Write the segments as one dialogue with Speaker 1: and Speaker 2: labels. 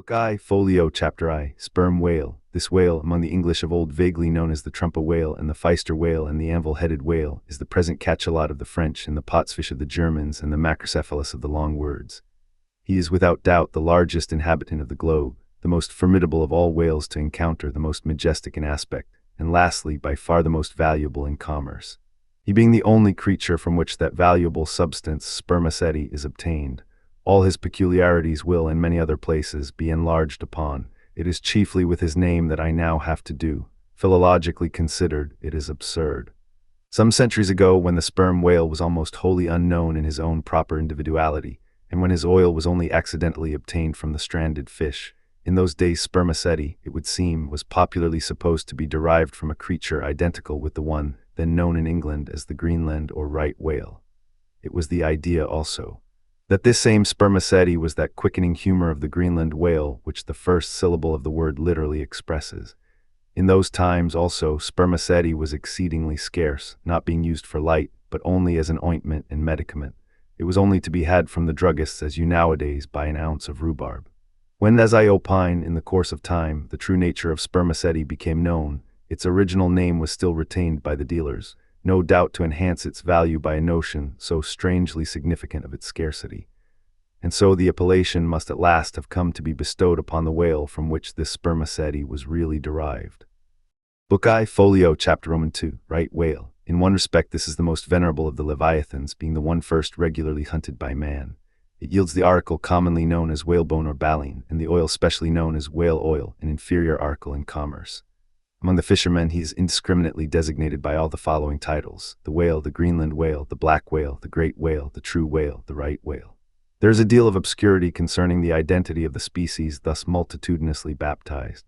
Speaker 1: Book I, Folio, Chapter I, Sperm Whale. This whale, among the English of old vaguely known as the Trumpa whale and the Pfister whale and the anvil-headed whale, is the present cachalot of the French and the potsfish of the Germans and the macrocephalus of the long words. He is without doubt the largest inhabitant of the globe, the most formidable of all whales to encounter, the most majestic in aspect, and lastly, by far the most valuable in commerce. He being the only creature from which that valuable substance, spermaceti, is obtained, all his peculiarities will, in many other places, be enlarged upon. It is chiefly with his name that I now have to do. Philologically considered, it is absurd. Some centuries ago, when the sperm whale was almost wholly unknown in his own proper individuality, and when his oil was only accidentally obtained from the stranded fish, in those days spermaceti, it would seem, was popularly supposed to be derived from a creature identical with the one then known in England as the Greenland or right whale. It was the idea also that this same spermaceti was that quickening humor of the Greenland whale which the first syllable of the word literally expresses. In those times also spermaceti was exceedingly scarce, not being used for light, but only as an ointment and medicament. It was only to be had from the druggists as you nowadays buy an ounce of rhubarb. When, as I opine, in the course of time, the true nature of spermaceti became known, its original name was still retained by the dealers, no doubt to enhance its value by a notion so strangely significant of its scarcity. And so the appellation must at last have come to be bestowed upon the whale from which this spermaceti was really derived. Book I, Folio, Chapter II, Right Whale. In one respect this is the most venerable of the leviathans, being the one first regularly hunted by man. It yields the article commonly known as whalebone or baleen, and the oil specially known as whale oil, an inferior article in commerce. Among the fishermen he is indiscriminately designated by all the following titles: the whale, the Greenland whale, the black whale, the great whale, the true whale, the right whale. There is a deal of obscurity concerning the identity of the species thus multitudinously baptized.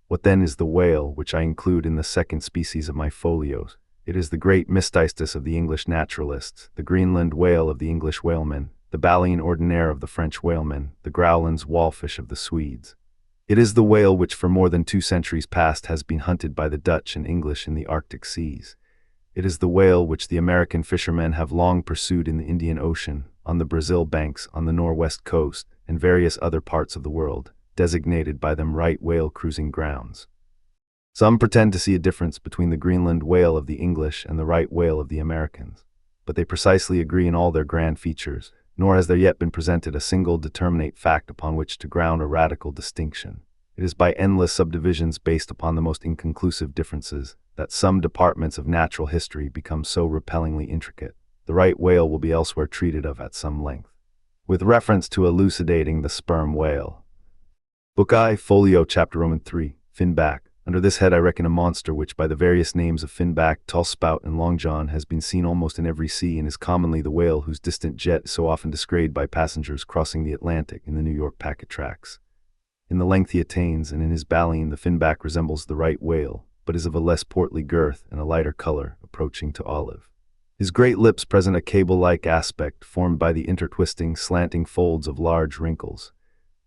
Speaker 1: What then is the whale, which I include in the second species of my folios? It is the great mystistus of the English naturalists, the Greenland whale of the English whalemen, the baleen ordinaire of the French whalemen, the growlands wallfish of the Swedes. It is the whale which for more than 2 centuries past has been hunted by the Dutch and English in the Arctic seas. It is the whale which the American fishermen have long pursued in the Indian Ocean, on the Brazil banks, on the northwest coast, and various other parts of the world, designated by them right whale cruising grounds. Some pretend to see a difference between the Greenland whale of the English and the right whale of the Americans, but they precisely agree in all their grand features, nor has there yet been presented a single determinate fact upon which to ground a radical distinction. It is by endless subdivisions based upon the most inconclusive differences that some departments of natural history become so repellingly intricate. The right whale will be elsewhere treated of at some length, with reference to elucidating the sperm whale. Book I, Folio, Chapter III, Finback. Under this head I reckon a monster which, by the various names of finback, tall spout, and long john, has been seen almost in every sea, and is commonly the whale whose distant jet is so often descried by passengers crossing the Atlantic in the New York packet tracks. In the length he attains, and in his baleen, the finback resembles the right whale, but is of a less portly girth and a lighter color, approaching to olive. His great lips present a cable-like aspect, formed by the intertwisting, slanting folds of large wrinkles.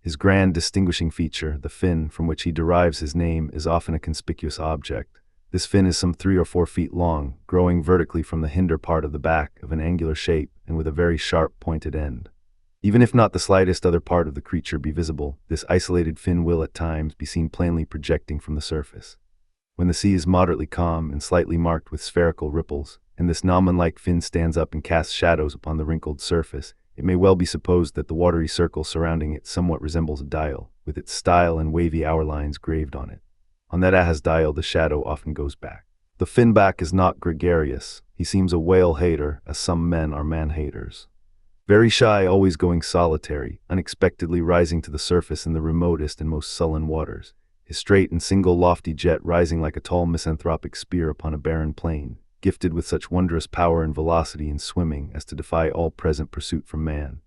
Speaker 1: His grand distinguishing feature, the fin from which he derives his name, is often a conspicuous object. This fin is some 3 or 4 feet long, growing vertically from the hinder part of the back, of an angular shape, and with a very sharp pointed end. Even if not the slightest other part of the creature be visible, this isolated fin will at times be seen plainly projecting from the surface. When the sea is moderately calm and slightly marked with spherical ripples, and this gnomon-like fin stands up and casts shadows upon the wrinkled surface, it may well be supposed that the watery circle surrounding it somewhat resembles a dial, with its style and wavy hour lines graved on it. On that as dial the shadow often goes back. The finback is not gregarious. He seems a whale hater, as some men are man haters. Very shy, always going solitary, unexpectedly rising to the surface in the remotest and most sullen waters, his straight and single lofty jet rising like a tall misanthropic spear upon a barren plain, gifted with such wondrous power and velocity in swimming as to defy all present pursuit from man.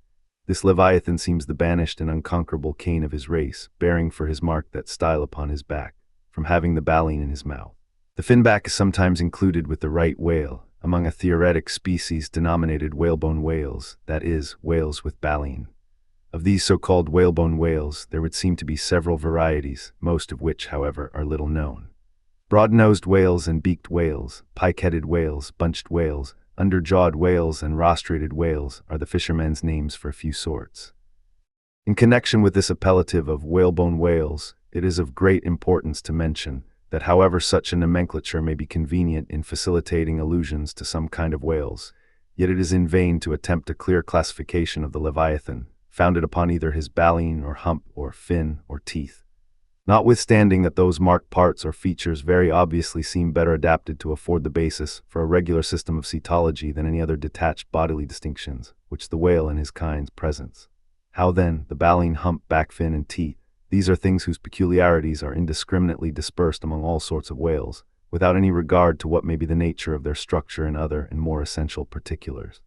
Speaker 1: This leviathan seems the banished and unconquerable Cain of his race, bearing for his mark that style upon his back, from having the baleen in his mouth. The finback is sometimes included with the right whale, among a theoretic species denominated whalebone whales, that is, whales with baleen. Of these so-called whalebone whales, there would seem to be several varieties, most of which, however, are little known. Broad-nosed whales and beaked whales, pike-headed whales, bunched whales, under-jawed whales, and rostrated whales are the fishermen's names for a few sorts. In connection with this appellative of whalebone whales, it is of great importance to mention that however such a nomenclature may be convenient in facilitating allusions to some kind of whales, yet it is in vain to attempt a clear classification of the Leviathan, founded upon either his baleen or hump or fin or teeth. Notwithstanding that those marked parts or features very obviously seem better adapted to afford the basis for a regular system of cetology than any other detached bodily distinctions, which the whale and his kind presents. How then, the baleen, hump, back fin, and teeth, these are things whose peculiarities are indiscriminately dispersed among all sorts of whales, without any regard to what may be the nature of their structure and other and more essential particulars.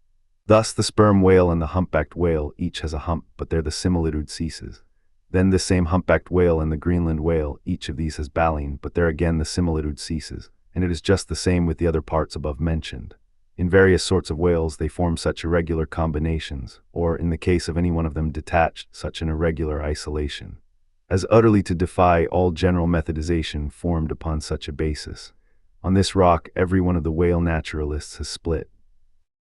Speaker 1: Thus the sperm whale and the humpbacked whale each has a hump, but there the similitude ceases. Then this same humpbacked whale and the Greenland whale, each of these has baleen, but there again the similitude ceases, and it is just the same with the other parts above mentioned. In various sorts of whales they form such irregular combinations, or, in the case of any one of them detached, such an irregular isolation, as utterly to defy all general methodization formed upon such a basis. On this rock every one of the whale naturalists has split.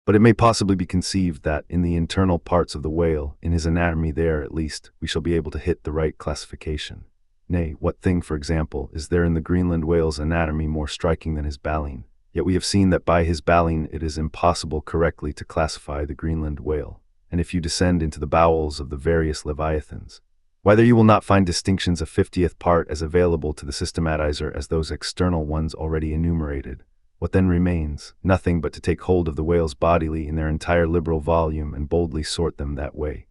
Speaker 1: But it may possibly be conceived that, in the internal parts of the whale, in his anatomy there, at least, we shall be able to hit the right classification. Nay, what thing, for example, is there in the Greenland whale's anatomy more striking than his baleen? Yet we have seen that by his baleen it is impossible correctly to classify the Greenland whale. And if you descend into the bowels of the various leviathans, why there you will not find distinctions a 50th part as available to the systematizer as those external ones already enumerated. What then remains? Nothing but to take hold of the whales bodily in their entire liberal volume and boldly sort them that way.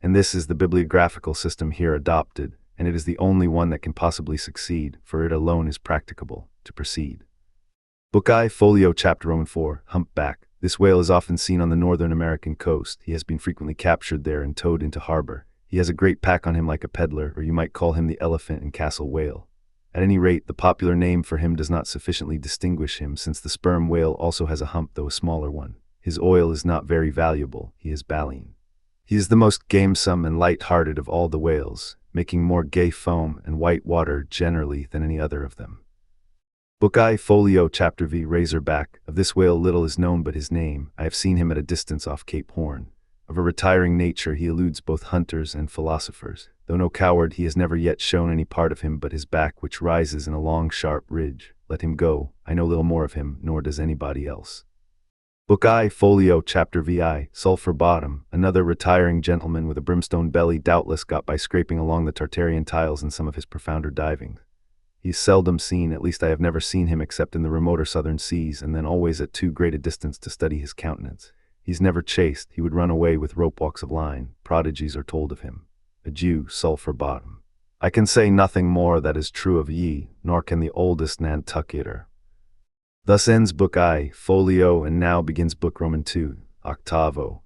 Speaker 1: And this is the bibliographical system here adopted, and it is the only one that can possibly succeed, for it alone is practicable. To proceed. Book I, Folio, Chapter 4, Humpback. This whale is often seen on the northern American coast. He has been frequently captured there and towed into harbor. He has a great pack on him like a peddler, or you might call him the elephant and castle whale. At any rate, the popular name for him does not sufficiently distinguish him, since the sperm whale also has a hump, though a smaller one. His oil is not very valuable. He is baleen. He is the most gamesome and light-hearted of all the whales, making more gay foam and white water generally than any other of them. Book I, Folio, Chapter V, Razorback. Of this whale little is known but his name. I have seen him at a distance off Cape Horn. Of a retiring nature, he eludes both hunters and philosophers. Though no coward, he has never yet shown any part of him but his back, which rises in a long, sharp ridge. Let him go. I know little more of him, nor does anybody else. Book I, Folio, Chapter VI, Sulphur Bottom. Another retiring gentleman with a brimstone belly, doubtless got by scraping along the Tartarian tiles in some of his profounder divings. He is seldom seen, at least I have never seen him except in the remoter southern seas, and then always at too great a distance to study his countenance. He's never chased. He would run away with rope walks of line. Prodigies are told of him. Adieu, Sulphur Bottom. I can say nothing more that is true of ye, nor can the oldest Nantucketer. Thus ends Book I, Folio, and now begins Book II, Octavo.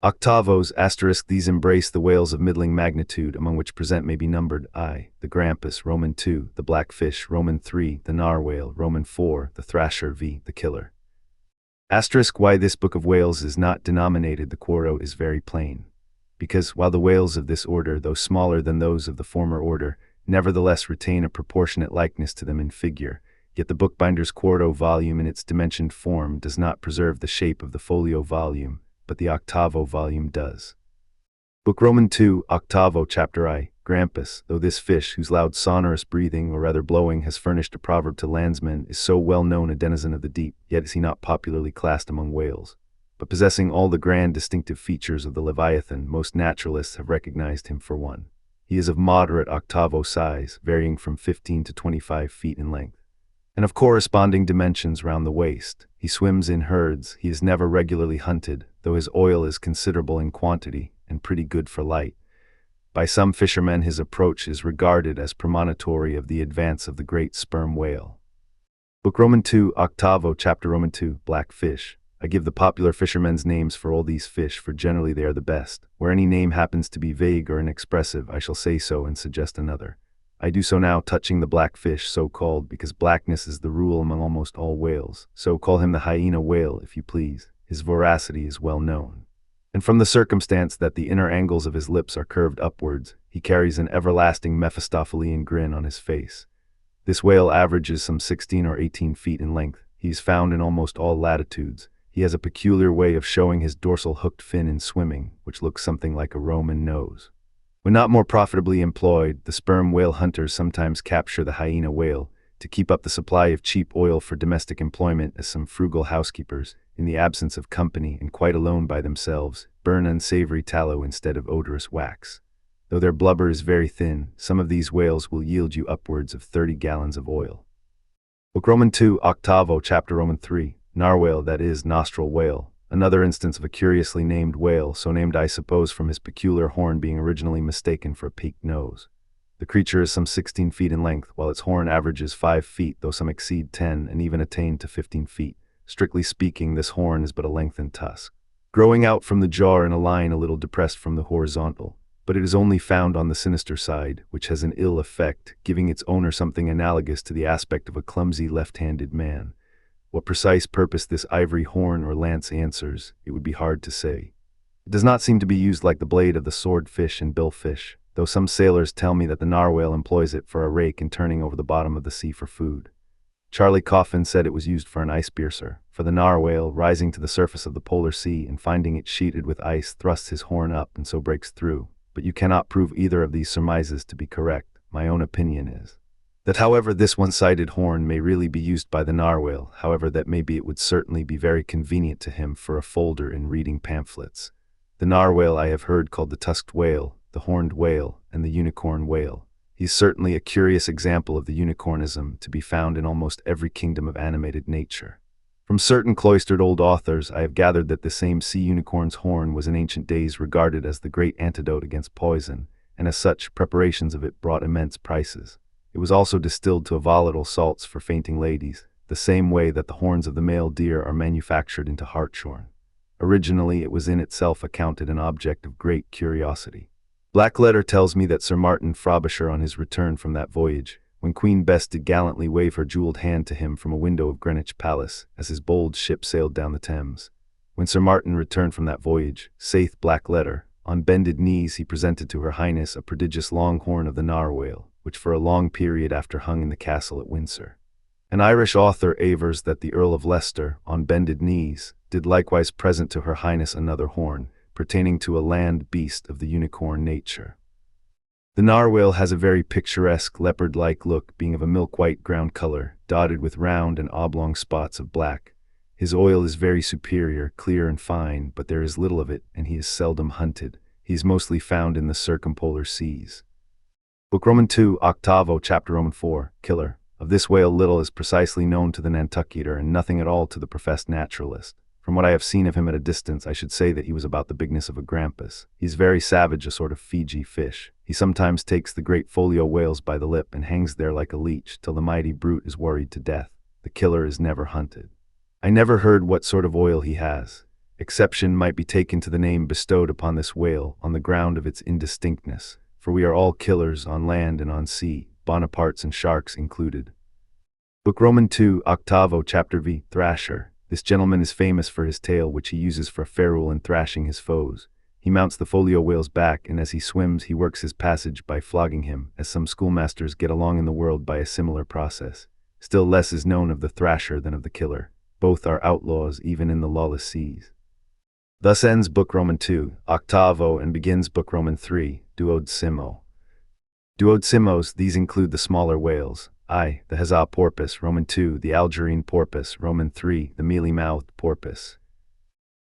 Speaker 1: Octavos, *, these embrace the whales of middling magnitude, among which present may be numbered I, the grampus, II, the blackfish, III, the narwhale, IV, the thrasher, V, the killer. * Why this book of whales is not denominated the Quoro is very plain. Because, while the whales of this order, though smaller than those of the former order, nevertheless retain a proportionate likeness to them in figure, yet the bookbinder's quarto volume in its dimensioned form does not preserve the shape of the folio volume, but the octavo volume does. Book II, Octavo, Chapter I, Grampus. Though this fish, whose loud sonorous breathing, or rather blowing, has furnished a proverb to landsmen, is so well known a denizen of the deep, yet is he not popularly classed among whales. But possessing all the grand distinctive features of the Leviathan, most naturalists have recognized him for one. He is of moderate octavo size, varying from 15 to 25 feet in length, and of corresponding dimensions round the waist. He swims in herds. He is never regularly hunted, though his oil is considerable in quantity, and pretty good for light. By some fishermen his approach is regarded as premonitory of the advance of the great sperm whale. Book II, Octavo, Chapter II, Blackfish. I give the popular fishermen's names for all these fish, for generally they are the best. Where any name happens to be vague or inexpressive, I shall say so and suggest another. I do so now touching the blackfish, so called because blackness is the rule among almost all whales. So call him the hyena whale, if you please. His voracity is well known. And from the circumstance that the inner angles of his lips are curved upwards, he carries an everlasting Mephistophelian grin on his face. This whale averages some 16 or 18 feet in length. He is found in almost all latitudes. He has a peculiar way of showing his dorsal hooked fin in swimming, which looks something like a Roman nose. When not more profitably employed, the sperm whale hunters sometimes capture the hyena whale to keep up the supply of cheap oil for domestic employment, as some frugal housekeepers, in the absence of company and quite alone by themselves, burn unsavory tallow instead of odorous wax. Though their blubber is very thin, some of these whales will yield you upwards of 30 gallons of oil. Book Roman 2, Octavo, Chapter Roman 3, Narwhale, that is, nostril whale. Another instance of a curiously named whale, so named I suppose from his peculiar horn being originally mistaken for a peaked nose. The creature is some 16 feet in length, while its horn averages 5 feet, though some exceed 10 and even attain to 15 feet. Strictly speaking, this horn is but a lengthened tusk, growing out from the jaw in a line a little depressed from the horizontal, but it is only found on the sinister side, which has an ill effect, giving its owner something analogous to the aspect of a clumsy left-handed man. What precise purpose this ivory horn or lance answers, it would be hard to say. It does not seem to be used like the blade of the swordfish and billfish, though some sailors tell me that the narwhale employs it for a rake in turning over the bottom of the sea for food. Charlie Coffin said it was used for an ice piercer, for the narwhale, rising to the surface of the polar sea and finding it sheeted with ice, thrusts his horn up and so breaks through. But you cannot prove either of these surmises to be correct. My own opinion is that however this one-sided horn may really be used by the narwhale, however that may be, it would certainly be very convenient to him for a folder in reading pamphlets. The narwhale I have heard called the tusked whale, the horned whale, and the unicorn whale. He is certainly a curious example of the unicornism to be found in almost every kingdom of animated nature. From certain cloistered old authors I have gathered that the same sea unicorn's horn was in ancient days regarded as the great antidote against poison, and as such, preparations of it brought immense prices. It was also distilled to volatile salts for fainting ladies, the same way that the horns of the male deer are manufactured into hartshorn. Originally, it was in itself accounted an object of great curiosity. Black letter tells me that Sir Martin Frobisher, on his return from that voyage, when Queen Bess did gallantly wave her jewelled hand to him from a window of Greenwich Palace, as his bold ship sailed down the Thames. When Sir Martin returned from that voyage, saith Black letter, on bended knees he presented to her Highness a prodigious long horn of the narwhale, which for a long period after hung in the castle at Windsor. An Irish author avers that the Earl of Leicester, on bended knees, did likewise present to her Highness another horn, pertaining to a land beast of the unicorn nature. The narwhale has a very picturesque leopard-like look, being of a milk-white ground color, dotted with round and oblong spots of black. His oil is very superior, clear and fine, but there is little of it, and he is seldom hunted. He is mostly found in the circumpolar seas. Book Roman 2, Octavo, Chapter Roman 4, Killer. Of this whale little is precisely known to the Nantucketer, and nothing at all to the professed naturalist. From what I have seen of him at a distance, I should say that he was about the bigness of a grampus. He is very savage, a sort of Fiji fish. He sometimes takes the great folio whales by the lip and hangs there like a leech, till the mighty brute is worried to death. The killer is never hunted. I never heard what sort of oil he has. Exception might be taken to the name bestowed upon this whale on the ground of its indistinctness, for we are all killers on land and on sea, Bonapartes and sharks included. Book Roman 2, Octavo, Chapter V, Thrasher. This gentleman is famous for his tail, which he uses for a ferule in thrashing his foes. He mounts the folio whale's back, and as he swims he works his passage by flogging him, as some schoolmasters get along in the world by a similar process. Still less is known of the thrasher than of the killer. Both are outlaws even in the lawless seas. Thus ends Book Roman 2, Octavo, and begins Book Roman 3, Duodecimo. Duodecimos, these include the smaller whales. I, the Huzzah porpoise, Roman 2, the Algerine porpoise, Roman 3, the mealy-mouthed porpoise.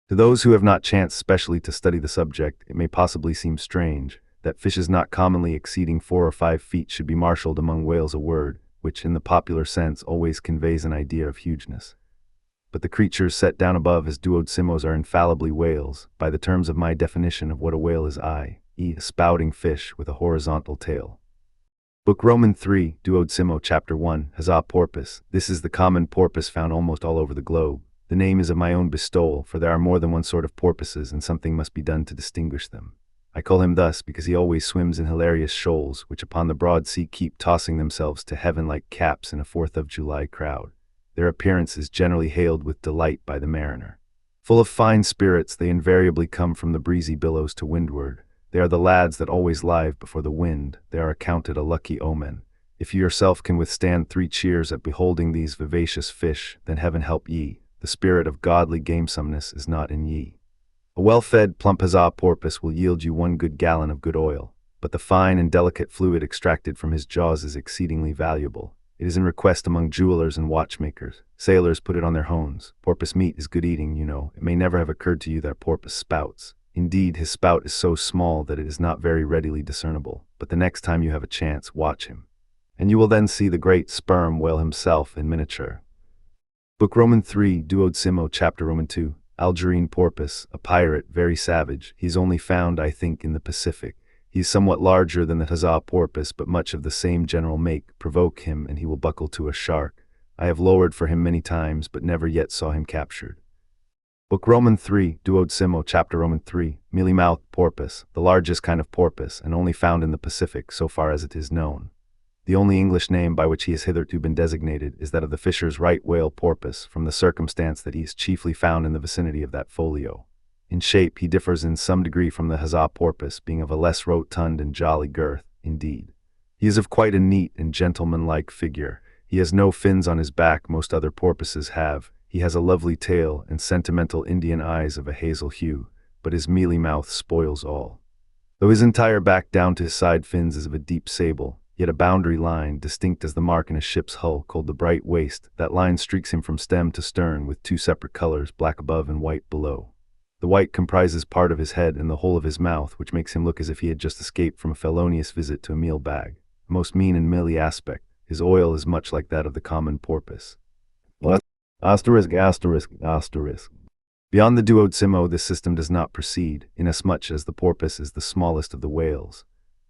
Speaker 1: To those who have not chanced specially to study the subject, it may possibly seem strange that fishes not commonly exceeding 4 or 5 feet should be marshaled among whales, a word which, in the popular sense, always conveys an idea of hugeness. But the creatures set down above as duodecimos are infallibly whales, by the terms of my definition of what a whale is, i.e., a spouting fish with a horizontal tail. Book Roman 3, Duodecimo, Chapter 1, Huzzah porpoise. This is the common porpoise found almost all over the globe. The name is of my own bestowal, for there are more than one sort of porpoises, and something must be done to distinguish them. I call him thus because he always swims in hilarious shoals, which upon the broad sea keep tossing themselves to heaven like caps in a 4th of July crowd. Their appearance is generally hailed with delight by the mariner. Full of fine spirits, they invariably come from the breezy billows to windward. They are the lads that always live before the wind. They are accounted a lucky omen. If you yourself can withstand 3 cheers at beholding these vivacious fish, then heaven help ye. the spirit of godly gamesomeness is not in ye. A well-fed, plump huzzah porpoise will yield you 1 good gallon of good oil, but the fine and delicate fluid extracted from his jaws is exceedingly valuable. It is in request among jewelers and watchmakers. Sailors put it on their hones. Porpoise meat is good eating, you know. It may never have occurred to you that a porpoise spouts. Indeed, his spout is so small that it is not very readily discernible, but the next time you have a chance, watch him, and you will then see the great sperm whale himself in miniature. Book Roman 3, Duodecimo Chapter Roman 2. Algerine porpoise, a pirate, very savage. He is only found, I think, in the Pacific. He is somewhat larger than the huzzah porpoise, but much of the same general make. Provoke him, and he will buckle to a shark. I have lowered for him many times, but never yet saw him captured. Book Roman 3, Duodecimo Chapter Roman 3. Mealy-mouthed porpoise, the largest kind of porpoise, and only found in the Pacific, so far as it is known. The only English name by which he has hitherto been designated is that of the Fisher's right whale porpoise, from the circumstance that he is chiefly found in the vicinity of that folio. In shape, he differs in some degree from the huzzah porpoise, being of a less rotund and jolly girth, indeed. He is of quite a neat and gentlemanlike figure. He has no fins on his back most other porpoises have. He has a lovely tail and sentimental Indian eyes of a hazel hue, but his mealy mouth spoils all. Though his entire back down to his side fins is of a deep sable, yet a boundary line, distinct as the mark in a ship's hull, called the bright waist, that line streaks him from stem to stern with 2 separate colors, black above and white below. The white comprises part of his head and the whole of his mouth, which makes him look as if he had just escaped from a felonious visit to a meal bag. A most mean and mealy aspect. His oil is much like that of the common porpoise. Asterisk, asterisk, asterisk. Beyond the Duodecimo, this system does not proceed, inasmuch as the porpoise is the smallest of the whales.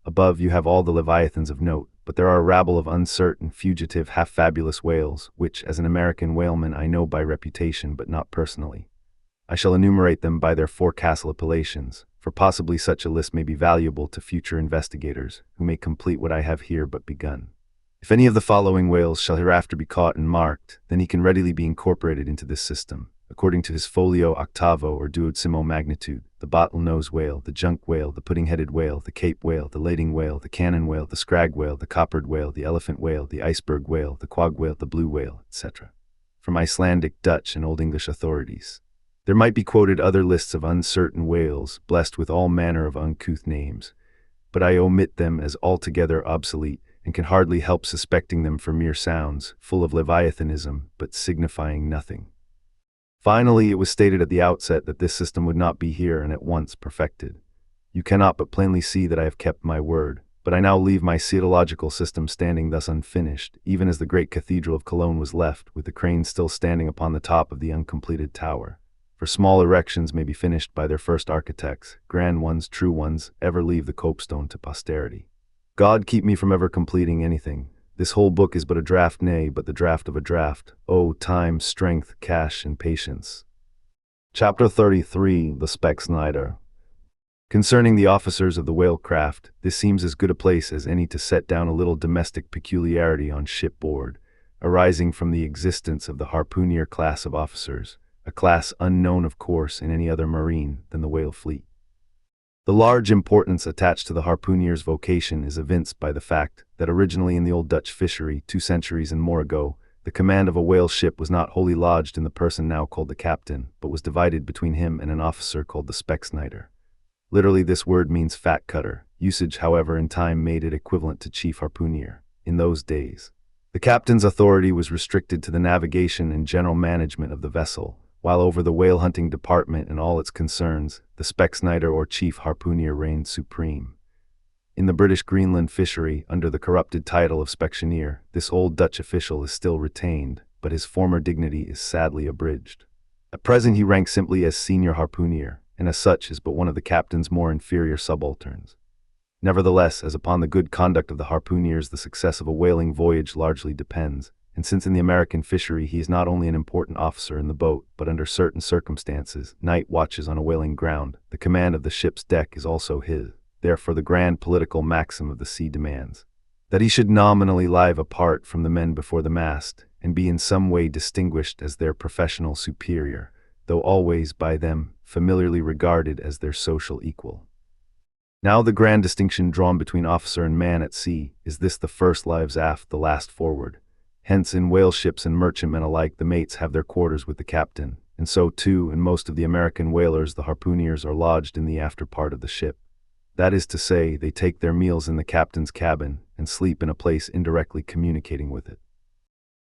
Speaker 1: Above you have all the leviathans of note, but there are a rabble of uncertain, fugitive, half-fabulous whales, which, as an American whaleman, I know by reputation, but not personally. I shall enumerate them by their forecastle appellations, for possibly such a list may be valuable to future investigators, who may complete what I have here but begun. If any of the following whales shall hereafter be caught and marked, then he can readily be incorporated into this system, according to his folio octavo or duodecimo magnitude: the bottlenose whale, the junk whale, the pudding-headed whale, the cape whale, the lading whale, the cannon whale, the scrag whale, the coppered whale, the elephant whale, the iceberg whale, the quag whale, the blue whale, etc. From Icelandic, Dutch, and Old English authorities. There might be quoted other lists of uncertain whales, blessed with all manner of uncouth names, but I omit them as altogether obsolete, and can hardly help suspecting them for mere sounds, full of leviathanism, but signifying nothing. Finally, it was stated at the outset that this system would not be here and at once perfected. You cannot but plainly see that I have kept my word, but I now leave my cetological system standing thus unfinished, even as the great cathedral of Cologne was left, with the crane still standing upon the top of the uncompleted tower. For small erections may be finished by their first architects, grand ones, true ones, ever leave the copestone to posterity. God keep me from ever completing anything. This whole book is but a draft, nay, but the draft of a draft. Oh, time, strength, cash, and patience. Chapter 33, The Specksnyder. Concerning the officers of the whale craft, this seems as good a place as any to set down a little domestic peculiarity on shipboard, arising from the existence of the harpooner class of officers, a class unknown, of course, in any other marine than the whale fleet. The large importance attached to the harpooner's vocation is evinced by the fact that originally in the old Dutch fishery, 2 centuries and more ago, the command of a whale ship was not wholly lodged in the person now called the captain, but was divided between him and an officer called the Specksnyder. Literally, this word means fat cutter. Usage, however, in time made it equivalent to chief harpooner. In those days, the captain's authority was restricted to the navigation and general management of the vessel, while over the whale hunting department and all its concerns, the Specksnyder or chief harpooner reigned supreme. In the British Greenland fishery, under the corrupted title of Specksioneer, this old Dutch official is still retained, but his former dignity is sadly abridged. At present he ranks simply as senior harpooner, and as such is but one of the captain's more inferior subalterns. Nevertheless, as upon the good conduct of the harpooneers the success of a whaling voyage largely depends, and since in the American fishery he is not only an important officer in the boat, but under certain circumstances, night watches on a whaling ground, the command of the ship's deck is also his. Therefore the grand political maxim of the sea demands that he should nominally live apart from the men before the mast, and be in some way distinguished as their professional superior, though always by them familiarly regarded as their social equal. Now the grand distinction drawn between officer and man at sea is this: the first lives aft, the last forward. Hence, in whale ships and merchantmen alike, the mates have their quarters with the captain, and so, too, in most of the American whalers, the harpooneers are lodged in the after part of the ship. That is to say, they take their meals in the captain's cabin and sleep in a place indirectly communicating with it.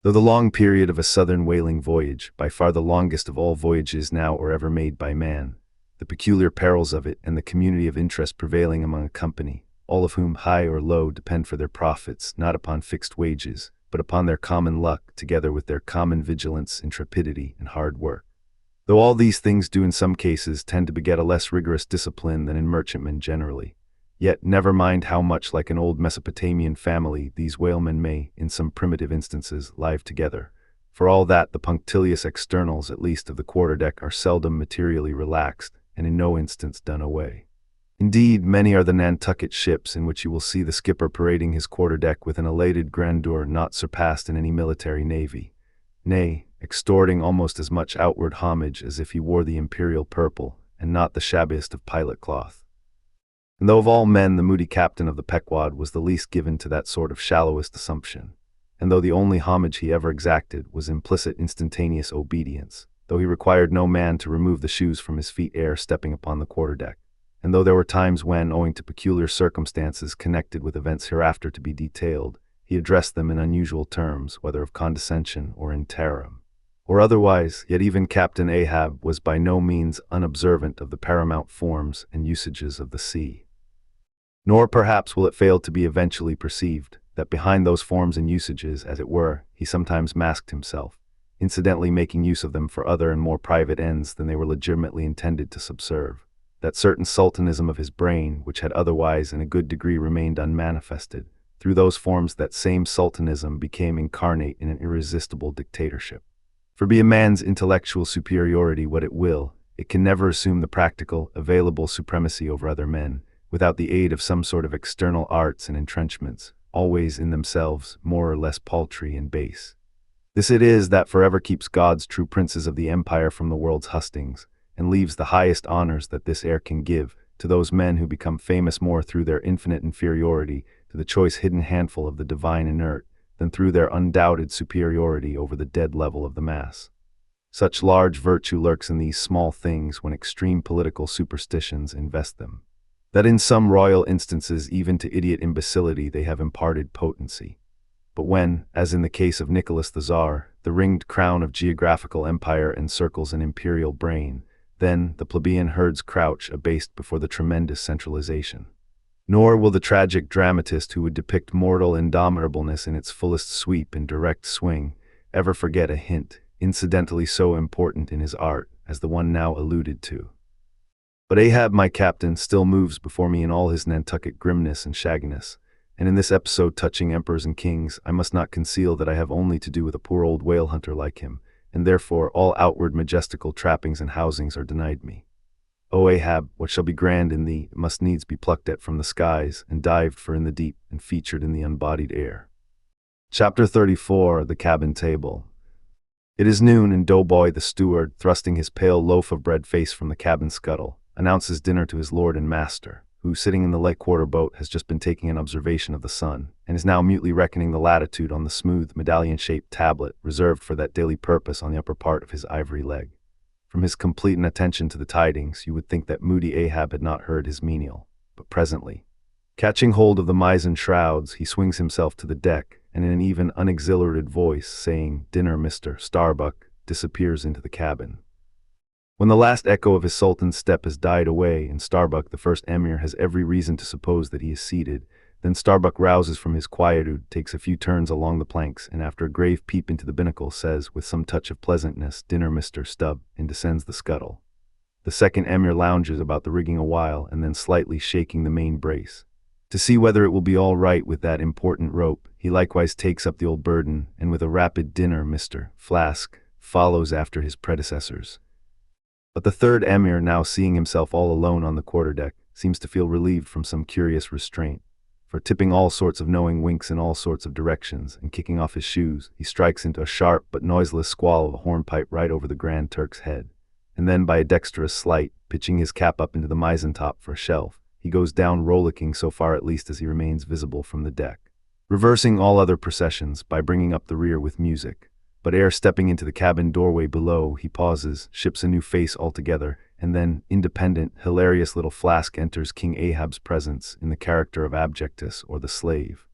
Speaker 1: Though the long period of a southern whaling voyage, by far the longest of all voyages now or ever made by man, the peculiar perils of it, and the community of interest prevailing among a company, all of whom, high or low, depend for their profits, not upon fixed wages, but upon their common luck, together with their common vigilance, intrepidity, and hard work. Though all these things do in some cases tend to beget a less rigorous discipline than in merchantmen generally, yet never mind how much like an old Mesopotamian family these whalemen may, in some primitive instances, live together. For all that, the punctilious externals, at least, of the quarterdeck are seldom materially relaxed, and in no instance done away. Indeed, many are the Nantucket ships in which you will see the skipper parading his quarterdeck with an elated grandeur not surpassed in any military navy, nay, extorting almost as much outward homage as if he wore the imperial purple, and not the shabbiest of pilot cloth. And though of all men the moody captain of the Pequod was the least given to that sort of shallowest assumption, and though the only homage he ever exacted was implicit instantaneous obedience, though he required no man to remove the shoes from his feet ere stepping upon the quarterdeck, and though there were times when, owing to peculiar circumstances connected with events hereafter to be detailed, he addressed them in unusual terms, whether of condescension or in terror, or otherwise, yet even Captain Ahab was by no means unobservant of the paramount forms and usages of the sea. Nor perhaps will it fail to be eventually perceived that behind those forms and usages, as it were, he sometimes masked himself, incidentally making use of them for other and more private ends than they were legitimately intended to subserve. That certain sultanism of his brain, which had otherwise in a good degree remained unmanifested, through those forms that same sultanism became incarnate in an irresistible dictatorship. For be a man's intellectual superiority what it will, it can never assume the practical, available supremacy over other men, without the aid of some sort of external arts and entrenchments, always in themselves more or less paltry and base. This it is that forever keeps God's true princes of the empire from the world's hustings, and leaves the highest honors that this air can give to those men who become famous more through their infinite inferiority to the choice hidden handful of the divine inert, than through their undoubted superiority over the dead level of the mass. Such large virtue lurks in these small things when extreme political superstitions invest them, that in some royal instances even to idiot imbecility they have imparted potency. But when, as in the case of Nicholas the Tsar, the ringed crown of geographical empire encircles an imperial brain, then the plebeian herds crouch abased before the tremendous centralization. Nor will the tragic dramatist who would depict mortal indomitableness in its fullest sweep and direct swing ever forget a hint, incidentally so important in his art as the one now alluded to. But Ahab, my captain, still moves before me in all his Nantucket grimness and shagginess, and in this episode touching emperors and kings, I must not conceal that I have only to do with a poor old whale hunter like him, and therefore all outward majestical trappings and housings are denied me. O Ahab, what shall be grand in thee must needs be plucked at from the skies, and dived for in the deep, and featured in the unbodied air. Chapter 34, The Cabin Table. It is noon, and Doughboy the steward, thrusting his pale loaf of bread face from the cabin scuttle, announces dinner to his lord and master, who, sitting in the light quarter boat, has just been taking an observation of the sun, and is now mutely reckoning the latitude on the smooth, medallion-shaped tablet reserved for that daily purpose on the upper part of his ivory leg. From his complete inattention to the tidings, you would think that moody Ahab had not heard his menial, but presently, catching hold of the mizzen shrouds, he swings himself to the deck, and in an even unexhilarated voice, saying, "Dinner, Mr. Starbuck," disappears into the cabin. When the last echo of his sultan's step has died away, and Starbuck, the first emir, has every reason to suppose that he is seated, then Starbuck rouses from his quietude, takes a few turns along the planks, and after a grave peep into the binnacle, says, with some touch of pleasantness, "Dinner, Mr. Stubb," and descends the scuttle. The second emir lounges about the rigging a while, and then slightly shaking the main brace, to see whether it will be all right with that important rope, he likewise takes up the old burden, and with a rapid "Dinner, Mr. Flask," follows after his predecessors. But the third emir, now seeing himself all alone on the quarterdeck, seems to feel relieved from some curious restraint, for tipping all sorts of knowing winks in all sorts of directions, and kicking off his shoes, he strikes into a sharp but noiseless squall of a hornpipe right over the Grand Turk's head, and then by a dexterous sleight, pitching his cap up into the mizzen top for a shelf, he goes down rollicking so far at least as he remains visible from the deck. reversing all other processions by bringing up the rear with music. But ere stepping into the cabin doorway below, he pauses, ships a new face altogether, and then, independent, hilarious little Flask enters King Ahab's presence in the character of Abjectus, or the slave.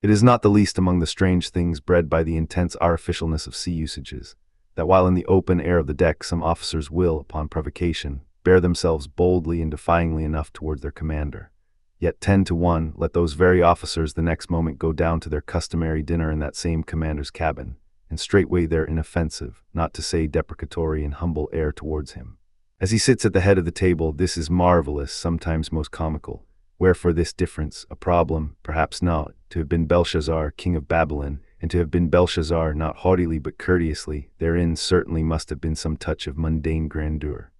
Speaker 1: It is not the least among the strange things bred by the intense artificialness of sea usages, that while in the open air of the deck some officers will, upon provocation, bear themselves boldly and defyingly enough towards their commander. Yet 10 to 1, let those very officers the next moment go down to their customary dinner in that same commander's cabin, and straightway their inoffensive, not to say deprecatory and humble air towards him. As he sits at the head of the table, this is marvelous, sometimes most comical. Wherefore this difference, a problem, perhaps not, to have been Belshazzar, king of Babylon, and to have been Belshazzar not haughtily but courteously, therein certainly must have been some touch of mundane grandeur.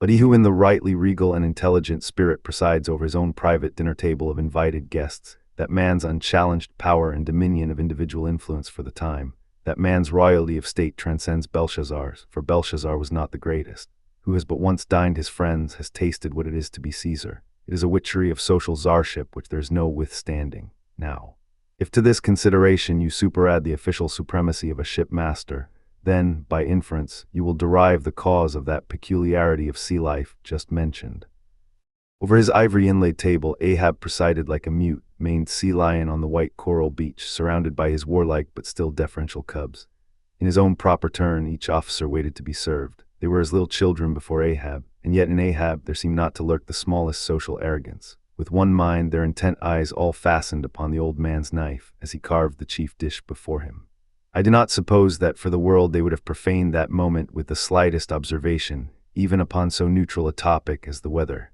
Speaker 1: But he who in the rightly regal and intelligent spirit presides over his own private dinner table of invited guests, that man's unchallenged power and dominion of individual influence for the time, that man's royalty of state transcends Belshazzar's, for Belshazzar was not the greatest, who has but once dined his friends, has tasted what it is to be Caesar. It is a witchery of social czarship which there is no withstanding. Now, if to this consideration you superadd the official supremacy of a shipmaster, then, by inference, you will derive the cause of that peculiarity of sea life just mentioned. Over his ivory inlaid table, Ahab presided like a mute, maned sea lion on the white coral beach, surrounded by his warlike but still deferential cubs. In his own proper turn, each officer waited to be served. They were as little children before Ahab, and yet in Ahab there seemed not to lurk the smallest social arrogance. With one mind, their intent eyes all fastened upon the old man's knife as he carved the chief dish before him. I do not suppose that for the world they would have profaned that moment with the slightest observation, even upon so neutral a topic as the weather.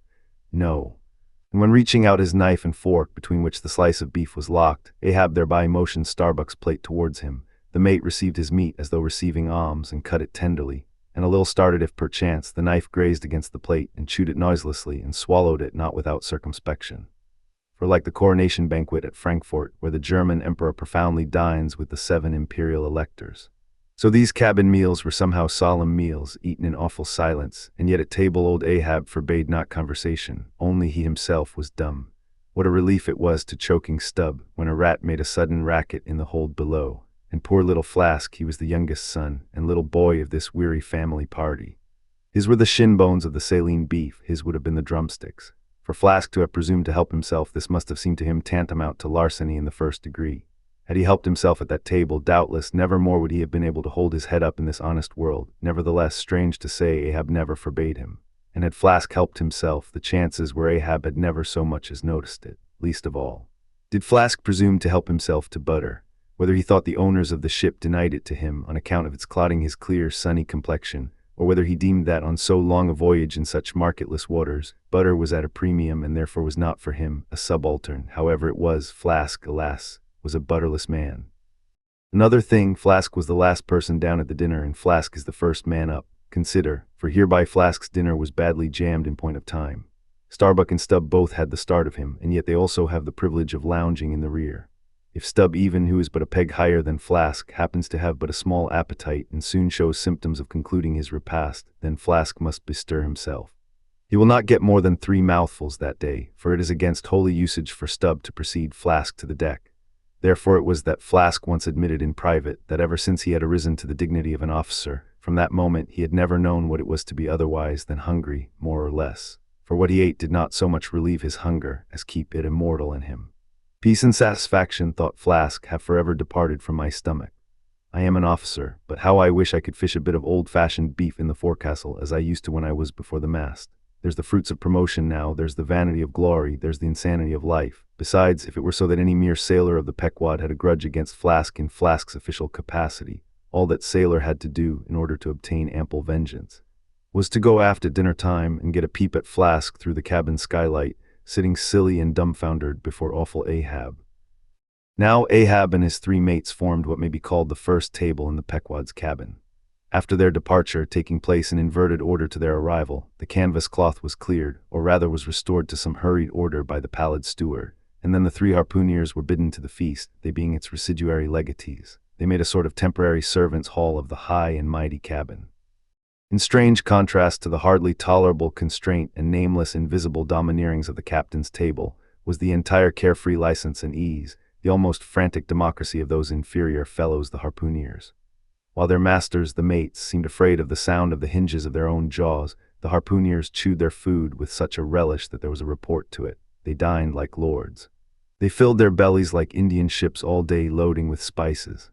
Speaker 1: No. And when reaching out his knife and fork, between which the slice of beef was locked, Ahab thereby motioned Starbuck's plate towards him. The mate received his meat as though receiving alms, and cut it tenderly, and a little started if perchance the knife grazed against the plate, and chewed it noiselessly, and swallowed it not without circumspection. For like the coronation banquet at Frankfort, where the German emperor profoundly dines with the 7 imperial electors, so these cabin meals were somehow solemn meals, eaten in awful silence, and yet at table old Ahab forbade not conversation, only he himself was dumb. What a relief it was to choking Stubb, when a rat made a sudden racket in the hold below, and poor little Flask, he was the youngest son, and little boy of this weary family party. His were the shin bones of the saline beef, his would have been the drumsticks. For Flask to have presumed to help himself, this must have seemed to him tantamount to larceny in the first degree. Had he helped himself at that table, doubtless never more would he have been able to hold his head up in this honest world. Nevertheless, strange to say, Ahab never forbade him. And had Flask helped himself, the chances were Ahab had never so much as noticed it. Least of all, did Flask presume to help himself to butter, whether he thought the owners of the ship denied it to him on account of its clouding his clear, sunny complexion, or whether he deemed that on so long a voyage in such marketless waters, butter was at a premium and therefore was not for him, a subaltern. However it was, Flask, alas, was a butterless man. Another thing, Flask was the last person down at the dinner, and Flask is the first man up. Consider, for hereby Flask's dinner was badly jammed in point of time. Starbuck and Stubb both had the start of him, and yet they also have the privilege of lounging in the rear. If Stubb, even who is but a peg higher than Flask, happens to have but a small appetite and soon shows symptoms of concluding his repast, then Flask must bestir himself. He will not get more than 3 mouthfuls that day, for it is against holy usage for Stubb to precede Flask to the deck. Therefore it was that Flask once admitted in private that ever since he had arisen to the dignity of an officer, from that moment he had never known what it was to be otherwise than hungry, more or less, for what he ate did not so much relieve his hunger as keep it immortal in him. Peace and satisfaction, thought Flask, have forever departed from my stomach. I am an officer, but how I wish I could fish a bit of old-fashioned beef in the forecastle as I used to when I was before the mast. There's the fruits of promotion now, there's the vanity of glory, there's the insanity of life. Besides, if it were so that any mere sailor of the Pequod had a grudge against Flask in Flask's official capacity, all that sailor had to do, in order to obtain ample vengeance, was to go aft at dinner time and get a peep at Flask through the cabin skylight, sitting silly and dumbfoundered before awful Ahab. Now Ahab and his 3 mates formed what may be called the first table in the Pequod's cabin. After their departure, taking place in inverted order to their arrival, the canvas cloth was cleared, or rather was restored to some hurried order by the pallid steward, and then the 3 harpooneers were bidden to the feast, they being its residuary legatees. They made a sort of temporary servants' hall of the high and mighty cabin. In strange contrast to the hardly tolerable constraint and nameless invisible domineerings of the captain's table, was the entire carefree license and ease, the almost frantic democracy of those inferior fellows, the harpooneers. While their masters, the mates, seemed afraid of the sound of the hinges of their own jaws, the harpooneers chewed their food with such a relish that there was a report to it. They dined like lords. They filled their bellies like Indian ships all day, loading with spices.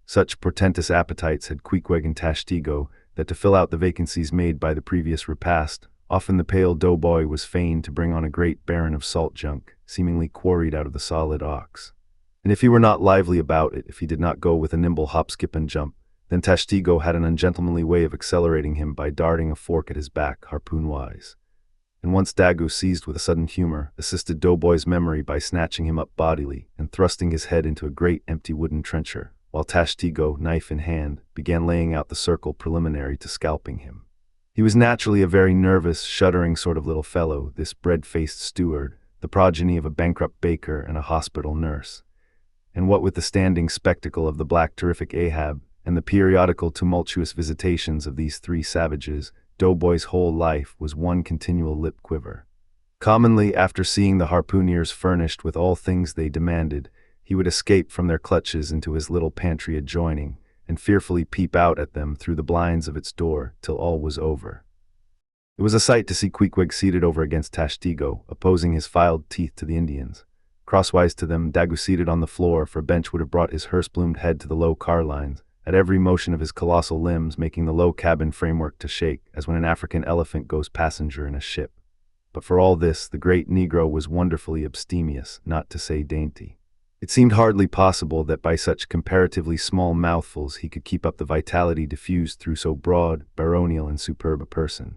Speaker 1: Such portentous appetites had Queequeg and Tashtego that to fill out the vacancies made by the previous repast, often the pale doughboy was fain to bring on a great baron of salt junk, seemingly quarried out of the solid ox. And if he were not lively about it, if he did not go with a nimble hop, skip, and jump, then Tashtego had an ungentlemanly way of accelerating him by darting a fork at his back, harpoon-wise. And once Daggoo, seized with a sudden humor, assisted Doughboy's memory by snatching him up bodily and thrusting his head into a great empty wooden trencher, while Tashtego, knife in hand, began laying out the circle preliminary to scalping him. He was naturally a very nervous, shuddering sort of little fellow, this bread-faced steward, the progeny of a bankrupt baker and a hospital nurse. And what with the standing spectacle of the black terrific Ahab, and the periodical tumultuous visitations of these three savages, Doughboy's whole life was one continual lip quiver. Commonly, after seeing the harpooneers furnished with all things they demanded, he would escape from their clutches into his little pantry adjoining, and fearfully peep out at them through the blinds of its door till all was over. It was a sight to see Queequeg seated over against Tashtego, opposing his filed teeth to the Indians. Crosswise to them, Daggoo seated on the floor, for a bench would have brought his hearse-plumed head to the low car lines, at every motion of his colossal limbs making the low cabin framework to shake, as when an African elephant goes passenger in a ship. But for all this, the great Negro was wonderfully abstemious, not to say dainty. It seemed hardly possible that by such comparatively small mouthfuls he could keep up the vitality diffused through so broad, baronial, and superb a person.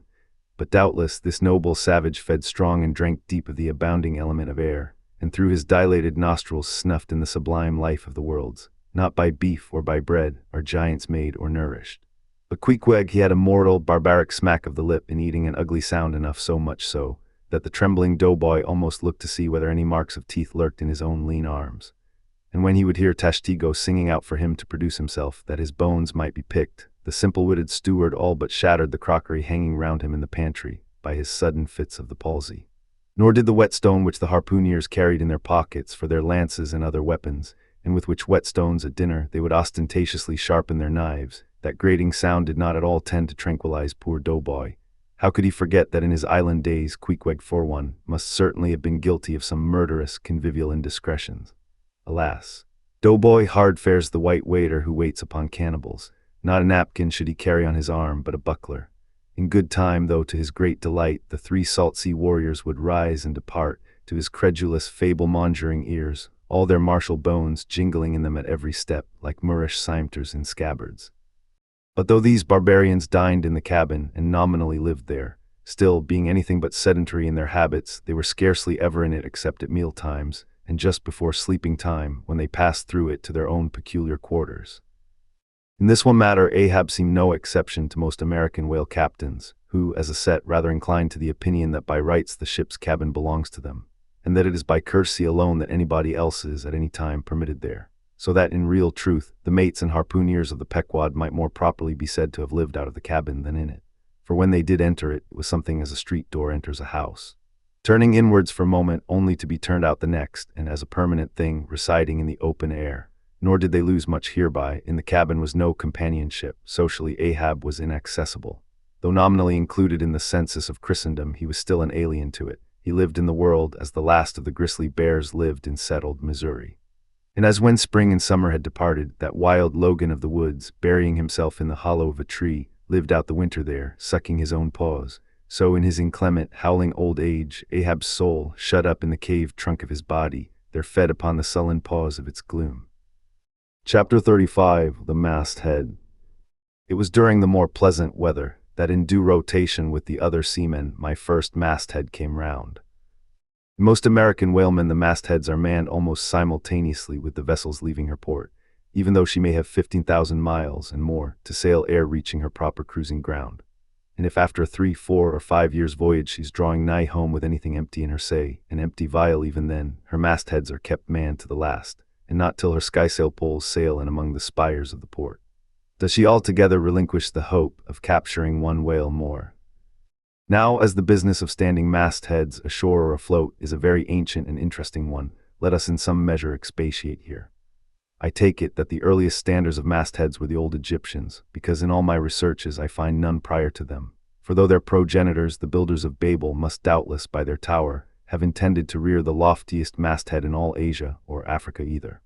Speaker 1: But doubtless this noble savage fed strong and drank deep of the abounding element of air, and through his dilated nostrils snuffed in the sublime life of the worlds. Not by beef or by bread are giants made or nourished. But Queequeg, he had a mortal, barbaric smack of the lip in eating an ugly sound enough, so much so, that the trembling doughboy almost looked to see whether any marks of teeth lurked in his own lean arms. And when he would hear Tashtego singing out for him to produce himself, that his bones might be picked, the simple-witted steward all but shattered the crockery hanging round him in the pantry, by his sudden fits of the palsy. Nor did the whetstone which the harpooneers carried in their pockets for their lances and other weapons, and with which whetstones at dinner they would ostentatiously sharpen their knives, that grating sound did not at all tend to tranquilize poor Doughboy. How could he forget that in his island days Queequeg, for one, must certainly have been guilty of some murderous convivial indiscretions? Alas! Doughboy hard fares the white waiter who waits upon cannibals. Not a napkin should he carry on his arm, but a buckler. In good time, though, to his great delight, the three salt-sea warriors would rise and depart, to his credulous, fable-mongering ears, all their martial bones jingling in them at every step, like Moorish cimeters in scabbards. But though these barbarians dined in the cabin, and nominally lived there, still, being anything but sedentary in their habits, they were scarcely ever in it except at meal times, and just before sleeping time, when they passed through it to their own peculiar quarters. In this one matter, Ahab seemed no exception to most American whale captains, who, as a set, rather inclined to the opinion that by rights the ship's cabin belongs to them, and that it is by courtesy alone that anybody else is at any time permitted there, so that in real truth the mates and harpooneers of the Pequod might more properly be said to have lived out of the cabin than in it, for when they did enter it, it was something as a street door enters a house, turning inwards for a moment only to be turned out the next, and as a permanent thing residing in the open air. Nor did they lose much hereby. In the cabin was no companionship. Socially, Ahab was inaccessible. Though nominally included in the census of Christendom, he was still an alien to it. He lived in the world as the last of the grizzly bears lived in settled Missouri. And as when spring and summer had departed, that wild Logan of the woods, burying himself in the hollow of a tree, lived out the winter there, sucking his own paws, so in his inclement, howling old age, Ahab's soul, shut up in the cave trunk of his body, there fed upon the sullen pause of its gloom. Chapter 35, The Masthead. It was during the more pleasant weather that in due rotation with the other seamen my first masthead came round. In most American whalemen the mastheads are manned almost simultaneously with the vessel's leaving her port, even though she may have 15,000 miles and more to sail ere reaching her proper cruising ground. And if after a 3, 4, or 5 years' voyage she's drawing nigh home with anything empty in her say, an empty vial even then, her mastheads are kept manned to the last, and not till her skysail poles sail in among the spires of the port does she altogether relinquish the hope of capturing one whale more. Now, as the business of standing mastheads ashore or afloat is a very ancient and interesting one, let us in some measure expatiate here. I take it that the earliest standers of mastheads were the old Egyptians, because in all my researches I find none prior to them. For though their progenitors, the builders of Babel, must doubtless, by their tower, have intended to rear the loftiest masthead in all Asia, or Africa either.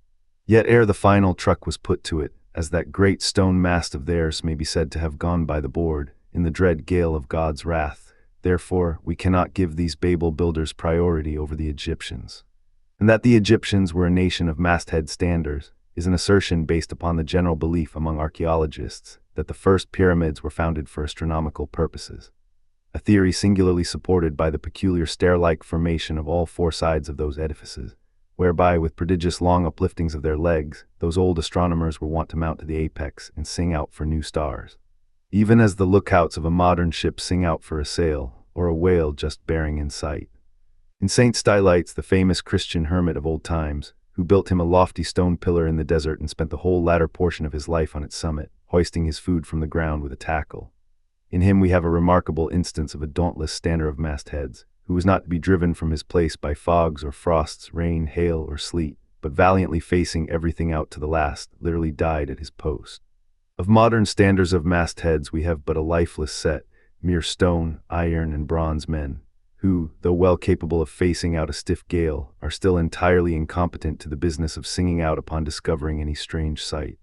Speaker 1: Yet ere the final truck was put to it, as that great stone mast of theirs may be said to have gone by the board, in the dread gale of God's wrath, therefore we cannot give these Babel builders priority over the Egyptians. And that the Egyptians were a nation of masthead standers is an assertion based upon the general belief among archaeologists that the first pyramids were founded for astronomical purposes, a theory singularly supported by the peculiar stair-like formation of all four sides of those edifices, whereby, with prodigious long upliftings of their legs, those old astronomers were wont to mount to the apex and sing out for new stars, even as the lookouts of a modern ship sing out for a sail, or a whale just bearing in sight. In St. Stylites, the famous Christian hermit of old times, who built him a lofty stone pillar in the desert and spent the whole latter portion of his life on its summit, hoisting his food from the ground with a tackle. In him we have a remarkable instance of a dauntless stander of mastheads, who was not to be driven from his place by fogs or frosts, rain, hail, or sleet, but valiantly facing everything out to the last, literally died at his post. Of modern standers of mastheads we have but a lifeless set, mere stone, iron, and bronze men, who, though well capable of facing out a stiff gale, are still entirely incompetent to the business of singing out upon discovering any strange sight.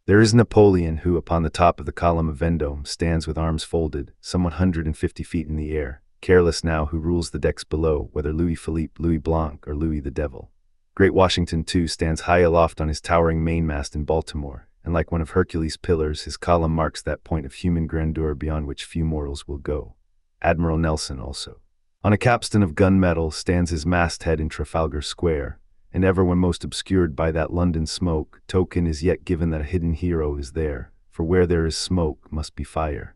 Speaker 1: There is Napoleon, who, upon the top of the column of Vendôme, stands with arms folded, some 150 feet in the air, careless now who rules the decks below, whether Louis Philippe, Louis Blanc, or Louis the Devil. Great Washington, too, stands high aloft on his towering mainmast in Baltimore, and like one of Hercules' pillars, his column marks that point of human grandeur beyond which few mortals will go. Admiral Nelson also. On a capstan of gunmetal stands his masthead in Trafalgar Square, and ever when most obscured by that London smoke, token is yet given that a hidden hero is there, for where there is smoke must be fire.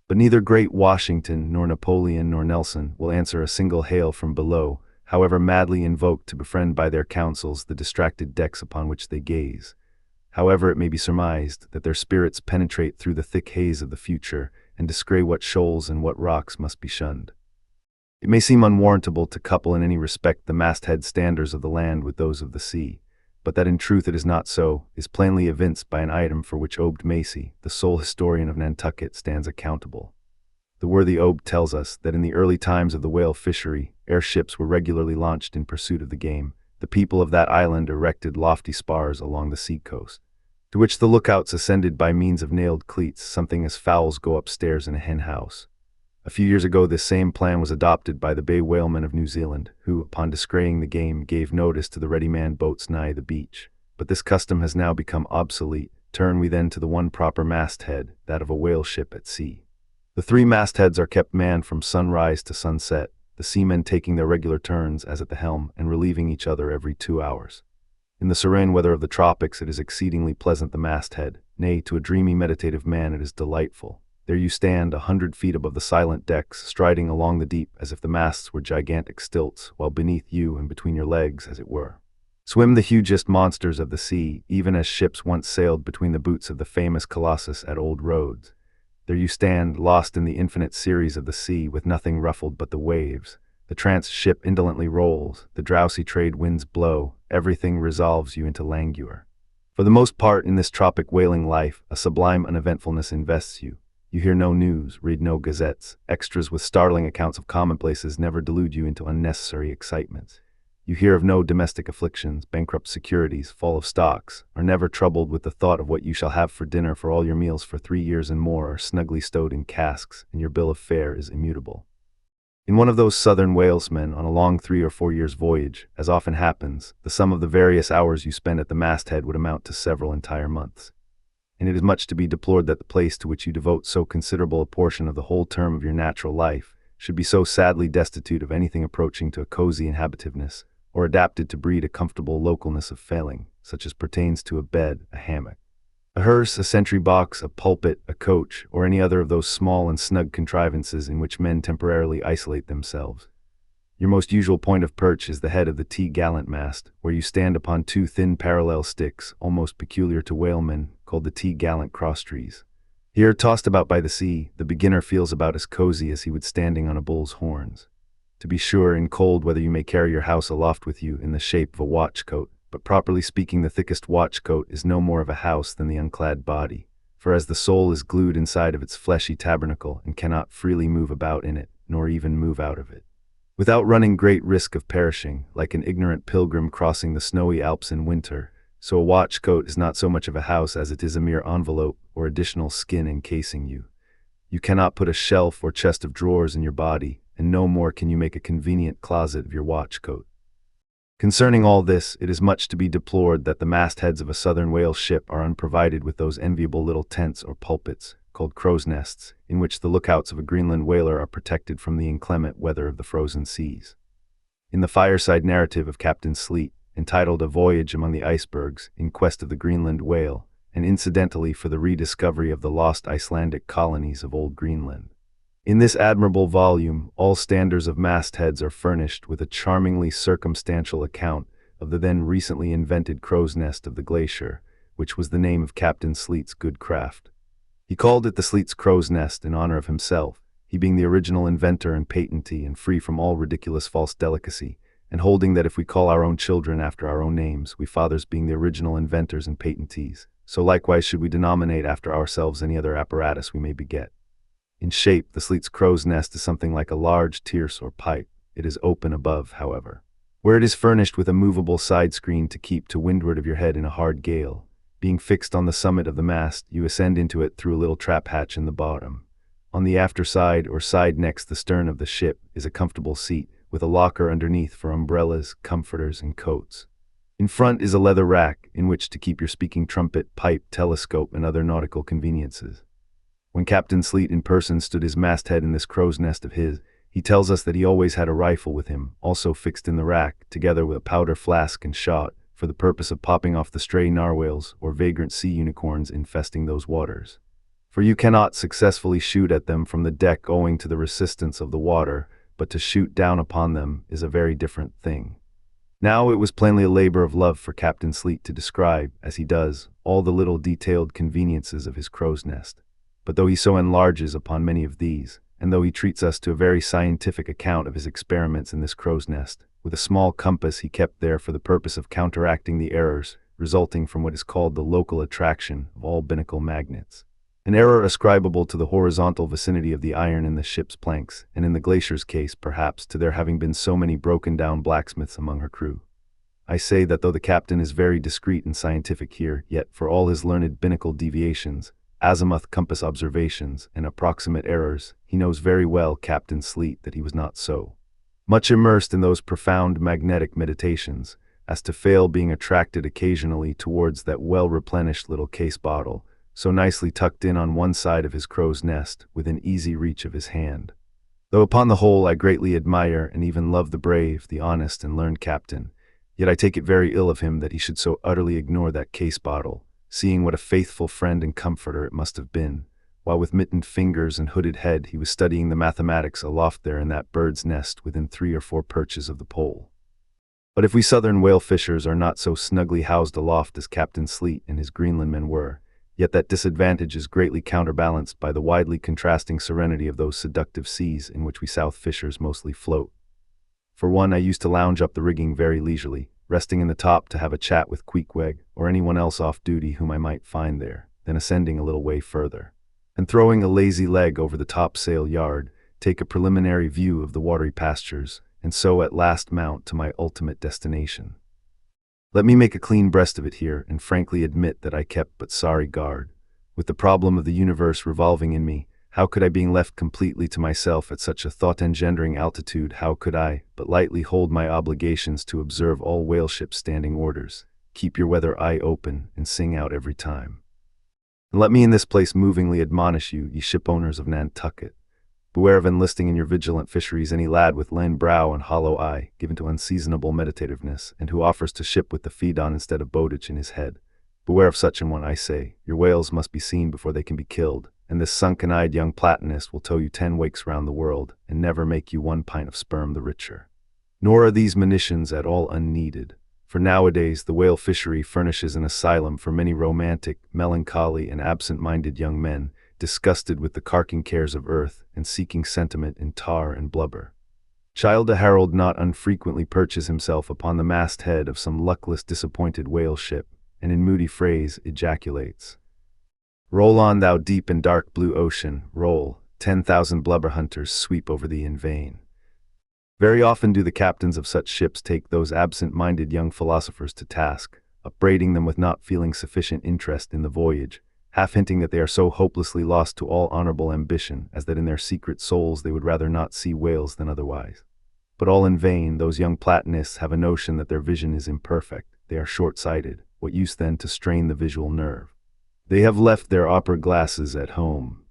Speaker 1: But neither great Washington, nor Napoleon, nor Nelson will answer a single hail from below, however madly invoked to befriend by their counsels the distracted decks upon which they gaze. However, it may be surmised that their spirits penetrate through the thick haze of the future, and descry what shoals and what rocks must be shunned. It may seem unwarrantable to couple in any respect the masthead standers of the land with those of the sea, but that in truth it is not so, is plainly evinced by an item for which Obed Macy, the sole historian of Nantucket, stands accountable. The worthy Obed tells us that in the early times of the whale fishery, ere ships were regularly launched in pursuit of the game, the people of that island erected lofty spars along the sea-coast, to which the lookouts ascended by means of nailed cleats, something as fowls go upstairs in a hen-house. A few years ago this same plan was adopted by the bay whalemen of New Zealand, who, upon descrying the game, gave notice to the ready-manned boats nigh the beach. But this custom has now become obsolete. Turn we then to the one proper masthead, that of a whale ship at sea. The three mastheads are kept manned from sunrise to sunset, the seamen taking their regular turns as at the helm and relieving each other every 2 hours. In the serene weather of the tropics it is exceedingly pleasant the masthead, nay, to a dreamy meditative man it is delightful. There you stand 100 feet above the silent decks, striding along the deep as if the masts were gigantic stilts, while beneath you and between your legs, as it were, swim the hugest monsters of the sea, even as ships once sailed between the boots of the famous Colossus at Old Rhodes. There you stand, lost in the infinite series of the sea, with nothing ruffled but the waves. The tranced ship indolently rolls, the drowsy trade winds blow, everything resolves you into languor. For the most part in this tropic whaling life, a sublime uneventfulness invests you. You hear no news, read no gazettes, extras with startling accounts of commonplaces never delude you into unnecessary excitements. You hear of no domestic afflictions, bankrupt securities, fall of stocks, are never troubled with the thought of what you shall have for dinner, for all your meals for 3 years and more are snugly stowed in casks, and your bill of fare is immutable. In one of those southern whalesmen on a long 3 or 4 years' voyage, as often happens, the sum of the various hours you spend at the masthead would amount to several entire months. And it is much to be deplored that the place to which you devote so considerable a portion of the whole term of your natural life should be so sadly destitute of anything approaching to a cozy inhabitiveness, or adapted to breed a comfortable localness of failing, such as pertains to a bed, a hammock, a hearse, a sentry box, a pulpit, a coach, or any other of those small and snug contrivances in which men temporarily isolate themselves. Your most usual point of perch is the head of the T-gallant mast, where you stand upon 2 thin parallel sticks, almost peculiar to whalemen, called the T-gallant crosstrees. Here, tossed about by the sea, the beginner feels about as cozy as he would standing on a bull's horns. To be sure, in cold weather you may carry your house aloft with you in the shape of a watch coat, but properly speaking the thickest watch coat is no more of a house than the unclad body, for as the soul is glued inside of its fleshy tabernacle and cannot freely move about in it, nor even move out of it, without running great risk of perishing, like an ignorant pilgrim crossing the snowy Alps in winter, so a watch coat is not so much of a house as it is a mere envelope or additional skin encasing you. You cannot put a shelf or chest of drawers in your body, and no more can you make a convenient closet of your watch coat. Concerning all this, it is much to be deplored that the mastheads of a southern whale ship are unprovided with those enviable little tents or pulpits, called crow's nests, in which the lookouts of a Greenland whaler are protected from the inclement weather of the frozen seas. In the fireside narrative of Captain Sleet, entitled A Voyage Among the Icebergs, in quest of the Greenland whale, and incidentally for the rediscovery of the lost Icelandic colonies of Old Greenland. In this admirable volume, all standers of mastheads are furnished with a charmingly circumstantial account of the then recently invented crow's nest of the glacier, which was the name of Captain Sleet's good craft. He called it the Sleet's crow's nest in honor of himself, he being the original inventor and patentee and free from all ridiculous false delicacy, and holding that if we call our own children after our own names, we fathers being the original inventors and patentees, so likewise should we denominate after ourselves any other apparatus we may beget. In shape, the Sleet's crow's nest is something like a large tierce or pipe. It is open above, however, where it is furnished with a movable side screen to keep to windward of your head in a hard gale. Being fixed on the summit of the mast, you ascend into it through a little trap hatch in the bottom. On the after side or side next the stern of the ship is a comfortable seat, with a locker underneath for umbrellas, comforters, and coats. In front is a leather rack in which to keep your speaking trumpet, pipe, telescope, and other nautical conveniences. When Captain Sleet in person stood his masthead in this crow's nest of his, he tells us that he always had a rifle with him, also fixed in the rack, together with a powder flask and shot, for the purpose of popping off the stray narwhals or vagrant sea unicorns infesting those waters. For you cannot successfully shoot at them from the deck owing to the resistance of the water, but to shoot down upon them is a very different thing. Now it was plainly a labor of love for Captain Sleet to describe, as he does, all the little detailed conveniences of his crow's nest. But though he so enlarges upon many of these, and though he treats us to a very scientific account of his experiments in this crow's nest, with a small compass he kept there for the purpose of counteracting the errors resulting from what is called the local attraction of all binnacle magnets, an error ascribable to the horizontal vicinity of the iron in the ship's planks, and in the glacier's case, perhaps, to there having been so many broken-down blacksmiths among her crew. I say that though the captain is very discreet and scientific here, yet for all his learned binnacle deviations, azimuth compass observations, and approximate errors, he knows very well, Captain Sleet, that he was not so much immersed in those profound magnetic meditations as to fail being attracted occasionally towards that well-replenished little case bottle, so nicely tucked in on one side of his crow's nest, within easy reach of his hand. Though upon the whole I greatly admire and even love the brave, the honest, and learned captain, yet I take it very ill of him that he should so utterly ignore that case bottle, seeing what a faithful friend and comforter it must have been, while with mittened fingers and hooded head he was studying the mathematics aloft there in that bird's nest within 3 or 4 perches of the pole. But if we southern whale fishers are not so snugly housed aloft as Captain Sleet and his Greenland men were, yet that disadvantage is greatly counterbalanced by the widely contrasting serenity of those seductive seas in which we south fishers mostly float. For one, I used to lounge up the rigging very leisurely, resting in the top to have a chat with Queequeg or anyone else off duty whom I might find there, then ascending a little way further, and throwing a lazy leg over the topsail yard, take a preliminary view of the watery pastures, and so at last mount to my ultimate destination. Let me make a clean breast of it here, and frankly admit that I kept but sorry guard. With the problem of the universe revolving in me, how could I, being left completely to myself at such a thought-engendering altitude, how could I but lightly hold my obligations to observe all whale ships' standing orders, keep your weather eye open, and sing out every time? And let me in this place movingly admonish you, ye shipowners of Nantucket, beware of enlisting in your vigilant fisheries any lad with lean brow and hollow eye, given to unseasonable meditativeness, and who offers to ship with the feed on instead of boatage in his head. Beware of such an one, I say. Your whales must be seen before they can be killed, and this sunken-eyed young Platonist will tow you 10 wakes round the world, and never make you 1 pint of sperm the richer. Nor are these monitions at all unneeded, for nowadays the whale fishery furnishes an asylum for many romantic, melancholy, and absent-minded young men, disgusted with the carking cares of earth, and seeking sentiment in tar and blubber. Childe Harold not unfrequently perches himself upon the masthead of some luckless, disappointed whale ship, and in moody phrase ejaculates, "Roll on, thou deep and dark blue ocean, roll, 10,000 blubber hunters sweep over thee in vain." Very often do the captains of such ships take those absent-minded young philosophers to task, upbraiding them with not feeling sufficient interest in the voyage, half hinting that they are so hopelessly lost to all honorable ambition as that in their secret souls they would rather not see whales than otherwise. But all in vain. Those young Platonists have a notion that their vision is imperfect. They are short-sighted. What use then to strain the visual nerve? They have left their opera glasses at home.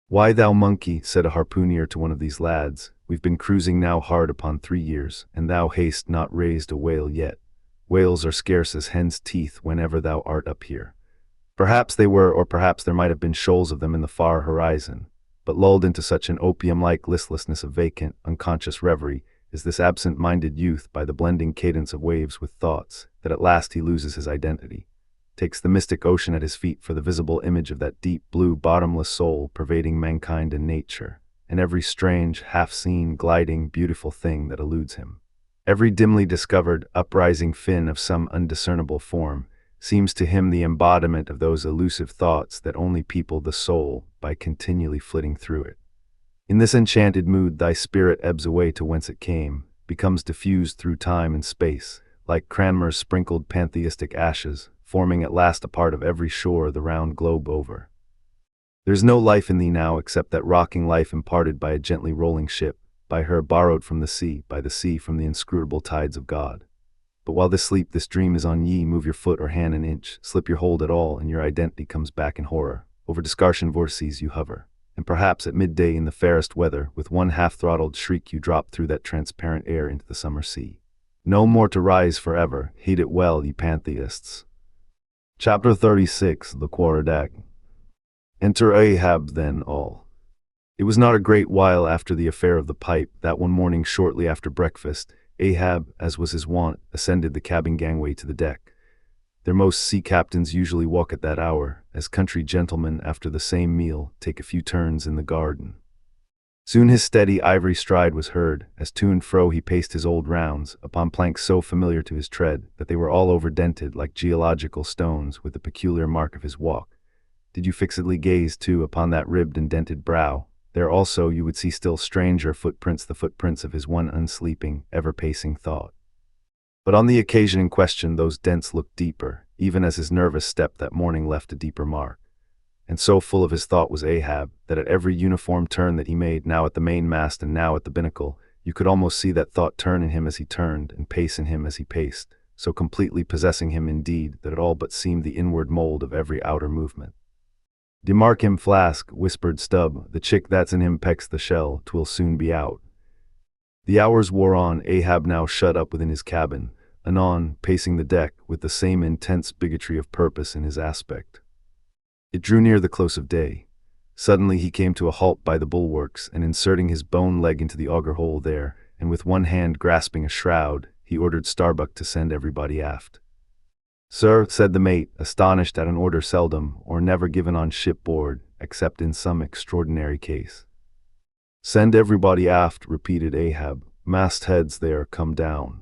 Speaker 1: "Why, thou monkey," said a harpooner to one of these lads, "we've been cruising now hard upon 3 years, and thou hast not raised a whale yet. Whales are scarce as hen's teeth whenever thou art up here." Perhaps they were, or perhaps there might have been shoals of them in the far horizon, but lulled into such an opium-like listlessness of vacant, unconscious reverie is this absent-minded youth by the blending cadence of waves with thoughts, that at last he loses his identity, takes the mystic ocean at his feet for the visible image of that deep blue bottomless soul pervading mankind and nature, and every strange, half-seen, gliding, beautiful thing that eludes him. Every dimly discovered, uprising fin of some undiscernible form seems to him the embodiment of those elusive thoughts that only people the soul by continually flitting through it. In this enchanted mood thy spirit ebbs away to whence it came, becomes diffused through time and space, like Cranmer's sprinkled pantheistic ashes, forming at last a part of every shore the round globe over. There's no life in thee now except that rocking life imparted by a gently rolling ship, by her borrowed from the sea, by the sea from the inscrutable tides of God. But while this sleep, this dream is on ye, move your foot or hand an inch, slip your hold at all, and your identity comes back in horror. Over discartion vortices you hover, and perhaps at midday in the fairest weather, with one half-throttled shriek you drop through that transparent air into the summer sea. No more to rise forever, heed it well, ye pantheists. Chapter 36, The Quarterdeck. Enter Ahab then all. It was not a great while after the affair of the pipe, that one morning shortly after breakfast, Ahab, as was his wont, ascended the cabin gangway to the deck. There most sea captains usually walk at that hour, as country gentlemen after the same meal take a few turns in the garden. Soon his steady ivory stride was heard, as to and fro he paced his old rounds, upon planks so familiar to his tread that they were all overdented like geological stones with the peculiar mark of his walk. Did you fixedly gaze, too, upon that ribbed and dented brow, there also you would see still stranger footprints, the footprints of his one unsleeping, ever-pacing thought. But on the occasion in question those dents looked deeper, even as his nervous step that morning left a deeper mark. And so full of his thought was Ahab, that at every uniform turn that he made, now at the mainmast and now at the binnacle, you could almost see that thought turn in him as he turned, and pace in him as he paced, so completely possessing him indeed that it all but seemed the inward mold of every outer movement. "Demark him, Flask," whispered Stubb, "the chick that's in him pecks the shell, 'twill soon be out." The hours wore on, Ahab now shut up within his cabin, anon pacing the deck with the same intense bigotry of purpose in his aspect. It drew near the close of day. Suddenly he came to a halt by the bulwarks, and inserting his bone leg into the auger hole there, and with one hand grasping a shroud, he ordered Starbuck to send everybody aft. "Sir," said the mate, astonished at an order seldom or never given on shipboard, except in some extraordinary case. "Send everybody aft," repeated Ahab. "Mastheads there, come down."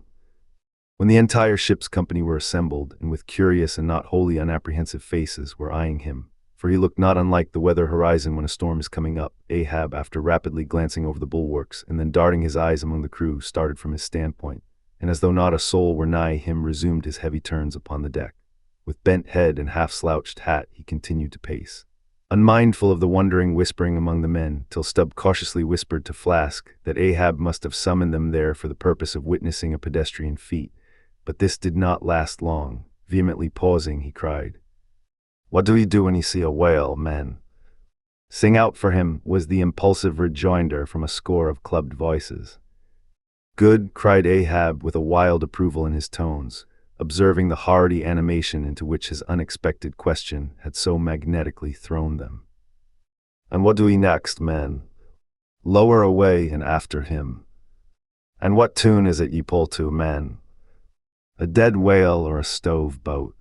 Speaker 1: When the entire ship's company were assembled, and with curious and not wholly unapprehensive faces were eyeing him, for he looked not unlike the weather horizon when a storm is coming up, Ahab, after rapidly glancing over the bulwarks and then darting his eyes among the crew, started from his standpoint, and as though not a soul were nigh him resumed his heavy turns upon the deck. With bent head and half-slouched hat he continued to pace, unmindful of the wondering whispering among the men, till Stubb cautiously whispered to Flask that Ahab must have summoned them there for the purpose of witnessing a pedestrian feat. But this did not last long. Vehemently pausing, he cried, "What do we do when you see a whale, men?" "Sing out for him," was the impulsive rejoinder from a score of clubbed voices. "Good," cried Ahab with a wild approval in his tones, observing the hearty animation into which his unexpected question had so magnetically thrown them. "And what do we next, men?" "Lower away and after him." "And what tune is it ye pull to, men?" "A dead whale or a stove boat."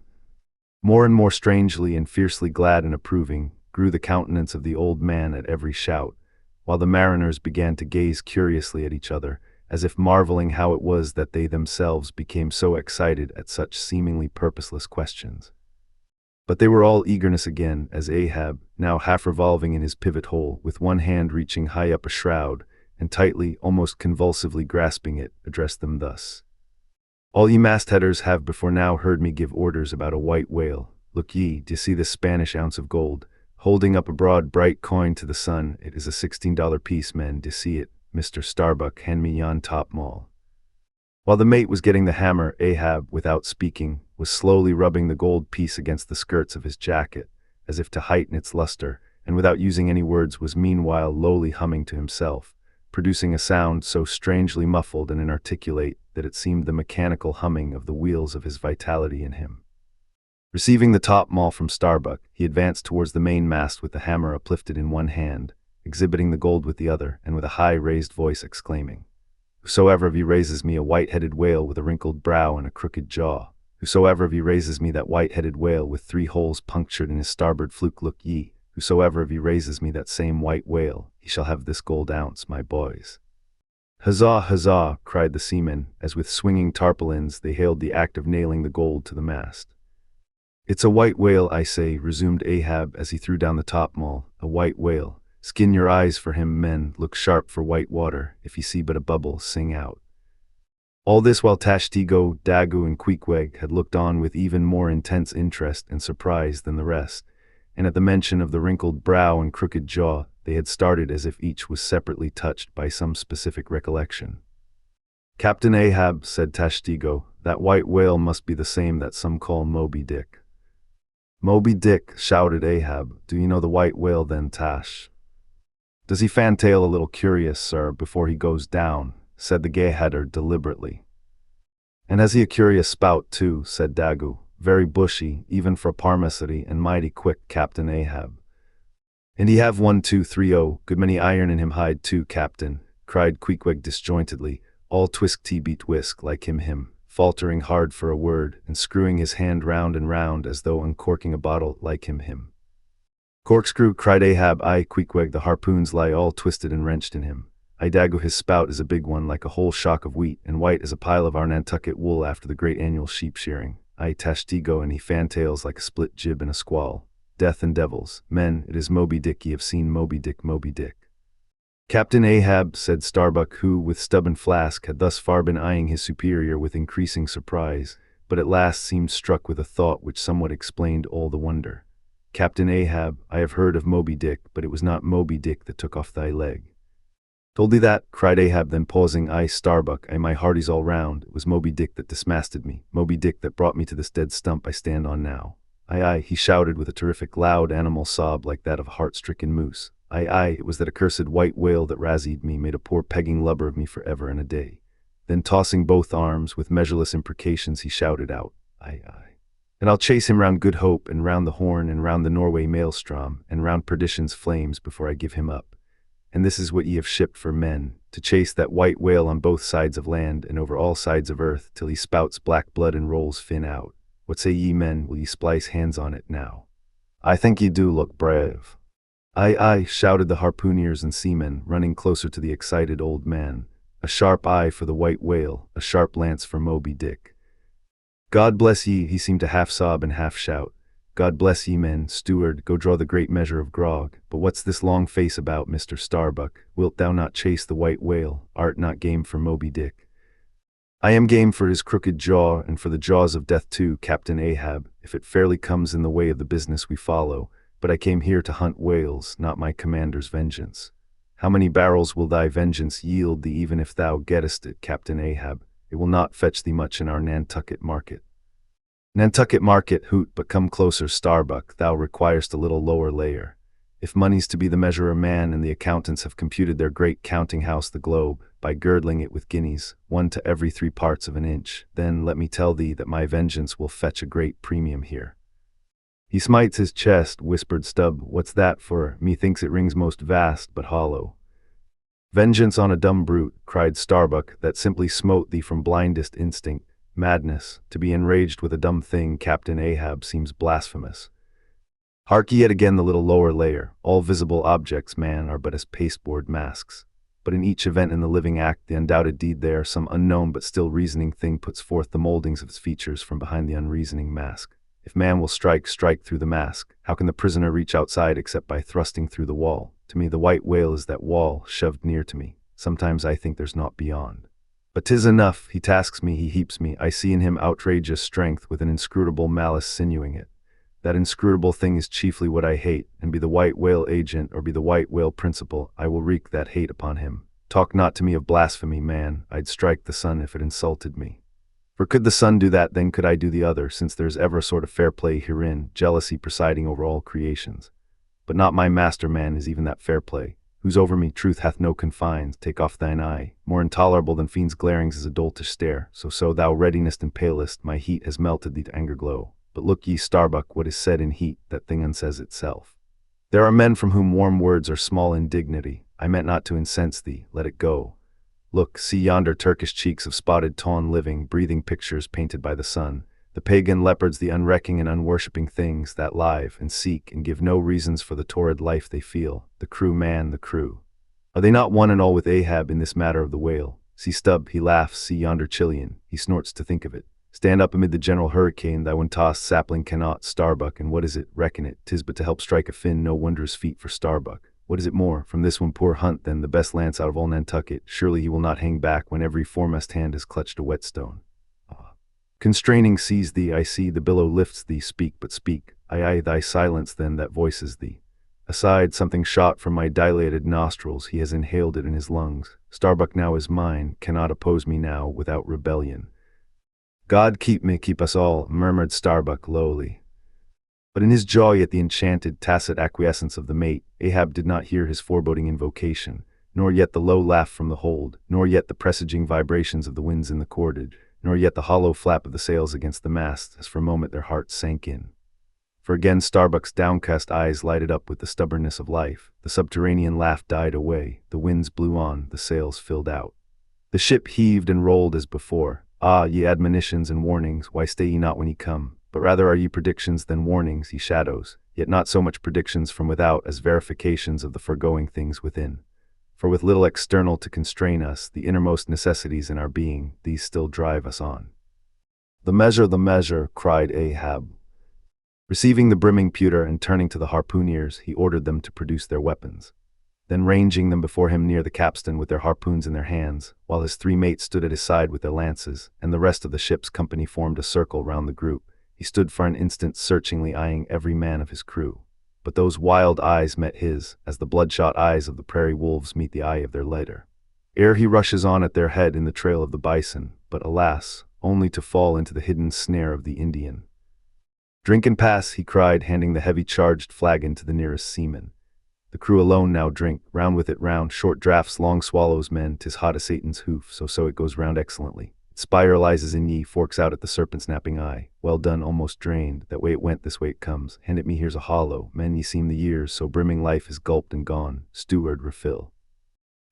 Speaker 1: More and more strangely and fiercely glad and approving grew the countenance of the old man at every shout, while the mariners began to gaze curiously at each other, as if marveling how it was that they themselves became so excited at such seemingly purposeless questions. But they were all eagerness again, as Ahab, now half revolving in his pivot hole, with one hand reaching high up a shroud, and tightly, almost convulsively grasping it, addressed them thus. All ye mastheaders have before now heard me give orders about a white whale. Look ye, d'ye see this Spanish ounce of gold? Holding up a broad, bright coin to the sun, it is a $16 piece, men, d'ye see it? Mr. Starbuck, hand me yon top-maul. While the mate was getting the hammer, Ahab, without speaking, was slowly rubbing the gold piece against the skirts of his jacket, as if to heighten its luster, and without using any words was meanwhile lowly humming to himself, producing a sound so strangely muffled and inarticulate that it seemed the mechanical humming of the wheels of his vitality in him. Receiving the top-maul from Starbuck, he advanced towards the mainmast with the hammer uplifted in one hand, exhibiting the gold with the other, and with a high raised voice exclaiming, "Whosoever of ye raises me a white-headed whale with a wrinkled brow and a crooked jaw, whosoever of ye raises me that white-headed whale with 3 holes punctured in his starboard fluke, look ye, whosoever of ye raises me that same white whale, he shall have this gold ounce, my boys." "Huzzah, huzzah!" cried the seamen, as with swinging tarpaulins they hailed the act of nailing the gold to the mast. "It's a white whale, I say," resumed Ahab as he threw down the topmaul, "a white whale. Skin your eyes for him, men, look sharp for white water, if ye see but a bubble, sing out." All this while Tashtego, Dagu, and Queequeg had looked on with even more intense interest and surprise than the rest, and at the mention of the wrinkled brow and crooked jaw, they had started as if each was separately touched by some specific recollection. "Captain Ahab," said Tashtego, "that white whale must be the same that some call Moby-Dick." "Moby-Dick," shouted Ahab. "Do you know the white whale then, Tash?" "Does he fantail a little curious, sir, before he goes down?" said the gay-header deliberately. "And has he a curious spout, too?" said Dagu. "Very bushy, even for a parmacety, and mighty quick, Captain Ahab." "And he have 1, 2, 3, good many iron in him hide too, Captain," cried Queequeg disjointedly, all twisk-tee-beat whisk like him, faltering hard for a word, and screwing his hand round and round as though uncorking a bottle like him. "Corkscrew," cried Ahab. "Aye, Queequeg, the harpoons lie all twisted and wrenched in him. I Dagu, his spout is a big one, like a whole shock of wheat, and white as a pile of our Nantucket wool after the great annual sheep shearing. Aye, Tashtego, and he fantails like a split jib in a squall. Death and devils, men, it is Moby-Dick, ye have seen Moby-Dick, Moby-Dick." "Captain Ahab," said Starbuck, who, with Stubborn Flask, had thus far been eyeing his superior with increasing surprise, but at last seemed struck with a thought which somewhat explained all the wonder. "Captain Ahab, I have heard of Moby-Dick, but it was not Moby-Dick that took off thy leg." "Told thee that," cried Ahab, then pausing, "Aye, Starbuck, aye, my hearties all round, it was Moby-Dick that dismasted me, Moby-Dick that brought me to this dead stump I stand on now. Aye, aye," he shouted with a terrific loud animal sob like that of a heart-stricken moose. "Aye, aye, it was that accursed white whale that razzied me, made a poor pegging lubber of me for ever and a day." Then tossing both arms, with measureless imprecations he shouted out, "Aye, aye. And I'll chase him round Good Hope, and round the Horn, and round the Norway maelstrom, and round perdition's flames before I give him up. And this is what ye have shipped for men, to chase that white whale on both sides of land and over all sides of earth till he spouts black blood and rolls fin out. What say ye, men, will ye splice hands on it now? I think ye do look brave." "Aye, aye," shouted the harpooneers and seamen, running closer to the excited old man. "A sharp eye for the white whale, a sharp lance for Moby-Dick." "God bless ye," he seemed to half sob and half shout. "God bless ye, men. Steward, go draw the great measure of grog. But what's this long face about, Mr. Starbuck? Wilt thou not chase the white whale? Art not game for Moby-Dick?" "I am game for his crooked jaw, and for the jaws of death too, Captain Ahab, if it fairly comes in the way of the business we follow. But I came here to hunt whales, not my commander's vengeance." "How many barrels will thy vengeance yield thee even if thou gettest it, Captain Ahab? It will not fetch thee much in our Nantucket market." "Nantucket market, hoot, but come closer, Starbuck, thou requirest a little lower layer. If money's to be the measure of man, and the accountants have computed their great counting house the globe, by girdling it with guineas, 1 to every 3 parts of an inch, then let me tell thee that my vengeance will fetch a great premium here." "He smites his chest," whispered Stubb. "What's that for? Methinks it rings most vast, but hollow." "Vengeance on a dumb brute," cried Starbuck, "that simply smote thee from blindest instinct. Madness, to be enraged with a dumb thing, Captain Ahab, seems blasphemous. Hark ye yet again the little lower layer. All visible objects, man, are but as pasteboard masks. But in each event in the living act, the undoubted deed there, some unknown but still reasoning thing puts forth the moldings of its features from behind the unreasoning mask. If man will strike, strike through the mask. How can the prisoner reach outside except by thrusting through the wall? To me the white whale is that wall, shoved near to me. Sometimes I think there's naught beyond. But 'tis enough, he tasks me, he heaps me. I see in him outrageous strength, with an inscrutable malice sinewing it. That inscrutable thing is chiefly what I hate, and be the white whale agent or be the white whale principal, I will wreak that hate upon him. Talk not to me of blasphemy, man. I'd strike the sun if it insulted me. For could the sun do that, then could I do the other, since there is ever a sort of fair play herein, jealousy presiding over all creations. But not my master, man, is even that fair play. Whose over me truth hath no confines, take off thine eye. More intolerable than fiends' glarings is a doltish stare. So thou readinest and palest, my heat has melted thee to anger glow. But look ye, Starbuck, what is said in heat, that thing unsays itself. There are men from whom warm words are small indignity. I meant not to incense thee, let it go. Look, see yonder Turkish cheeks of spotted tawn living, breathing pictures painted by the sun. The pagan leopards, the unrecking and unworshipping things that live and seek and give no reasons for the torrid life they feel. The crew, man, the crew. Are they not one and all with Ahab in this matter of the whale? See Stubb, he laughs, see yonder Chilean, he snorts to think of it. Stand up amid the general hurricane, thy one-tossed sapling cannot, Starbuck, and what is it? Reckon it, 'tis but to help strike a fin, no wondrous feat for Starbuck. What is it more, from this one poor hunt, then, the best lance out of all Nantucket? Surely he will not hang back when every foremast hand has clutched a whetstone. Constraining sees thee, I see, the billow lifts thee, speak, but speak. Aye, thy silence then that voices thee. Aside, something shot from my dilated nostrils, he has inhaled it in his lungs. Starbuck now is mine, cannot oppose me now without rebellion. God keep me, keep us all, murmured Starbuck lowly. But in his joy at the enchanted, tacit acquiescence of the mate, Ahab did not hear his foreboding invocation, nor yet the low laugh from the hold, nor yet the presaging vibrations of the winds in the cordage, nor yet the hollow flap of the sails against the mast, as for a moment their hearts sank in. For again Starbuck's downcast eyes lighted up with the stubbornness of life. The subterranean laugh died away, the winds blew on, the sails filled out. The ship heaved and rolled as before. Ah, ye admonitions and warnings, why stay ye not when ye come? But rather are ye predictions than warnings, ye shadows, yet not so much predictions from without as verifications of the foregoing things within. For with little external to constrain us, the innermost necessities in our being, these still drive us on. The measure, cried Ahab. Receiving the brimming pewter and turning to the harpooneers, he ordered them to produce their weapons. Then ranging them before him near the capstan with their harpoons in their hands, while his three mates stood at his side with their lances, and the rest of the ship's company formed a circle round the group, he stood for an instant searchingly eyeing every man of his crew. But those wild eyes met his, as the bloodshot eyes of the prairie wolves meet the eye of their leader. Ere he rushes on at their head in the trail of the bison, but alas, only to fall into the hidden snare of the Indian. Drink and pass, he cried, handing the heavy charged flagon to the nearest seaman. The crew alone now drink, round with it round, short draughts, long swallows, men, 'tis hot as Satan's hoof, so it goes round excellently. It spiralizes in ye, forks out at the serpent-snapping eye. Well done, almost drained, that way it went, this way it comes. Hand it me, here's a hollow. Men, ye seem the years, so brimming life is gulped and gone. Steward, refill.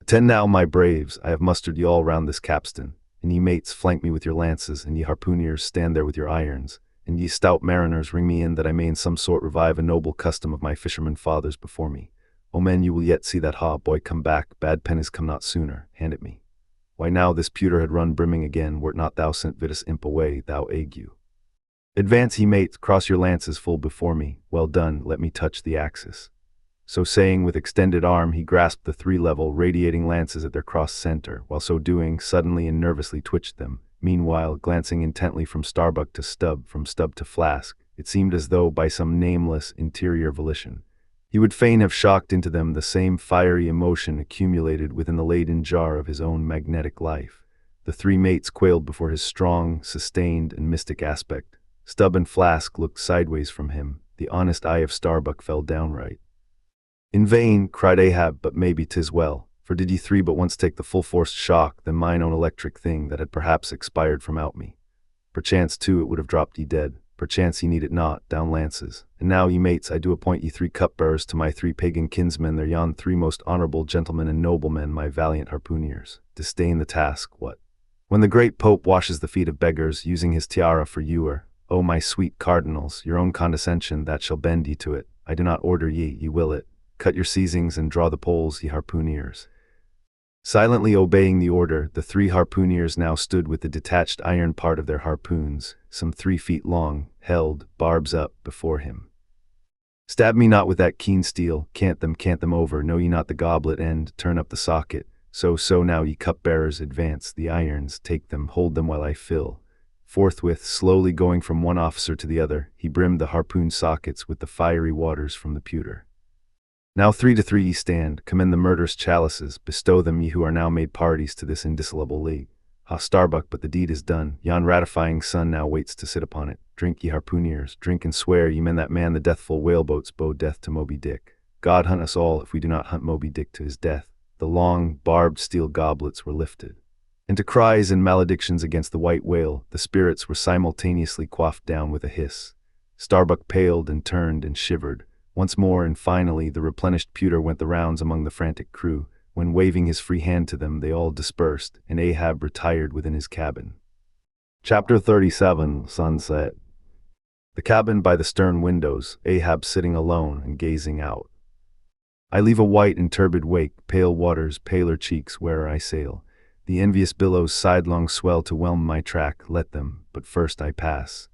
Speaker 1: Attend now, my braves, I have mustered ye all round this capstan. And ye mates, flank me with your lances, and ye harpooneers, stand there with your irons. And ye stout mariners, ring me in, that I may in some sort revive a noble custom of my fisherman fathers before me. O men, you will yet see that boy come back, bad pennies come not sooner, hand it me. Why now this pewter had run brimming again, wert not thou sent Vitus imp away, thou ague. Advance ye mates, cross your lances full before me, well done, let me touch the axis. So saying, with extended arm he grasped the three level, radiating lances at their cross center, while so doing, suddenly and nervously twitched them. Meanwhile, glancing intently from Starbuck to Stubb, from Stubb to Flask, it seemed as though by some nameless, interior volition, he would fain have shocked into them the same fiery emotion accumulated within the laden jar of his own magnetic life. The three mates quailed before his strong, sustained, and mystic aspect. Stubb and Flask looked sideways from him. The honest eye of Starbuck fell downright. In vain, cried Ahab, but maybe 'tis well, for did ye three but once take the full-forced shock, then mine own electric thing that had perhaps expired from out me. Perchance, too, it would have dropped ye dead. Perchance ye need it not, down lances. And now, ye mates, I do appoint ye 3 cupbearers to my 3 pagan kinsmen, they're yon 3 most honorable gentlemen and noblemen, my valiant harpooneers. Disdain the task, what? When the great Pope washes the feet of beggars, using his tiara for ewer, O my sweet cardinals, your own condescension that shall bend ye to it. I do not order ye, ye will it. Cut your seizings and draw the poles, ye harpooneers. Silently obeying the order, the 3 harpooneers now stood with the detached iron part of their harpoons, some 3 feet long, held, barbs up, before him. Stab me not with that keen steel, cant them over, know ye not the goblet end, turn up the socket, so now ye cupbearers advance, the irons, take them, hold them while I fill. Forthwith, slowly going from one officer to the other, he brimmed the harpoon sockets with the fiery waters from the pewter. Now 3 to 3 ye stand, commend the murderous chalices, bestow them ye who are now made parties to this indissoluble league. Ha, Starbuck, but the deed is done, yon ratifying sun now waits to sit upon it. Drink, ye harpooneers, drink and swear, ye men that man the deathful whaleboats bow death to Moby-Dick. God hunt us all if we do not hunt Moby-Dick to his death. The long, barbed steel goblets were lifted. And to cries and maledictions against the white whale, the spirits were simultaneously quaffed down with a hiss. Starbuck paled and turned and shivered. Once more and finally the replenished pewter went the rounds among the frantic crew, when waving his free hand to them they all dispersed, and Ahab retired within his cabin. Chapter 37, Sunset. The cabin by the stern windows, Ahab sitting alone and gazing out. I leave a white and turbid wake, pale waters, paler cheeks, where'er I sail. The envious billows sidelong swell to whelm my track, let them, but first I pass.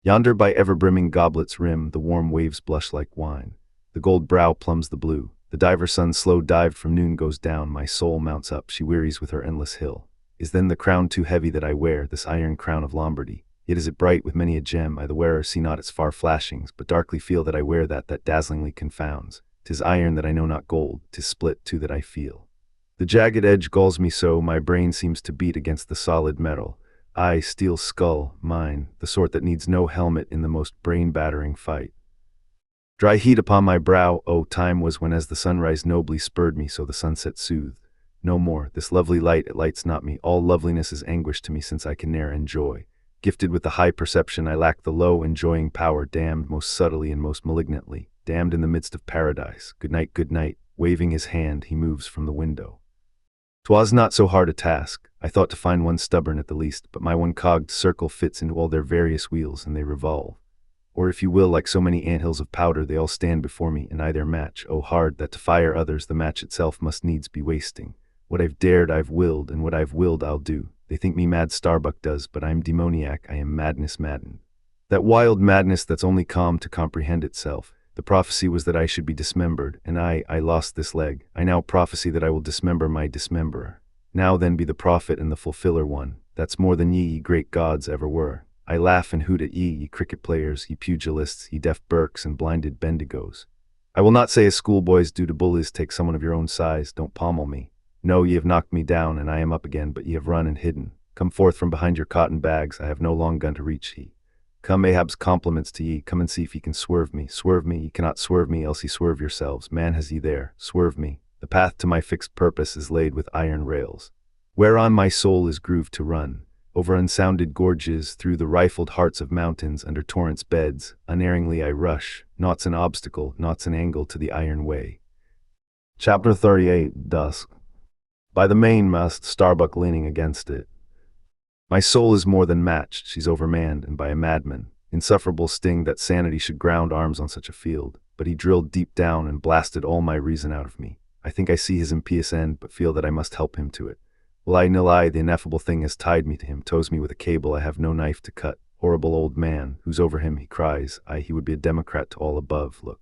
Speaker 1: Yonder by ever-brimming goblets rim, the warm waves blush like wine. The gold brow plumbs the blue. The diver sun slow dived from noon goes down, my soul mounts up, she wearies with her endless hill. Is then the crown too heavy that I wear, this iron crown of Lombardy? Yet is it bright with many a gem, I the wearer see not its far flashings, but darkly feel that I wear that dazzlingly confounds. 'Tis iron that I know not gold, 'tis split too that I feel. The jagged edge galls me so, my brain seems to beat against the solid metal. I, steel skull, mine, the sort that needs no helmet in the most brain-battering fight. Dry heat upon my brow, oh, time was when as the sunrise nobly spurred me, so the sunset soothed. No more, this lovely light, it lights not me, all loveliness is anguish to me since I can ne'er enjoy. Gifted with the high perception, I lack the low enjoying power, damned most subtly and most malignantly, damned in the midst of paradise. Good night, waving his hand, he moves from the window. 'Twas not so hard a task, I thought to find one stubborn at the least, but my one-cogged circle fits into all their various wheels, and they revolve. Or if you will, like so many anthills of powder, they all stand before me, and I their match. Oh, hard that to fire others the match itself must needs be wasting. What I've dared I've willed, and what I've willed I'll do. They think me mad, Starbuck does, but I'm demoniac, I am madness maddened. That wild madness that's only calm to comprehend itself. The prophecy was that I should be dismembered, and I lost this leg. I now prophesy that I will dismember my dismemberer. Now then be the prophet and the fulfiller one. That's more than ye great gods ever were. I laugh and hoot at ye cricket players, ye pugilists, ye deaf Burkes and blinded Bendigos. I will not say as schoolboys do to bullies, take someone of your own size, don't pommel me. No, ye have knocked me down, and I am up again, but ye have run and hidden. Come forth from behind your cotton bags, I have no long gun to reach ye. Come, Ahab's compliments to ye, come and see if ye can swerve me, ye cannot swerve me, else ye swerve yourselves, man has ye there, swerve me, the path to my fixed purpose is laid with iron rails, whereon my soul is grooved to run, over unsounded gorges, through the rifled hearts of mountains, under torrents' beds, unerringly I rush, naught's an obstacle, naught's an angle to the iron way. Chapter 38, Dusk. By the mainmast, Starbuck leaning against it. My soul is more than matched, she's overmanned, and by a madman. Insufferable sting that sanity should ground arms on such a field, but he drilled deep down and blasted all my reason out of me. I think I see his impious end, but feel that I must help him to it. Will I nil I, the ineffable thing has tied me to him, tows me with a cable I have no knife to cut. Horrible old man, who's over him he cries, he would be a democrat to all above, look.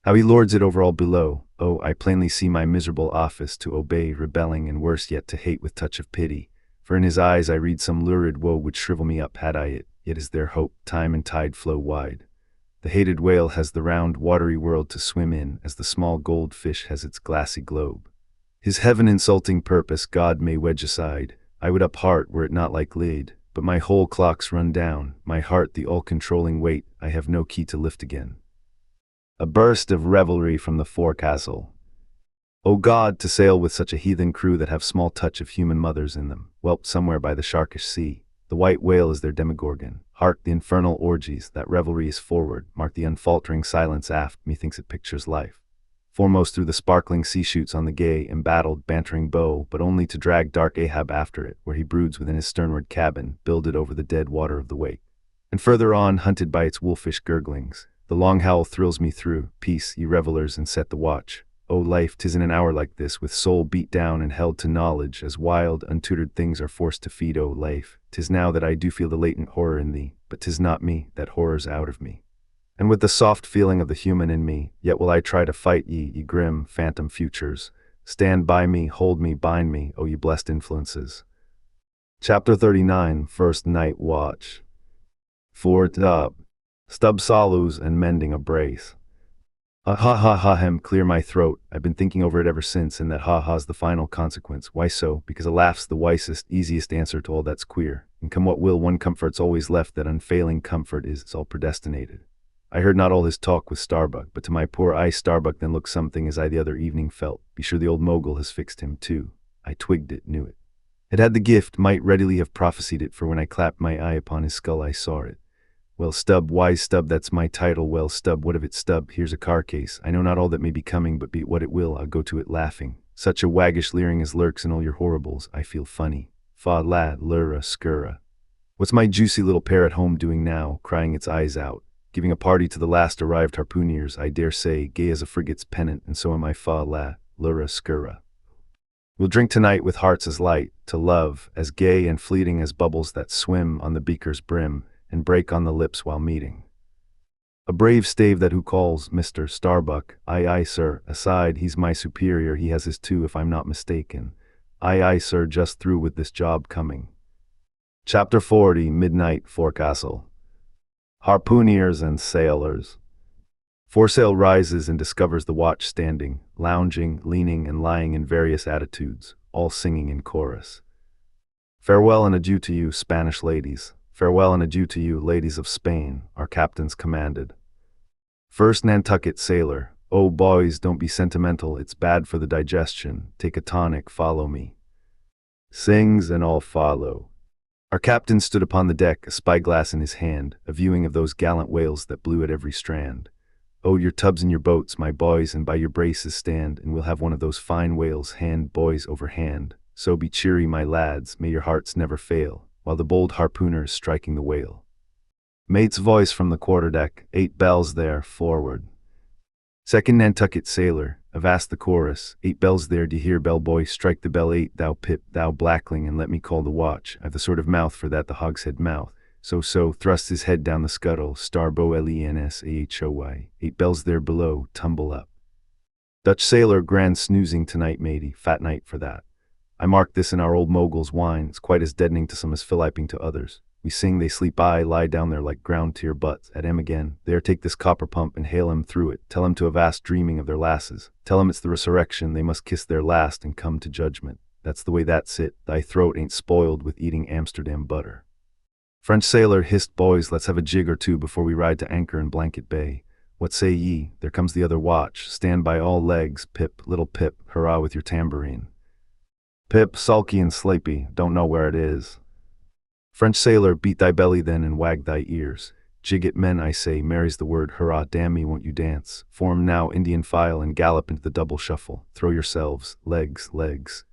Speaker 1: How he lords it over all below. Oh, I plainly see my miserable office, to obey, rebelling, and worse yet to hate with touch of pity. For in his eyes I read some lurid woe would shrivel me up had I it, yet is there hope, time and tide flow wide. The hated whale has the round, watery world to swim in, as the small gold fish has its glassy globe. His heaven-insulting purpose God may wedge aside, I would uphart were it not like lead, but my whole clock's run down, my heart the all-controlling weight, I have no key to lift again. A burst of revelry from the forecastle. O God, to sail with such a heathen crew that have small touch of human mothers in them, whelped somewhere by the sharkish sea. The white whale is their demigorgon. Hark the infernal orgies, that revelry is forward. Mark the unfaltering silence aft, methinks it pictures life. Foremost through the sparkling sea shoots on the gay, embattled, bantering bow, but only to drag dark Ahab after it, where he broods within his sternward cabin, builded over the dead water of the wake. And further on, hunted by its wolfish gurglings, the long howl thrills me through. Peace, ye revelers, and set the watch. O life, 'tis in an hour like this, with soul beat down and held to knowledge, as wild, untutored things are forced to feed, O life, 'tis now that I do feel the latent horror in thee, but 'tis not me, that horror's out of me. And with the soft feeling of the human in me, yet will I try to fight ye, ye grim, phantom futures. Stand by me, hold me, bind me, O ye blessed influences. Chapter 39, First Night Watch. Fort up. Stub solos and mending a brace. Ha ha ha ha hem, clear my throat. I've been thinking over it ever since, and that ha ha's the final consequence. Why so? Because a laugh's the wisest, easiest answer to all that's queer. And come what will, one comfort's always left, that unfailing comfort is all predestinated. I heard not all his talk with Starbuck, but to my poor eye Starbuck then looked something as I the other evening felt. Be sure the old mogul has fixed him too. I twigged it, knew it. It had the gift, might readily have prophesied it, for when I clapped my eye upon his skull I saw it. Well, Stub, wise Stub, that's my title. Well, Stub, what of it, Stub? Here's a car case. I know not all that may be coming, but be it what it will, I'll go to it laughing. Such a waggish leering as lurks in all your horribles, I feel funny. Fa la, lura, scurra. What's my juicy little pair at home doing now, crying its eyes out? Giving a party to the last arrived harpooneers, I dare say, gay as a frigate's pennant, and so am I. Fa la, lura, scurra. We'll drink tonight with hearts as light, to love, as gay and fleeting as bubbles that swim on the beaker's brim, and break on the lips while meeting. A brave stave that who calls, Mr. Starbuck. Aye, aye, sir. Aside, he's my superior, he has his too, if I'm not mistaken. Aye, aye, sir, just through with this job coming. Chapter 40, Midnight Forecastle. Harpooneers and Sailors. Foresail rises and discovers the watch standing, lounging, leaning, and lying in various attitudes, all singing in chorus. Farewell and adieu to you, Spanish ladies. Farewell and adieu to you, ladies of Spain, our captains commanded. First Nantucket sailor. Oh, boys, don't be sentimental, it's bad for the digestion. Take a tonic, follow me. Sings and all follow. Our captain stood upon the deck, a spyglass in his hand, a viewing of those gallant whales that blew at every strand. Oh, your tubs and your boats, my boys, and by your braces stand, and we'll have one of those fine whales, hand, boys, over hand. So be cheery, my lads, may your hearts never fail, while the bold harpooner is striking the whale. Mate's voice from the quarterdeck, 8 bells there, forward. Second Nantucket sailor, avast the chorus, 8 bells there, d'ye hear, bellboy, strike the bell 8, thou Pip, thou Blackling, and let me call the watch. I've the sort of mouth for that, the hogshead mouth. So, thrust his head down the scuttle, starbow lensahoy, 8 bells there below, tumble up. Dutch sailor, grand snoozing tonight, matey, fat night for that. I marked this in our old mogul's wine, it's quite as deadening to some as philipping to others. We sing, they sleep, I lie down there like ground to your butts, at 'em again. There, take this copper pump and hail 'em through it, tell 'em to avast dreaming of their lasses, tell 'em it's the resurrection, they must kiss their last and come to judgment. That's the way that's it, thy throat ain't spoiled with eating Amsterdam butter. French sailor, hissed, boys, let's have a jig or two before we ride to anchor in Blanket Bay. What say ye? There comes the other watch, stand by all legs, Pip, little Pip, hurrah with your tambourine. Pip, sulky and sleepy, don't know where it is. French sailor, beat thy belly then and wag thy ears. Jig it, men, I say, marries the word, hurrah, damn me, won't you dance? Form now, Indian file, and gallop into the double shuffle. Throw yourselves, legs, legs.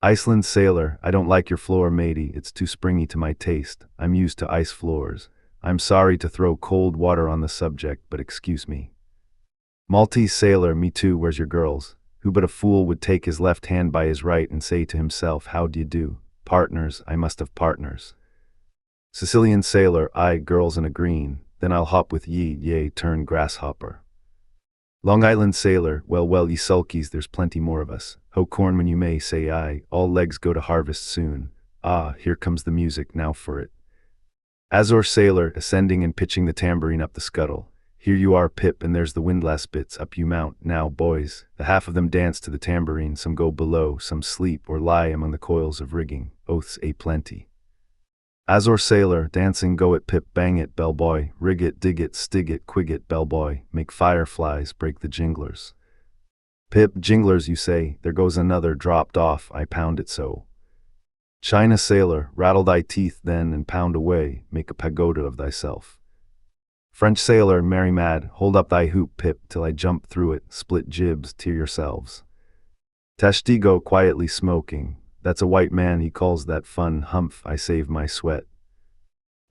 Speaker 1: Iceland sailor, I don't like your floor, matey, it's too springy to my taste. I'm used to ice floors. I'm sorry to throw cold water on the subject, but excuse me. Maltese sailor, me too, where's your girls? Who but a fool would take his left hand by his right and say to himself, how d'ye do? Partners, I must have partners. Sicilian sailor, I, girls in a green, then I'll hop with ye, yea, turn grasshopper. Long Island sailor, well, ye sulkies, there's plenty more of us. Hoe corn when you may, say I, all legs go to harvest soon. Ah, here comes the music, now for it. Azore sailor, ascending and pitching the tambourine up the scuttle. Here you are, Pip, and there's the windlass bits, up you mount. Now, boys, the half of them dance to the tambourine, some go below, some sleep or lie among the coils of rigging, oaths a plenty. Azore sailor, dancing go it, Pip, bang it, bellboy, rig it, dig it, stig it, quig it, bellboy, make fireflies, break the jinglers. Pip, jinglers, you say, there goes another, dropped off, I pound it so. China sailor, rattle thy teeth then and pound away, make a pagoda of thyself. French sailor, merry mad, hold up thy hoop, Pip, till I jump through it, split jibs, tear yourselves. Tashtigo, quietly smoking, that's a white man, he calls that fun, humph, I save my sweat.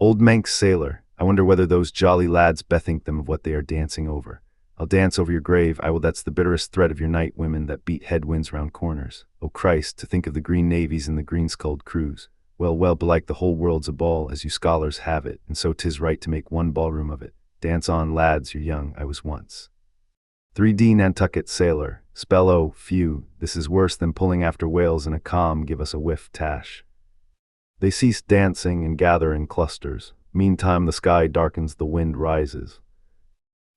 Speaker 1: Old Manx sailor, I wonder whether those jolly lads bethink them of what they are dancing over. I'll dance over your grave, I will. That's the bitterest threat of your night women that beat headwinds round corners. Oh Christ, to think of the green navies and the green-skulled crews. Well, well, belike the whole world's a ball, as you scholars have it, and so 'tis right to make one ballroom of it. Dance on, lads, you're young, I was once. 3D Nantucket sailor, spell oh, phew, this is worse than pulling after whales in a calm, give us a whiff, tash. They cease dancing and gather in clusters. Meantime the sky darkens, the wind rises.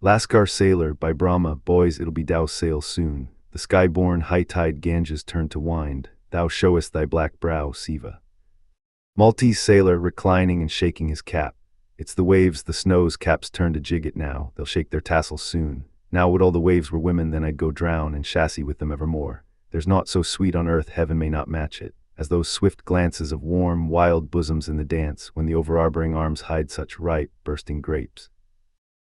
Speaker 1: Lascar sailor, by Brahma, boys, it'll be thou sail soon. The sky-born high-tide Ganges turn to wind. Thou showest thy black brow, Siva. Maltese sailor, reclining and shaking his cap. It's the waves, the snow's caps turn to jig it now. They'll shake their tassels soon. Now would all the waves were women, then I'd go drown and chassis with them evermore. There's naught so sweet on earth, heaven may not match it, as those swift glances of warm, wild bosoms in the dance, when the overarboring arms hide such ripe, bursting grapes.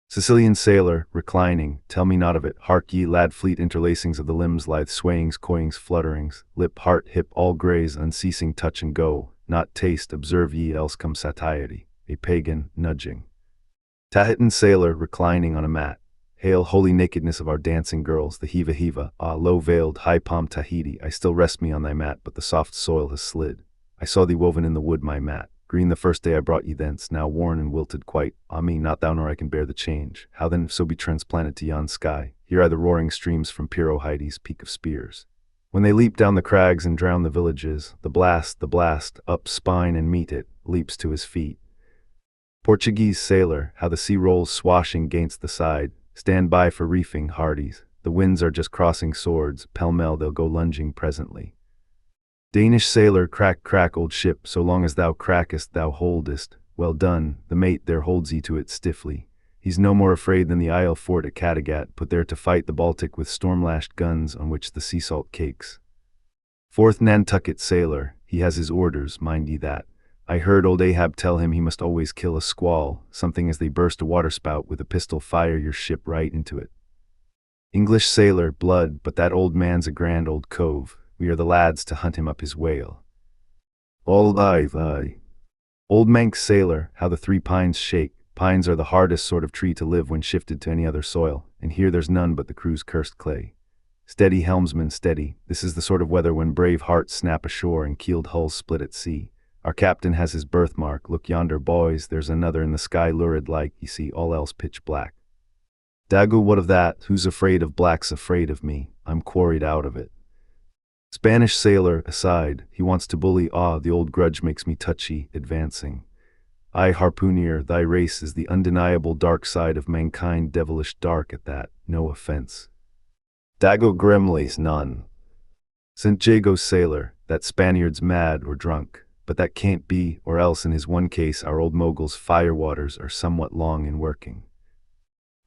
Speaker 1: Sicilian sailor, reclining, tell me not of it. Hark ye, lad, fleet interlacings of the limbs, lithe swayings, coyings, flutterings, lip, heart, hip, all graze, unceasing touch and go. Not taste, observe ye, else come satiety. A pagan, nudging. Tahitan sailor, reclining on a mat. Hail, holy nakedness of our dancing girls, the Hiva Hiva. Ah, low-veiled, high-palmed Tahiti, I still rest me on thy mat, but the soft soil has slid. I saw thee woven in the wood, my mat. Green the first day I brought ye thence, now worn and wilted quite. Ah me, not thou nor I can bear the change. How then, if so be transplanted to yon sky? Here are the roaring streams from Pirohides, peak of spears. When they leap down the crags and drown the villages, the blast, up spine and meet it, leaps to his feet. Portuguese sailor, how the sea rolls swashing gainst the side. Stand by for reefing, hearties. The winds are just crossing swords, pell-mell they'll go lunging presently. Danish sailor, crack, crack, old ship, so long as thou crackest, thou holdest. Well done, the mate there holds ye to it stiffly. He's no more afraid than the Isle fort at Kattegat, put there to fight the Baltic with storm-lashed guns on which the sea salt cakes. 4th Nantucket sailor, he has his orders, mind ye that. I heard old Ahab tell him he must always kill a squall, something as they burst a waterspout with a pistol, fire your ship right into it. English sailor, blood, but that old man's a grand old cove. We are the lads to hunt him up his whale. All aye. Old Manx sailor, how the 3 pines shake. Pines are the hardest sort of tree to live when shifted to any other soil, and here there's none but the crew's cursed clay. Steady, helmsman, steady. This is the sort of weather when brave hearts snap ashore and keeled hulls split at sea. Our captain has his birthmark. Look yonder, boys, there's another in the sky, lurid like, ye see, all else pitch black. Dago, what of that? Who's afraid of black's afraid of me. I'm quarried out of it. Spanish sailor, aside, he wants to bully. Ah, the old grudge makes me touchy, advancing. I, harpooner, thy race is the undeniable dark side of mankind, devilish dark at that, no offense. Dago grimly's none. St. Jago sailor, that Spaniard's mad or drunk, but that can't be, or else in his one case our old mogul's firewaters are somewhat long in working.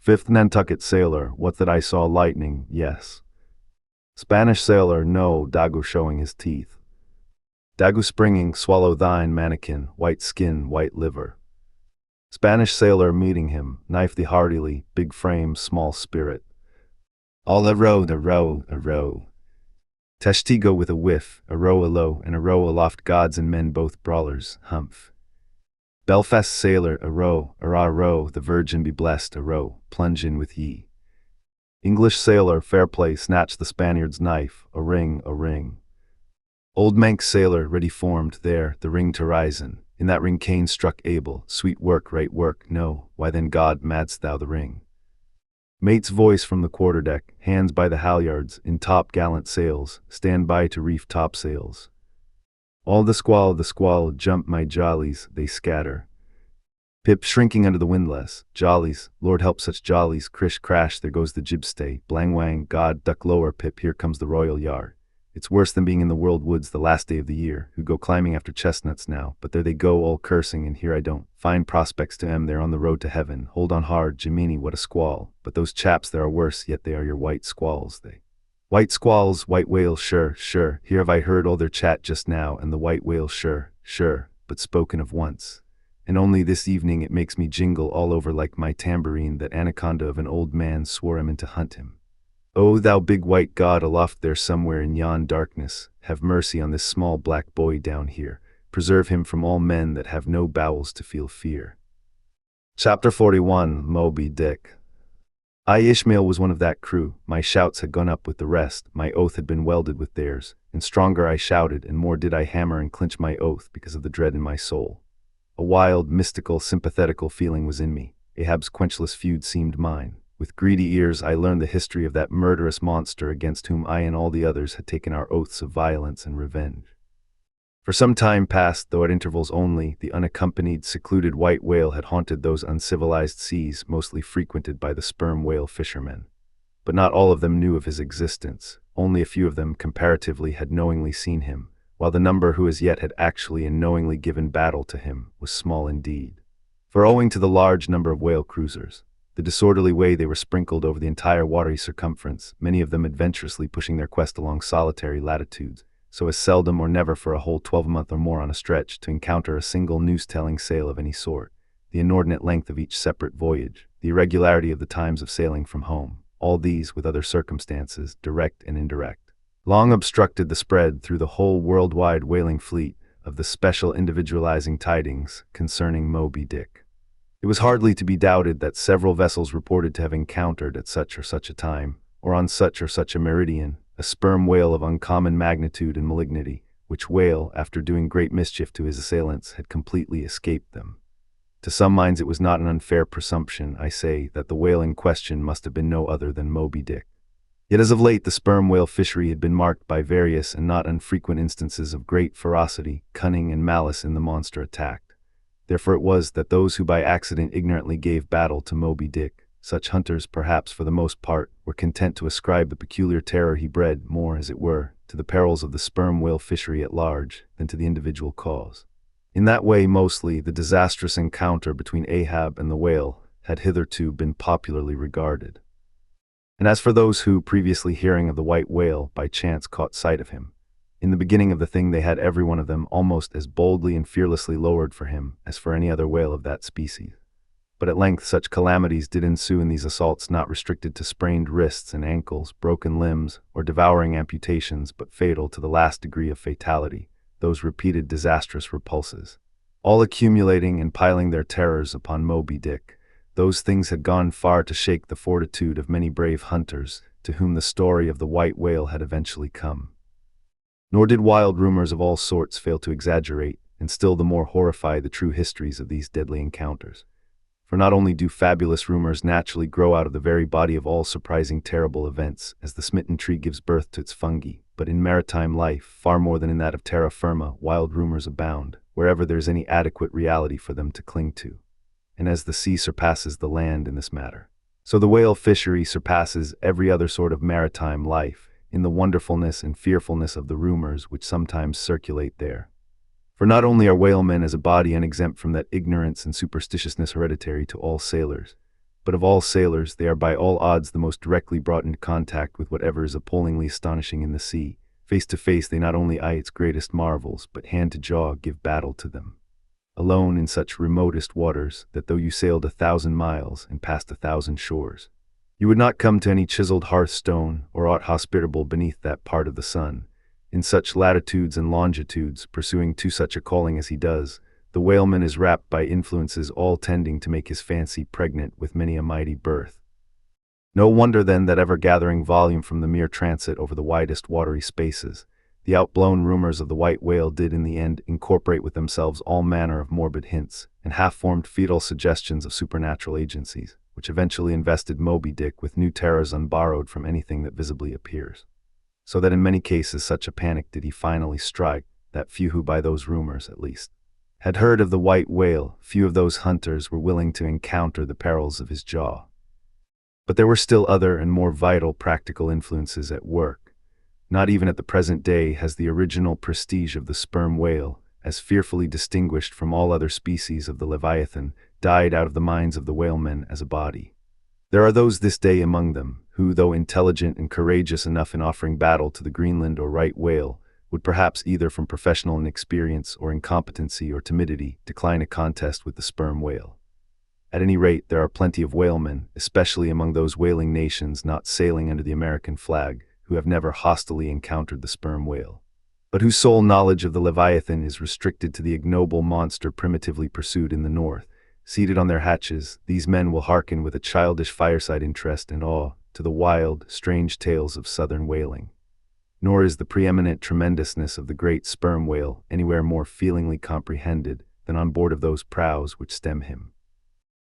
Speaker 1: 5th Nantucket sailor, what that I saw lightning, yes. Spanish sailor, no, Dago showing his teeth. Dago springing, swallow thine, mannequin, white skin, white liver. Spanish sailor meeting him, knife thee heartily, big frame, small spirit. All a row. Testigo with a whiff, a row alow, and a row aloft, gods and men both brawlers, humph. Belfast sailor, a row, the Virgin be blessed, a row, plunge in with ye. English sailor, fair play, snatch the Spaniard's knife, a ring. Old Manx sailor, ready formed, there, the ring to risen. In that ring Cain struck Abel, sweet work, right work, no, why then God madst thou the ring. Mate's voice from the quarterdeck, hands by the halyards, in top gallant sails, stand by to reef topsails. All the squall, jump my jollies, they scatter. Pip shrinking under the windlass, jollies, Lord help such jollies, crish crash, there goes the jibstay, blang wang, God, duck lower, Pip, here comes the royal yard. It's worse than being in the world woods the last day of the year, who go climbing after chestnuts now, but there they go all cursing, and here I don't. Fine prospects to they're on the road to heaven, hold on hard, Jiminy, what a squall, but those chaps there are worse, yet they are your white squalls, they. White squalls, white whales, sure, here have I heard all their chat just now, and the white whale, sure, but spoken of once. And only this evening it makes me jingle all over like my tambourine that anaconda of an old man swore him in to hunt him. O thou big white God aloft there somewhere in yon darkness, have mercy on this small black boy down here, preserve him from all men that have no bowels to feel fear. Chapter 41, Moby-Dick. I, Ishmael, was one of that crew. My shouts had gone up with the rest, my oath had been welded with theirs, and stronger I shouted, and more did I hammer and clinch my oath because of the dread in my soul. A wild, mystical, sympathetical feeling was in me. Ahab's quenchless feud seemed mine. With greedy ears I learned the history of that murderous monster against whom I and all the others had taken our oaths of violence and revenge. For some time past, though at intervals only, the unaccompanied, secluded white whale had haunted those uncivilized seas mostly frequented by the sperm whale fishermen. But not all of them knew of his existence. Only a few of them, comparatively, had knowingly seen him, while the number who as yet had actually and knowingly given battle to him was small indeed. For owing to the large number of whale cruisers, the disorderly way they were sprinkled over the entire watery circumference, many of them adventurously pushing their quest along solitary latitudes, so as seldom or never for a whole 12-month or more on a stretch to encounter a single news-telling sail of any sort, the inordinate length of each separate voyage, the irregularity of the times of sailing from home, all these, with other circumstances, direct and indirect, long obstructed the spread through the whole worldwide whaling fleet of the special individualizing tidings concerning Moby-Dick. It was hardly to be doubted that several vessels reported to have encountered at such or such a time, or on such or such a meridian, a sperm whale of uncommon magnitude and malignity, which whale, after doing great mischief to his assailants, had completely escaped them. To some minds it was not an unfair presumption, I say, that the whale in question must have been no other than Moby-Dick. Yet as of late the sperm whale fishery had been marked by various and not unfrequent instances of great ferocity, cunning, and malice in the monster attacked. Therefore it was that those who by accident ignorantly gave battle to Moby-Dick, such hunters, perhaps for the most part, were content to ascribe the peculiar terror he bred more, as it were, to the perils of the sperm whale fishery at large than to the individual cause. In that way, mostly, the disastrous encounter between Ahab and the whale had hitherto been popularly regarded. And as for those who, previously hearing of the white whale, by chance caught sight of him, in the beginning of the thing they had every one of them almost as boldly and fearlessly lowered for him as for any other whale of that species. But at length such calamities did ensue in these assaults, not restricted to sprained wrists and ankles, broken limbs, or devouring amputations, but fatal to the last degree of fatality, those repeated disastrous repulses, all accumulating and piling their terrors upon Moby-Dick. Those things had gone far to shake the fortitude of many brave hunters, to whom the story of the white whale had eventually come. Nor did wild rumors of all sorts fail to exaggerate, and still the more horrify the true histories of these deadly encounters. For not only do fabulous rumors naturally grow out of the very body of all surprising terrible events, as the smitten tree gives birth to its fungi, but in maritime life, far more than in that of terra firma, wild rumors abound, wherever there is any adequate reality for them to cling to. And as the sea surpasses the land in this matter, so the whale fishery surpasses every other sort of maritime life, in the wonderfulness and fearfulness of the rumors which sometimes circulate there. For not only are whalemen as a body unexempt from that ignorance and superstitiousness hereditary to all sailors, but of all sailors they are by all odds the most directly brought into contact with whatever is appallingly astonishing in the sea. Face to face they not only eye its greatest marvels, but hand to jaw give battle to them. Alone in such remotest waters, that though you sailed 1,000 miles and passed 1,000 shores, you would not come to any chiseled hearthstone or aught hospitable beneath that part of the sun. In such latitudes and longitudes, pursuing to such a calling as he does, the whaleman is wrapped by influences all tending to make his fancy pregnant with many a mighty birth. No wonder then that ever-gathering volume from the mere transit over the widest watery spaces, the outblown rumors of the white whale did in the end incorporate with themselves all manner of morbid hints and half-formed fetal suggestions of supernatural agencies, which eventually invested Moby-Dick with new terrors unborrowed from anything that visibly appears. So that in many cases such a panic did he finally strike, that few who by those rumors, at least, had heard of the white whale, few of those hunters were willing to encounter the perils of his jaw. But there were still other and more vital practical influences at work. Not even at the present day has the original prestige of the sperm whale, as fearfully distinguished from all other species of the Leviathan, died out of the minds of the whalemen as a body. There are those this day among them, who, though intelligent and courageous enough in offering battle to the Greenland or right whale, would perhaps either from professional inexperience or incompetency or timidity decline a contest with the sperm whale. At any rate, there are plenty of whalemen, especially among those whaling nations not sailing under the American flag, who have never hostilely encountered the sperm whale, but whose sole knowledge of the Leviathan is restricted to the ignoble monster primitively pursued in the north, Seated on their hatches, these men will hearken with a childish fireside interest and awe to the wild, strange tales of southern whaling. Nor is the preeminent tremendousness of the great sperm whale anywhere more feelingly comprehended than on board of those prows which stem him.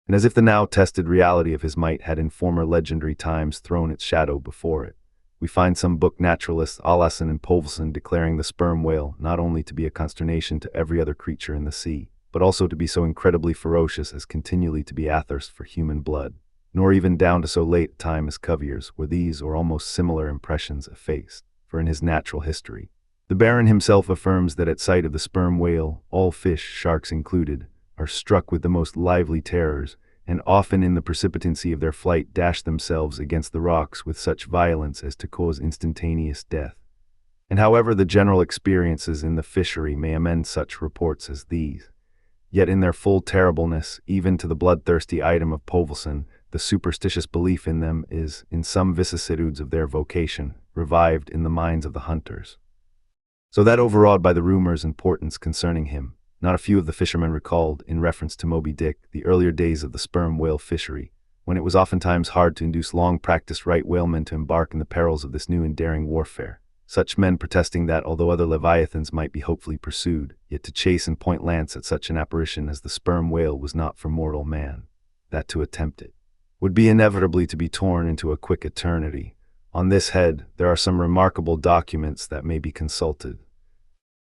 Speaker 1: And as if the now tested reality of his might had in former legendary times thrown its shadow before it, we find some book naturalists, Olassen and Povelson, declaring the sperm whale not only to be a consternation to every other creature in the sea, but also to be so incredibly ferocious as continually to be athirst for human blood, nor even down to so late a time as Cuvier's were these or almost similar impressions effaced, for in his natural history, the Baron himself affirms that at sight of the sperm whale, all fish, sharks included, are struck with the most lively terrors, and often in the precipitancy of their flight dash themselves against the rocks with such violence as to cause instantaneous death. And however the general experiences in the fishery may amend such reports as these, yet in their full terribleness, even to the bloodthirsty item of Povelson, the superstitious belief in them is, in some vicissitudes of their vocation, revived in the minds of the hunters. So that overawed by the rumors and portents concerning him, not a few of the fishermen recalled, in reference to Moby-Dick, the earlier days of the sperm whale fishery, when it was oftentimes hard to induce long-practiced right whalemen to embark in the perils of this new and daring warfare, such men protesting that, although other leviathans might be hopefully pursued, yet to chase and point lance at such an apparition as the sperm whale was not for mortal man, that to attempt it would be inevitably to be torn into a quick eternity. On this head, there are some remarkable documents that may be consulted.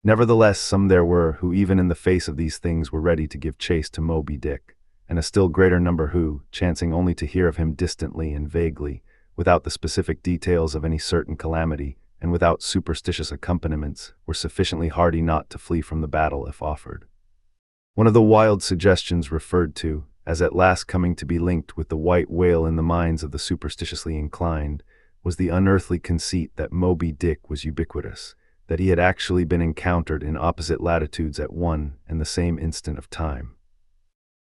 Speaker 1: Nevertheless, some there were who even in the face of these things were ready to give chase to Moby-Dick, and a still greater number who, chancing only to hear of him distantly and vaguely, without the specific details of any certain calamity, and without superstitious accompaniments, were sufficiently hardy not to flee from the battle if offered. One of the wild suggestions referred to, as at last coming to be linked with the white whale in the minds of the superstitiously inclined, was the unearthly conceit that Moby-Dick was ubiquitous, that he had actually been encountered in opposite latitudes at one and the same instant of time.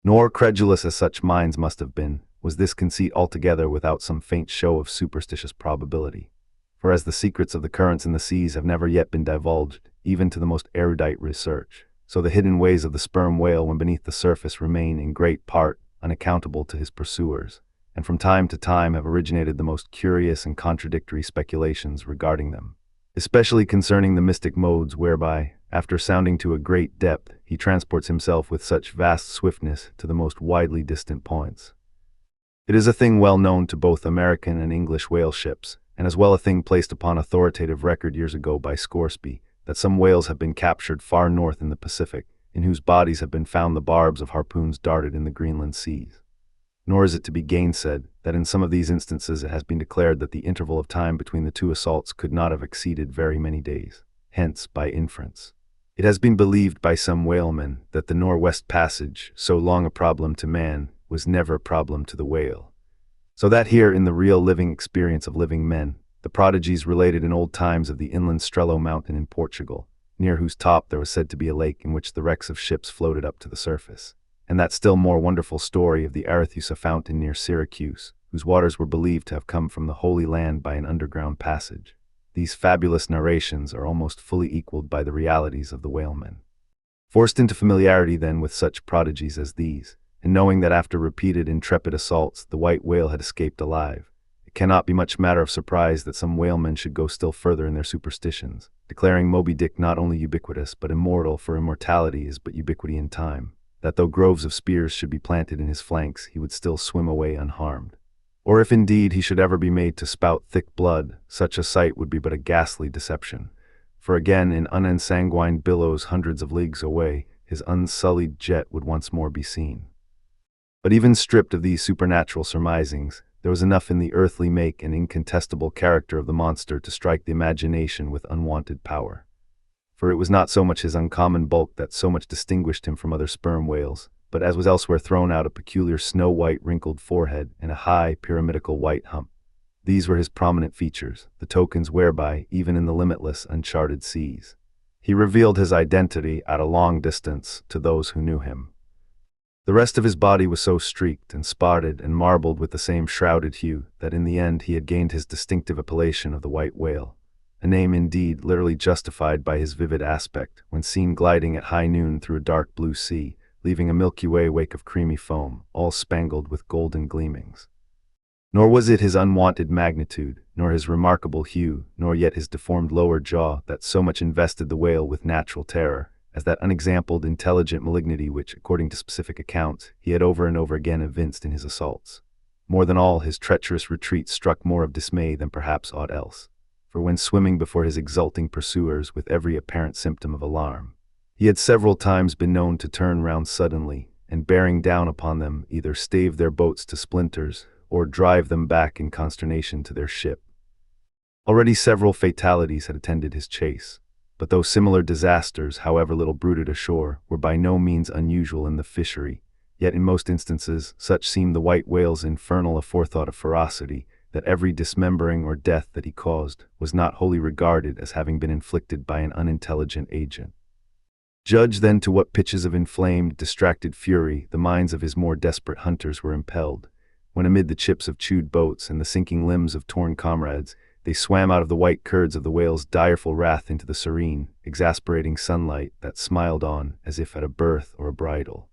Speaker 1: Nor, credulous as such minds must have been, was this conceit altogether without some faint show of superstitious probability. For as the secrets of the currents in the seas have never yet been divulged, even to the most erudite research, so the hidden ways of the sperm whale when beneath the surface remain in great part unaccountable to his pursuers, and from time to time have originated the most curious and contradictory speculations regarding them, especially concerning the mystic modes whereby, after sounding to a great depth, he transports himself with such vast swiftness to the most widely distant points. It is a thing well known to both American and English whale ships, and as well a thing placed upon authoritative record years ago by Scoresby, that some whales have been captured far north in the Pacific, in whose bodies have been found the barbs of harpoons darted in the Greenland seas. Nor is it to be gainsaid that in some of these instances it has been declared that the interval of time between the two assaults could not have exceeded very many days. Hence, by inference, it has been believed by some whalemen that the Northwest Passage, so long a problem to man, was never a problem to the whale. So that here in the real living experience of living men, the prodigies related in old times of the inland Strello mountain in Portugal, near whose top there was said to be a lake in which the wrecks of ships floated up to the surface, and that still more wonderful story of the Arethusa fountain near Syracuse, whose waters were believed to have come from the Holy Land by an underground passage. These fabulous narrations are almost fully equaled by the realities of the whalemen. Forced into familiarity then with such prodigies as these, and knowing that after repeated intrepid assaults the white whale had escaped alive, it cannot be much matter of surprise that some whalemen should go still further in their superstitions, declaring Moby-Dick not only ubiquitous but immortal, for immortality is but ubiquity in time, that though groves of spears should be planted in his flanks he would still swim away unharmed. Or if indeed he should ever be made to spout thick blood, such a sight would be but a ghastly deception, for again in unensanguined billows hundreds of leagues away his unsullied jet would once more be seen. But even stripped of these supernatural surmisings, there was enough in the earthly make and incontestable character of the monster to strike the imagination with unwonted power. For it was not so much his uncommon bulk that so much distinguished him from other sperm whales, but as was elsewhere thrown out a peculiar snow-white wrinkled forehead and a high, pyramidical white hump. These were his prominent features, the tokens whereby, even in the limitless, uncharted seas, he revealed his identity at a long distance to those who knew him. The rest of his body was so streaked and spotted and marbled with the same shrouded hue that in the end he had gained his distinctive appellation of the white whale, a name indeed literally justified by his vivid aspect when seen gliding at high noon through a dark blue sea, leaving a Milky Way wake of creamy foam, all spangled with golden gleamings. Nor was it his unwonted magnitude, nor his remarkable hue, nor yet his deformed lower jaw that so much invested the whale with natural terror, as that unexampled intelligent malignity which, according to specific accounts, he had over and over again evinced in his assaults. More than all, his treacherous retreat struck more of dismay than perhaps aught else. For when swimming before his exulting pursuers with every apparent symptom of alarm, he had several times been known to turn round suddenly, and bearing down upon them, either stave their boats to splinters, or drive them back in consternation to their ship. Already several fatalities had attended his chase, but though similar disasters, however little bruited ashore, were by no means unusual in the fishery, yet in most instances such seemed the white whale's infernal aforethought of ferocity, that every dismembering or death that he caused was not wholly regarded as having been inflicted by an unintelligent agent. Judge then to what pitches of inflamed, distracted fury the minds of his more desperate hunters were impelled, when amid the chips of chewed boats and the sinking limbs of torn comrades, they swam out of the white curds of the whale's direful wrath into the serene, exasperating sunlight that smiled on as if at a birth or a bridal.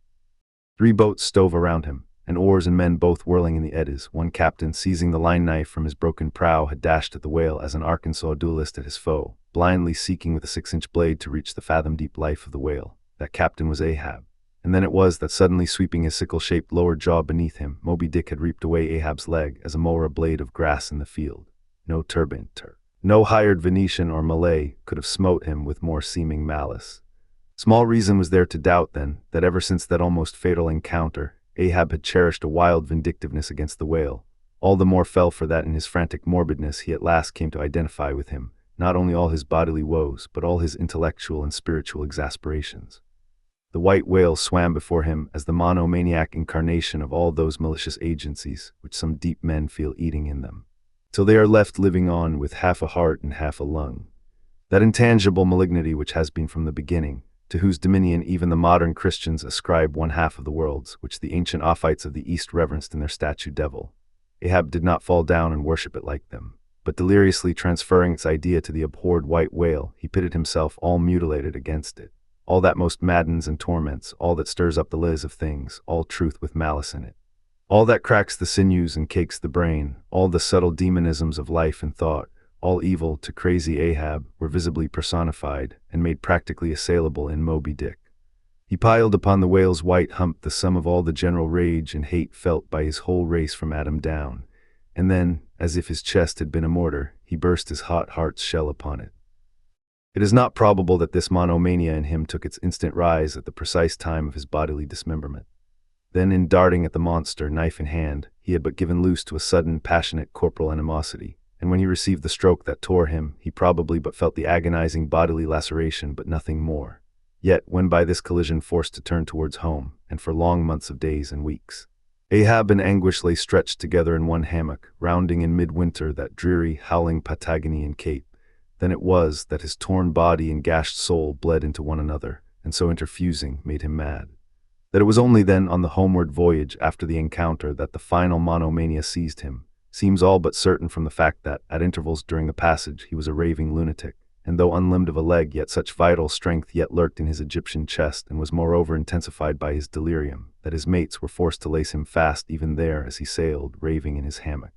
Speaker 1: 3 boats stove around him, and oars and men both whirling in the eddies. One captain, seizing the line knife from his broken prow, had dashed at the whale as an Arkansas duelist at his foe, blindly seeking with a 6-inch blade to reach the fathom-deep life of the whale. That captain was Ahab. And then it was that suddenly sweeping his sickle-shaped lower jaw beneath him, Moby-Dick had reaped away Ahab's leg as a mower a blade of grass in the field. No no hired Venetian or Malay could have smote him with more seeming malice. Small reason was there to doubt, then, that ever since that almost fatal encounter, Ahab had cherished a wild vindictiveness against the whale, all the more fell for that in his frantic morbidness he at last came to identify with him, not only all his bodily woes, but all his intellectual and spiritual exasperations. The white whale swam before him as the monomaniac incarnation of all those malicious agencies which some deep men feel eating in them, till they are left living on with half a heart and half a lung. That intangible malignity which has been from the beginning, to whose dominion even the modern Christians ascribe one half of the worlds, which the ancient Ophites of the East reverenced in their statue devil. Ahab did not fall down and worship it like them, but deliriously transferring its idea to the abhorred white whale, he pitted himself all mutilated against it. All that most maddens and torments, all that stirs up the liz of things, all truth with malice in it. All that cracks the sinews and cakes the brain, all the subtle demonisms of life and thought, all evil to crazy Ahab, were visibly personified and made practically assailable in Moby-Dick. He piled upon the whale's white hump the sum of all the general rage and hate felt by his whole race from Adam down, and then, as if his chest had been a mortar, he burst his hot heart's shell upon it. It is not probable that this monomania in him took its instant rise at the precise time of his bodily dismemberment. Then, in darting at the monster, knife in hand, he had but given loose to a sudden, passionate corporal animosity, and when he received the stroke that tore him, he probably but felt the agonizing bodily laceration, but nothing more. Yet, when by this collision forced to turn towards home, and for long months of days and weeks, Ahab and anguish lay stretched together in one hammock, rounding in midwinter that dreary, howling Patagonian cape, then it was that his torn body and gashed soul bled into one another, and so interfusing made him mad. That it was only then on the homeward voyage after the encounter that the final monomania seized him, seems all but certain from the fact that, at intervals during the passage, he was a raving lunatic, and though unlimbed of a leg, yet such vital strength yet lurked in his Egyptian chest, and was moreover intensified by his delirium, that his mates were forced to lace him fast even there as he sailed, raving in his hammock,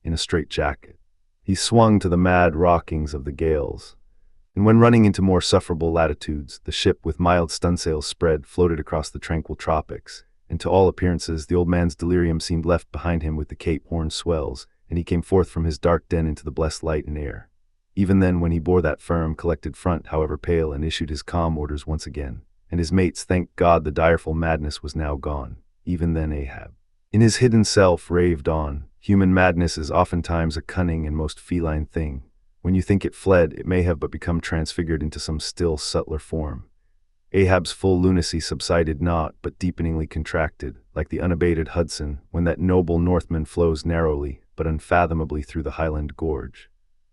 Speaker 1: in a straitjacket. He swung to the mad rockings of the gales, and when running into more sufferable latitudes, the ship, with mild stunsails spread, floated across the tranquil tropics, and to all appearances the old man's delirium seemed left behind him with the Cape Horn swells, and he came forth from his dark den into the blessed light and air. Even then, when he bore that firm, collected front, however pale, and issued his calm orders once again, and his mates thanked God the direful madness was now gone, even then Ahab, in his hidden self, raved on. Human madness is oftentimes a cunning and most feline thing. When you think it fled, it may have but become transfigured into some still subtler form. Ahab's full lunacy subsided not, but deepeningly contracted, like the unabated Hudson, when that noble Northman flows narrowly, but unfathomably through the Highland Gorge.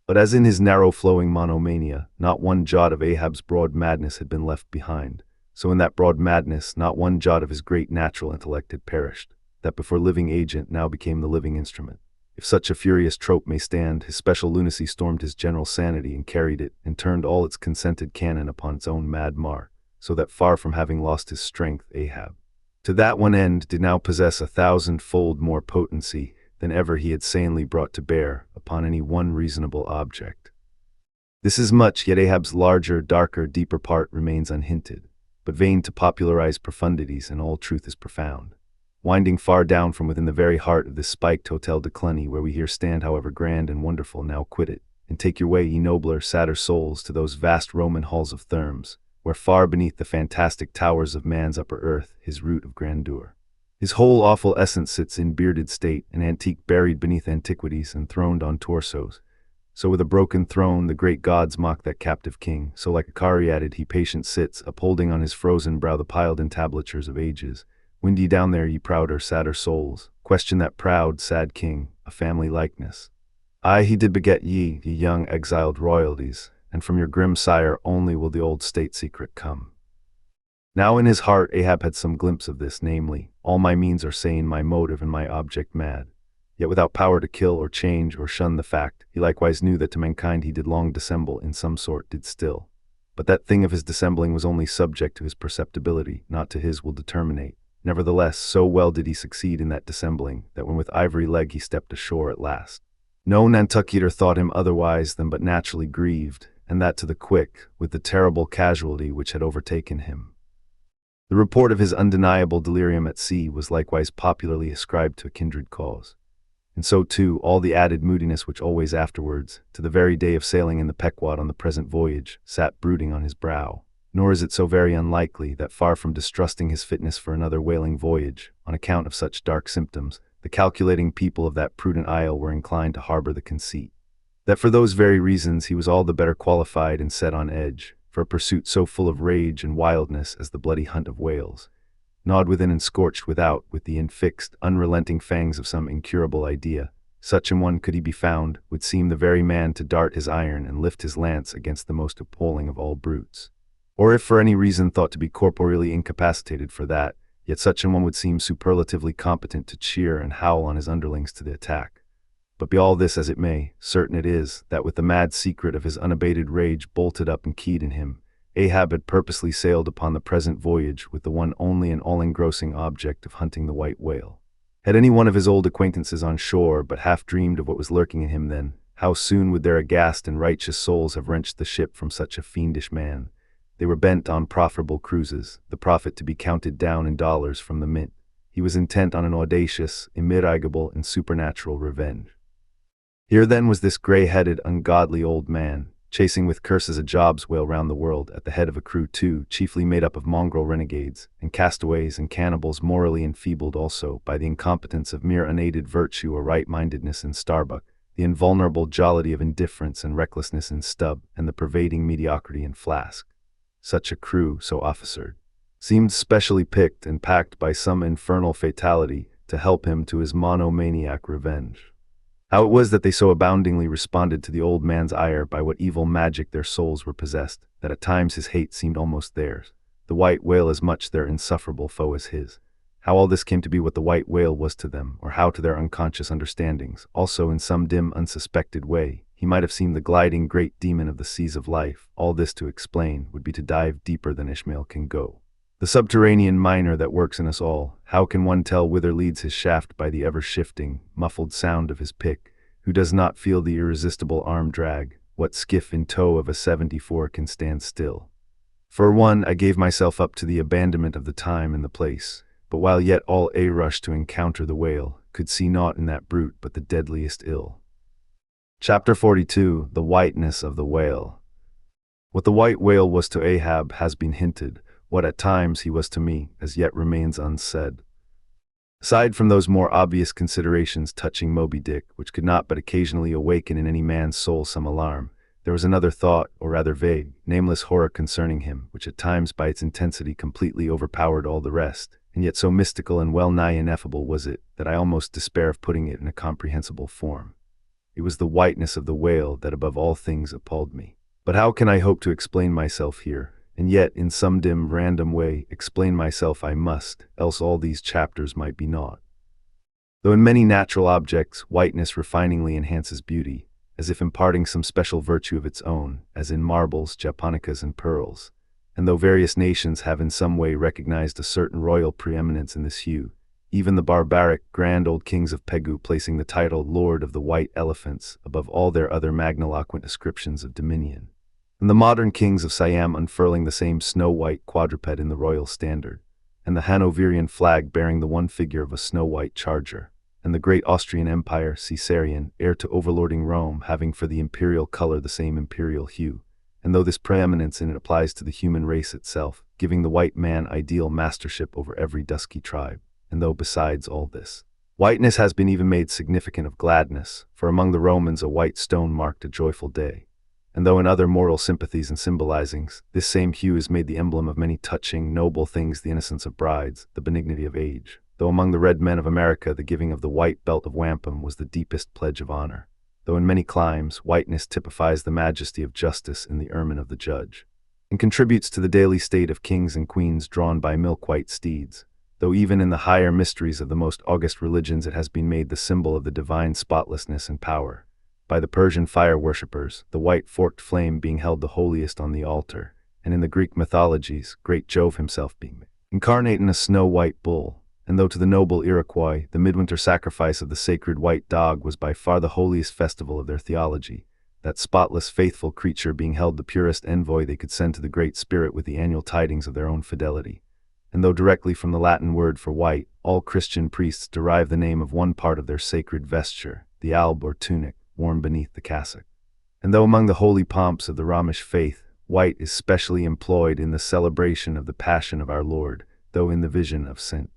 Speaker 1: But as in his narrow-flowing monomania, not one jot of Ahab's broad madness had been left behind, so in that broad madness not one jot of his great natural intellect had perished. That before living agent now became the living instrument. If such a furious trope may stand, his special lunacy stormed his general sanity and carried it, and turned all its consented cannon upon its own mad mark. so that far from having lost his strength, Ahab, to that one end, did now possess 1,000-fold more potency than ever he had sanely brought to bear upon any one reasonable object. This is much, yet Ahab's larger, darker, deeper part remains unhinted, but vain to popularize profundities, and all truth is profound, winding far down from within the very heart of this spiked Hotel de Cluny, where we here stand, however grand and wonderful. Now quit it, and take your way, ye nobler, sadder souls, to those vast Roman halls of Thermes, where far beneath the fantastic towers of man's upper earth, his root of grandeur, his whole awful essence sits in bearded state, an antique buried beneath antiquities, and throned on torsos. So with a broken throne the great gods mock that captive king, so like a caryatid he patient sits, upholding on his frozen brow the piled entablatures of ages. Wind ye down there, ye prouder, sadder souls, question that proud, sad king, a family likeness. Aye, he did beget ye, ye young exiled royalties, and from your grim sire only will the old state secret come. Now in his heart Ahab had some glimpse of this, namely, all my means are sane, my motive and my object mad. Yet without power to kill or change or shun the fact, he likewise knew that to mankind he did long dissemble, in some sort did still. But that thing of his dissembling was only subject to his perceptibility, not to his will determinate. Nevertheless, so well did he succeed in that dissembling, that when with ivory leg he stepped ashore at last, no Nantucketer thought him otherwise than but naturally grieved, and that to the quick, with the terrible casualty which had overtaken him. The report of his undeniable delirium at sea was likewise popularly ascribed to a kindred cause. And so, too, all the added moodiness which always afterwards, to the very day of sailing in the Pequod on the present voyage, sat brooding on his brow. Nor is it so very unlikely that, far from distrusting his fitness for another whaling voyage, on account of such dark symptoms, the calculating people of that prudent isle were inclined to harbor the conceit that for those very reasons he was all the better qualified and set on edge for a pursuit so full of rage and wildness as the bloody hunt of whales, gnawed within and scorched without with the infixed, unrelenting fangs of some incurable idea. Such an one, could he be found, would seem the very man to dart his iron and lift his lance against the most appalling of all brutes. Or if for any reason thought to be corporeally incapacitated for that, yet such an one would seem superlatively competent to cheer and howl on his underlings to the attack. But be all this as it may, certain it is that with the mad secret of his unabated rage bolted up and keyed in him, Ahab had purposely sailed upon the present voyage with the one only and all-engrossing object of hunting the white whale. Had any one of his old acquaintances on shore but half dreamed of what was lurking in him then, how soon would their aghast and righteous souls have wrenched the ship from such a fiendish man. They were bent on profitable cruises, the profit to be counted down in dollars from the mint. He was intent on an audacious, immitigable, and supernatural revenge. Here then was this gray-headed, ungodly old man, chasing with curses a job's whale round the world, at the head of a crew too, chiefly made up of mongrel renegades, and castaways and cannibals, morally enfeebled also by the incompetence of mere unaided virtue or right-mindedness in Starbuck, the invulnerable jollity of indifference and recklessness in Stubb, and the pervading mediocrity in Flask. Such a crew, so officered, seemed specially picked and packed by some infernal fatality to help him to his monomaniac revenge. How it was that they so aboundingly responded to the old man's ire, by what evil magic their souls were possessed, that at times his hate seemed almost theirs, the white whale as much their insufferable foe as his. How all this came to be what the white whale was to them, or how to their unconscious understandings, also in some dim, unsuspected way, he might have seemed the gliding great demon of the seas of life, all this to explain would be to dive deeper than Ishmael can go. The subterranean miner that works in us all, how can one tell whither leads his shaft by the ever-shifting, muffled sound of his pick? Who does not feel the irresistible arm drag? What skiff in tow of a 74 can stand still? For one, I gave myself up to the abandonment of the time and the place, but while yet all a rush to encounter the whale, could see naught in that brute but the deadliest ill. Chapter 42. The Whiteness of the Whale. What the white whale was to Ahab has been hinted. What at times he was to me, as yet remains unsaid. Aside from those more obvious considerations touching Moby-Dick, which could not but occasionally awaken in any man's soul some alarm, there was another thought, or rather vague, nameless horror concerning him, which at times by its intensity completely overpowered all the rest, and yet so mystical and well-nigh ineffable was it, that I almost despair of putting it in a comprehensible form. It was the whiteness of the whale that above all things appalled me. But how can I hope to explain myself here? And yet, in some dim, random way, explain myself I must, else all these chapters might be naught. Though in many natural objects, whiteness refiningly enhances beauty, as if imparting some special virtue of its own, as in marbles, japonicas, and pearls, and though various nations have in some way recognized a certain royal preeminence in this hue, even the barbaric, grand old kings of Pegu placing the title Lord of the White Elephants above all their other magniloquent ascriptions of dominion, and the modern kings of Siam unfurling the same snow-white quadruped in the royal standard, and the Hanoverian flag bearing the one figure of a snow-white charger, and the great Austrian Empire, Caesarian, heir to overlording Rome, having for the imperial color the same imperial hue, and though this preeminence in it applies to the human race itself, giving the white man ideal mastership over every dusky tribe, and though besides all this, whiteness has been even made significant of gladness, for among the Romans a white stone marked a joyful day, and though in other moral sympathies and symbolizings, this same hue is made the emblem of many touching, noble things, the innocence of brides, the benignity of age, though among the red men of America the giving of the white belt of wampum was the deepest pledge of honor, though in many climes whiteness typifies the majesty of justice in the ermine of the judge, and contributes to the daily state of kings and queens drawn by milk-white steeds, though even in the higher mysteries of the most august religions it has been made the symbol of the divine spotlessness and power. By the Persian fire worshippers, the white forked flame being held the holiest on the altar, and in the Greek mythologies, great Jove himself being incarnate in a snow-white bull, and though to the noble Iroquois, the midwinter sacrifice of the sacred white dog was by far the holiest festival of their theology, that spotless, faithful creature being held the purest envoy they could send to the Great Spirit with the annual tidings of their own fidelity. And though directly from the Latin word for white, all Christian priests derive the name of one part of their sacred vesture, the alb or tunic, worn beneath the cassock. And though among the holy pomps of the Romish faith, white is specially employed in the celebration of the Passion of our Lord, though in the vision of St.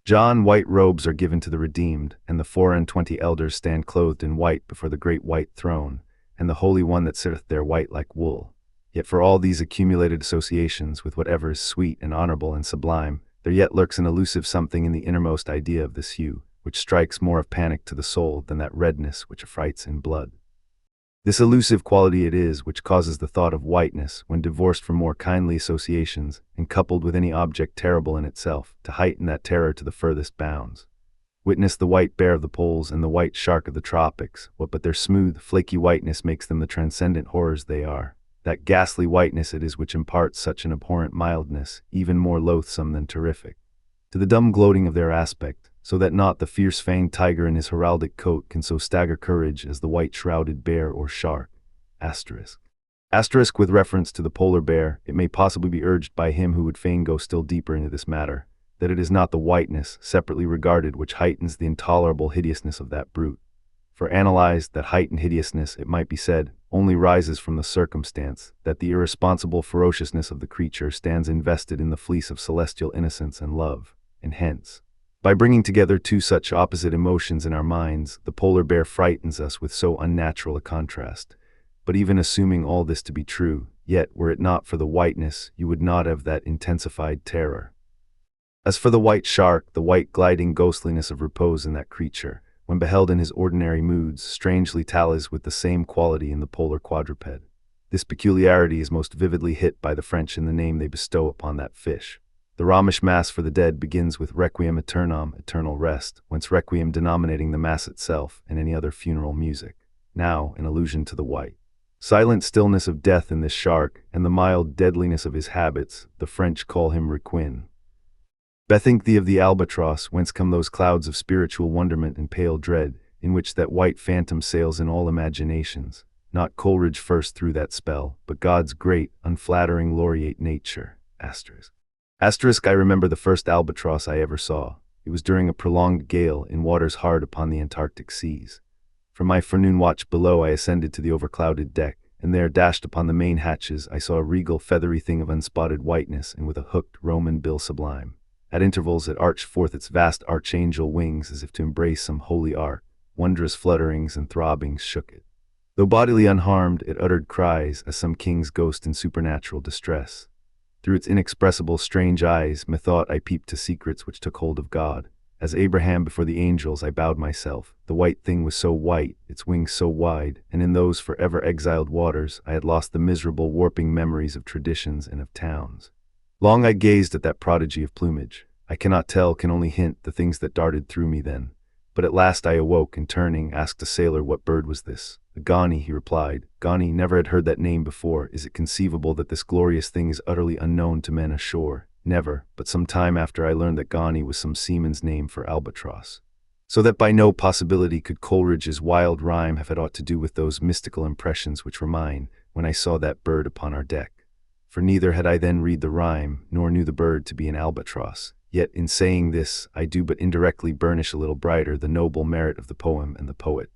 Speaker 1: John white robes are given to the redeemed, and the 24 elders stand clothed in white before the great white throne, and the Holy One that sitteth there white like wool. Yet for all these accumulated associations with whatever is sweet and honorable and sublime, there yet lurks an elusive something in the innermost idea of this hue, which strikes more of panic to the soul than that redness which affrights in blood. This elusive quality it is which causes the thought of whiteness, when divorced from more kindly associations, and coupled with any object terrible in itself, to heighten that terror to the furthest bounds. Witness the white bear of the poles and the white shark of the tropics, what but their smooth, flaky whiteness makes them the transcendent horrors they are. That ghastly whiteness it is which imparts such an abhorrent mildness, even more loathsome than terrific, to the dumb gloating of their aspect, so that not the fierce-fanged tiger in his heraldic coat can so stagger courage as the white-shrouded bear or shark. Asterisk with reference to the polar bear, it may possibly be urged by him who would fain go still deeper into this matter, that it is not the whiteness, separately regarded, which heightens the intolerable hideousness of that brute. For analyzed, that heightened hideousness, it might be said, only rises from the circumstance that the irresponsible ferociousness of the creature stands invested in the fleece of celestial innocence and love, and hence, by bringing together two such opposite emotions in our minds, the polar bear frightens us with so unnatural a contrast. But even assuming all this to be true, yet were it not for the whiteness, you would not have that intensified terror. As for the white shark, the white gliding ghostliness of repose in that creature, when beheld in his ordinary moods, strangely tallies with the same quality in the polar quadruped. This peculiarity is most vividly hit by the French in the name they bestow upon that fish. The Romish Mass for the dead begins with Requiem Aeternam, eternal rest, whence Requiem denominating the Mass itself and any other funeral music, now in allusion to the white silent stillness of death in this shark, and the mild deadliness of his habits, the French call him Requin. Bethink thee of the albatross, whence come those clouds of spiritual wonderment and pale dread, in which that white phantom sails in all imaginations. Not Coleridge first threw that spell, but God's great, unflattering laureate nature. Asterisk I remember the first albatross I ever saw. It was during a prolonged gale in waters hard upon the Antarctic seas. From my forenoon watch below I ascended to the overclouded deck, and there, dashed upon the main hatches, I saw a regal feathery thing of unspotted whiteness and with a hooked Roman bill sublime. At intervals it arched forth its vast archangel wings as if to embrace some holy ark. Wondrous flutterings and throbbings shook it. Though bodily unharmed, it uttered cries as some king's ghost in supernatural distress. Through its inexpressible strange eyes, methought I peeped to secrets which took hold of God. As Abraham before the angels I bowed myself. The white thing was so white, its wings so wide, and in those forever exiled waters I had lost the miserable warping memories of traditions and of towns. Long I gazed at that prodigy of plumage. I cannot tell, can only hint, the things that darted through me then. But at last I awoke, and turning, asked a sailor what bird was this. A Ghani, he replied. Ghani, never had heard that name before. Is it conceivable that this glorious thing is utterly unknown to men ashore? Never, but some time after I learned that Ghani was some seaman's name for albatross. So that by no possibility could Coleridge's wild rhyme have had aught to do with those mystical impressions which were mine when I saw that bird upon our deck. For neither had I then read the rhyme, nor knew the bird to be an albatross. Yet in saying this, I do but indirectly burnish a little brighter the noble merit of the poem and the poet.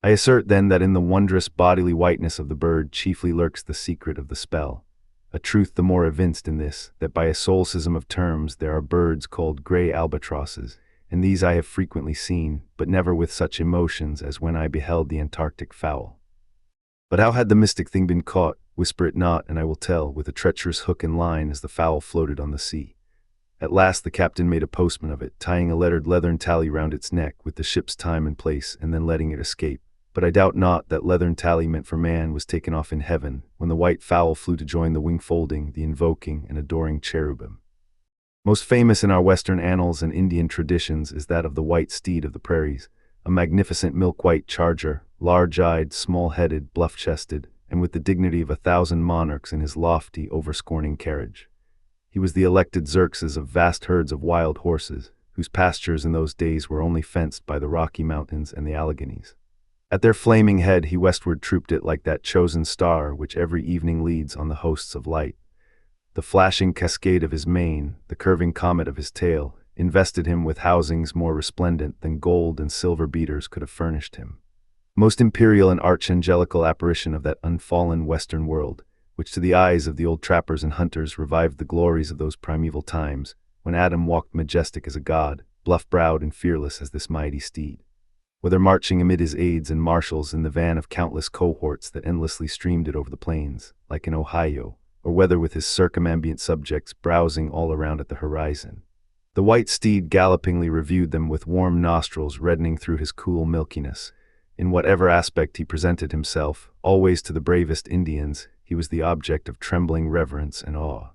Speaker 1: I assert then that in the wondrous bodily whiteness of the bird chiefly lurks the secret of the spell, a truth the more evinced in this, that by a solipsism of terms there are birds called grey albatrosses, and these I have frequently seen, but never with such emotions as when I beheld the Antarctic fowl. But how had the mystic thing been caught? Whisper it not, and I will tell, with a treacherous hook and line as the fowl floated on the sea. At last the captain made a postman of it, tying a lettered leathern tally round its neck with the ship's time and place, and then letting it escape. But I doubt not that leathern tally meant for man was taken off in heaven, when the white fowl flew to join the wing-folding, the invoking, and adoring cherubim. Most famous in our Western annals and Indian traditions is that of the white steed of the prairies, a magnificent milk-white charger, large-eyed, small-headed, bluff-chested, and with the dignity of 1,000 monarchs in his lofty, over-scorning carriage. He was the elected Xerxes of vast herds of wild horses, whose pastures in those days were only fenced by the Rocky Mountains and the Alleghanies. At their flaming head he westward trooped it like that chosen star which every evening leads on the hosts of light. The flashing cascade of his mane, the curving comet of his tail, invested him with housings more resplendent than gold and silver beaters could have furnished him. Most imperial and archangelical apparition of that unfallen western world, which to the eyes of the old trappers and hunters revived the glories of those primeval times, when Adam walked majestic as a god, bluff-browed and fearless as this mighty steed. Whether marching amid his aides and marshals in the van of countless cohorts that endlessly streamed it over the plains, like in Ohio, or whether with his circumambient subjects browsing all around at the horizon, the white steed gallopingly reviewed them with warm nostrils reddening through his cool milkiness. In whatever aspect he presented himself, always to the bravest Indians, he was the object of trembling reverence and awe.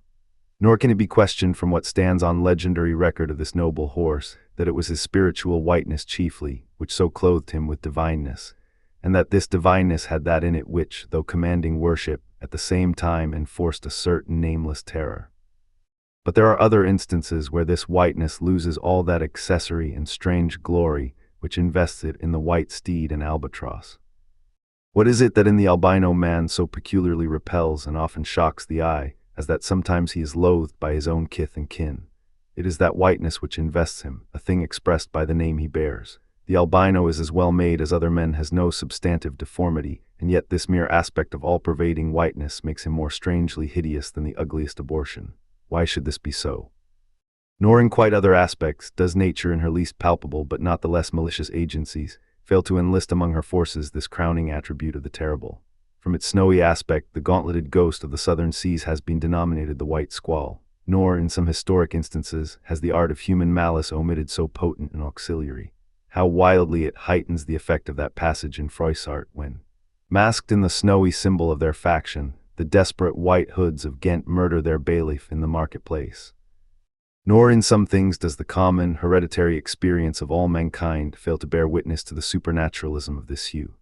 Speaker 1: Nor can it be questioned from what stands on legendary record of this noble horse, that it was his spiritual whiteness chiefly, which so clothed him with divineness, and that this divineness had that in it which, though commanding worship, at the same time enforced a certain nameless terror. But there are other instances where this whiteness loses all that accessory and strange glory which invests it in the white steed and albatross. What is it that in the albino man so peculiarly repels and often shocks the eye, as that sometimes he is loathed by his own kith and kin? It is that whiteness which invests him, a thing expressed by the name he bears. The albino is as well made as other men, has no substantive deformity, and yet this mere aspect of all-pervading whiteness makes him more strangely hideous than the ugliest abortion. Why should this be so? Nor in quite other aspects does nature in her least palpable but not the less malicious agencies fail to enlist among her forces this crowning attribute of the terrible. From its snowy aspect, the gauntleted ghost of the southern seas has been denominated the white squall, nor, in some historic instances, has the art of human malice omitted so potent an auxiliary. How wildly it heightens the effect of that passage in Froissart when, masked in the snowy symbol of their faction, the desperate white hoods of Ghent murder their bailiff in the marketplace. Nor in some things does the common, hereditary experience of all mankind fail to bear witness to the supernaturalism of this hue.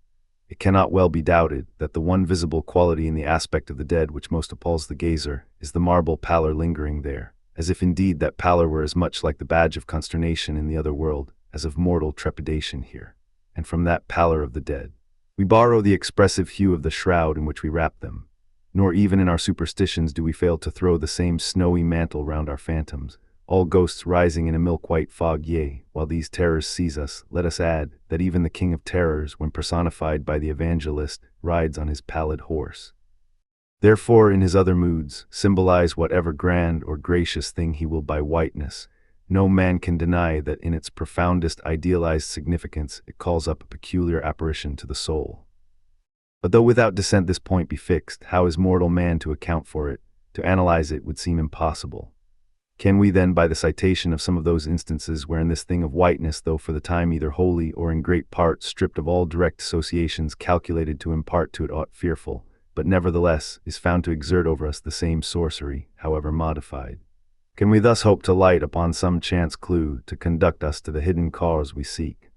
Speaker 1: It cannot well be doubted that the one visible quality in the aspect of the dead which most appalls the gazer is the marble pallor lingering there, as if indeed that pallor were as much like the badge of consternation in the other world as of mortal trepidation here. And from that pallor of the dead, we borrow the expressive hue of the shroud in which we wrap them. Nor even in our superstitions do we fail to throw the same snowy mantle round our phantoms, all ghosts rising in a milk-white fog. Yea, while these terrors seize us, let us add that even the King of Terrors, when personified by the evangelist, rides on his pallid horse. Therefore, in his other moods, symbolize whatever grand or gracious thing he will by whiteness, no man can deny that in its profoundest idealized significance it calls up a peculiar apparition to the soul. But though without dissent this point be fixed, how is mortal man to account for it? To analyze it would seem impossible. Can we then, by the citation of some of those instances wherein this thing of whiteness, though for the time either wholly or in great part stripped of all direct associations calculated to impart to it aught fearful, but nevertheless is found to exert over us the same sorcery, however modified, Can we thus hope to light upon some chance clue to conduct us to the hidden cause we seek?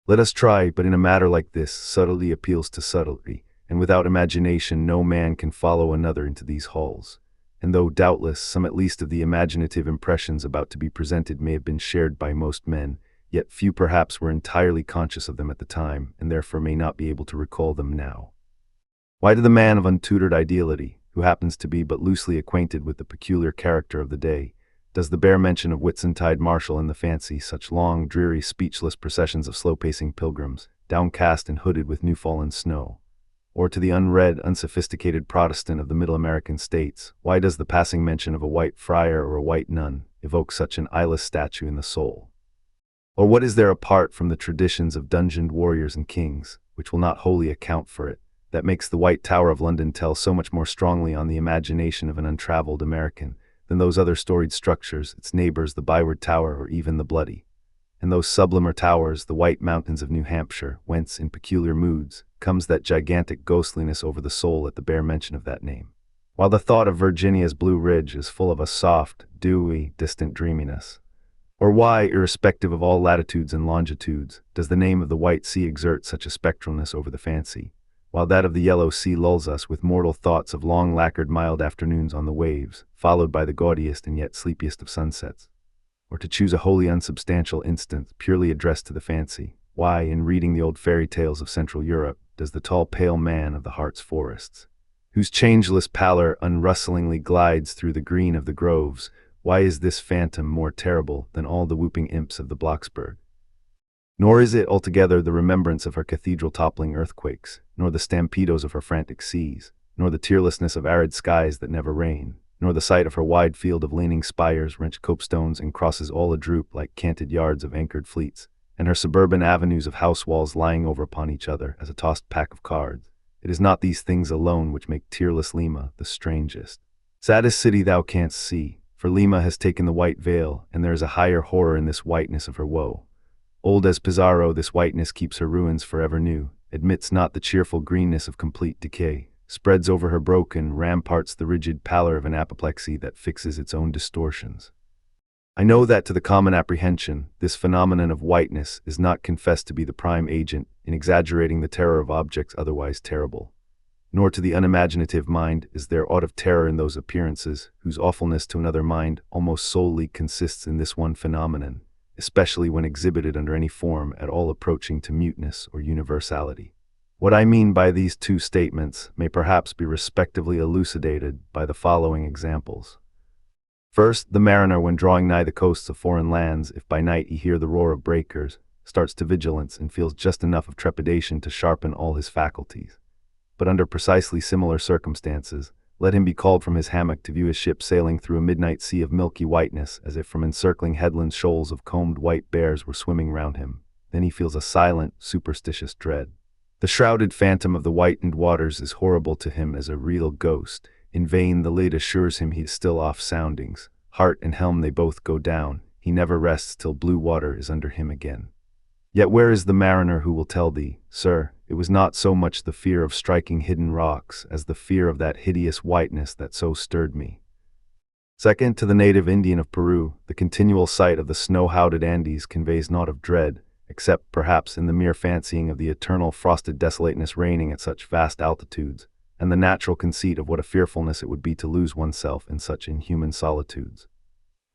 Speaker 1: Let us try, but in a matter like this, subtlety appeals to subtlety, and without imagination no man can follow another into these halls. And though doubtless some at least of the imaginative impressions about to be presented may have been shared by most men, yet few perhaps were entirely conscious of them at the time, and therefore may not be able to recall them now. Why to the man of untutored ideality, who happens to be but loosely acquainted with the peculiar character of the day, does the bare mention of Whitsuntide marshal in the fancy such long, dreary, speechless processions of slow-pacing pilgrims, downcast and hooded with new-fallen snow? Or to the unread, unsophisticated Protestant of the Middle American states, why does the passing mention of a white friar or a white nun evoke such an eyeless statue in the soul? Or what is there apart from the traditions of dungeoned warriors and kings, which will not wholly account for it, that makes the White Tower of London tell so much more strongly on the imagination of an untraveled American than those other storied structures, its neighbors, the Byward Tower, or even the Bloody? And those sublimer towers, the White Mountains of New Hampshire, whence, in peculiar moods, comes that gigantic ghostliness over the soul at the bare mention of that name? While the thought of Virginia's Blue Ridge is full of a soft, dewy, distant dreaminess. Or why, irrespective of all latitudes and longitudes, does the name of the White Sea exert such a spectralness over the fancy, while that of the Yellow Sea lulls us with mortal thoughts of long lacquered mild afternoons on the waves, followed by the gaudiest and yet sleepiest of sunsets? Or to choose a wholly unsubstantial instance purely addressed to the fancy, why, in reading the old fairy tales of Central Europe, does the tall pale man of the heart's forests, whose changeless pallor unrustlingly glides through the green of the groves, why is this phantom more terrible than all the whooping imps of the Blocksberg? Nor is it altogether the remembrance of her cathedral-toppling earthquakes, nor the stampedos of her frantic seas, nor the tearlessness of arid skies that never rain, nor the sight of her wide field of leaning spires, wrenched copestones, and crosses all adroop like canted yards of anchored fleets, and her suburban avenues of house walls lying over upon each other as a tossed pack of cards. It is not these things alone which make tearless Lima the strangest, saddest city thou canst see, for Lima has taken the white veil, and there is a higher horror in this whiteness of her woe. Old as Pizarro, this whiteness keeps her ruins forever new, admits not the cheerful greenness of complete decay, spreads over her broken ramparts the rigid pallor of an apoplexy that fixes its own distortions. I know that to the common apprehension, this phenomenon of whiteness is not confessed to be the prime agent in exaggerating the terror of objects otherwise terrible. Nor to the unimaginative mind is there aught of terror in those appearances whose awfulness to another mind almost solely consists in this one phenomenon, especially when exhibited under any form at all approaching to muteness or universality. What I mean by these two statements may perhaps be respectively elucidated by the following examples. First, the mariner, when drawing nigh the coasts of foreign lands, if by night he hear the roar of breakers, starts to vigilance and feels just enough of trepidation to sharpen all his faculties. But under precisely similar circumstances, let him be called from his hammock to view his ship sailing through a midnight sea of milky whiteness, as if from encircling headlands shoals of combed white bears were swimming round him. Then he feels a silent, superstitious dread. The shrouded phantom of the whitened waters is horrible to him as a real ghost. In vain the lid assures him he is still off soundings. Heart and helm they both go down. He never rests till blue water is under him again. Yet where is the mariner who will tell thee, sir, it was not so much the fear of striking hidden rocks as the fear of that hideous whiteness that so stirred me? Second, to the native Indian of Peru, the continual sight of the snow-hounded Andes conveys naught of dread, except perhaps in the mere fancying of the eternal frosted desolateness reigning at such vast altitudes, and the natural conceit of what a fearfulness it would be to lose oneself in such inhuman solitudes.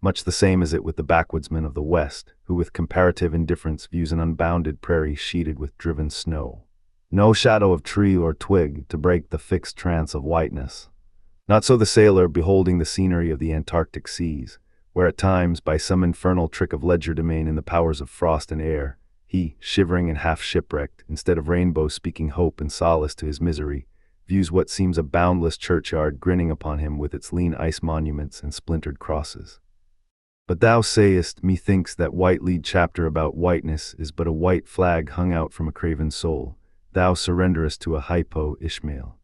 Speaker 1: Much the same is it with the backwoodsman of the West, who with comparative indifference views an unbounded prairie sheeted with driven snow. No shadow of tree or twig to break the fixed trance of whiteness. Not so the sailor beholding the scenery of the Antarctic seas, where at times, by some infernal trick of legerdemain in the powers of frost and air, he, shivering and half shipwrecked, instead of rainbows speaking hope and solace to his misery, views what seems a boundless churchyard grinning upon him with its lean ice monuments and splintered crosses. But thou sayest, methinks that white-lead chapter about whiteness is but a white flag hung out from a craven soul. Thou surrenderest to a hypo, Ishmael.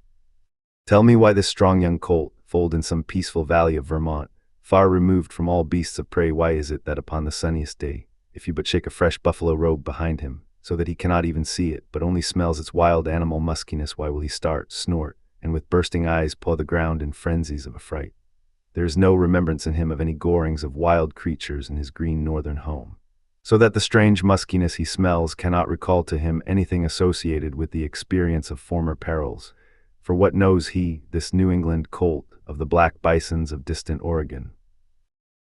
Speaker 1: Tell me why this strong young colt, foaled in some peaceful valley of Vermont, far removed from all beasts of prey, why is it that upon the sunniest day, if you but shake a fresh buffalo robe behind him, so that he cannot even see it, but only smells its wild animal muskiness, why will he start, snort, and with bursting eyes paw the ground in frenzies of affright? There is no remembrance in him of any gorings of wild creatures in his green northern home. So that the strange muskiness he smells cannot recall to him anything associated with the experience of former perils. For what knows he, this New England colt, of the black bisons of distant Oregon?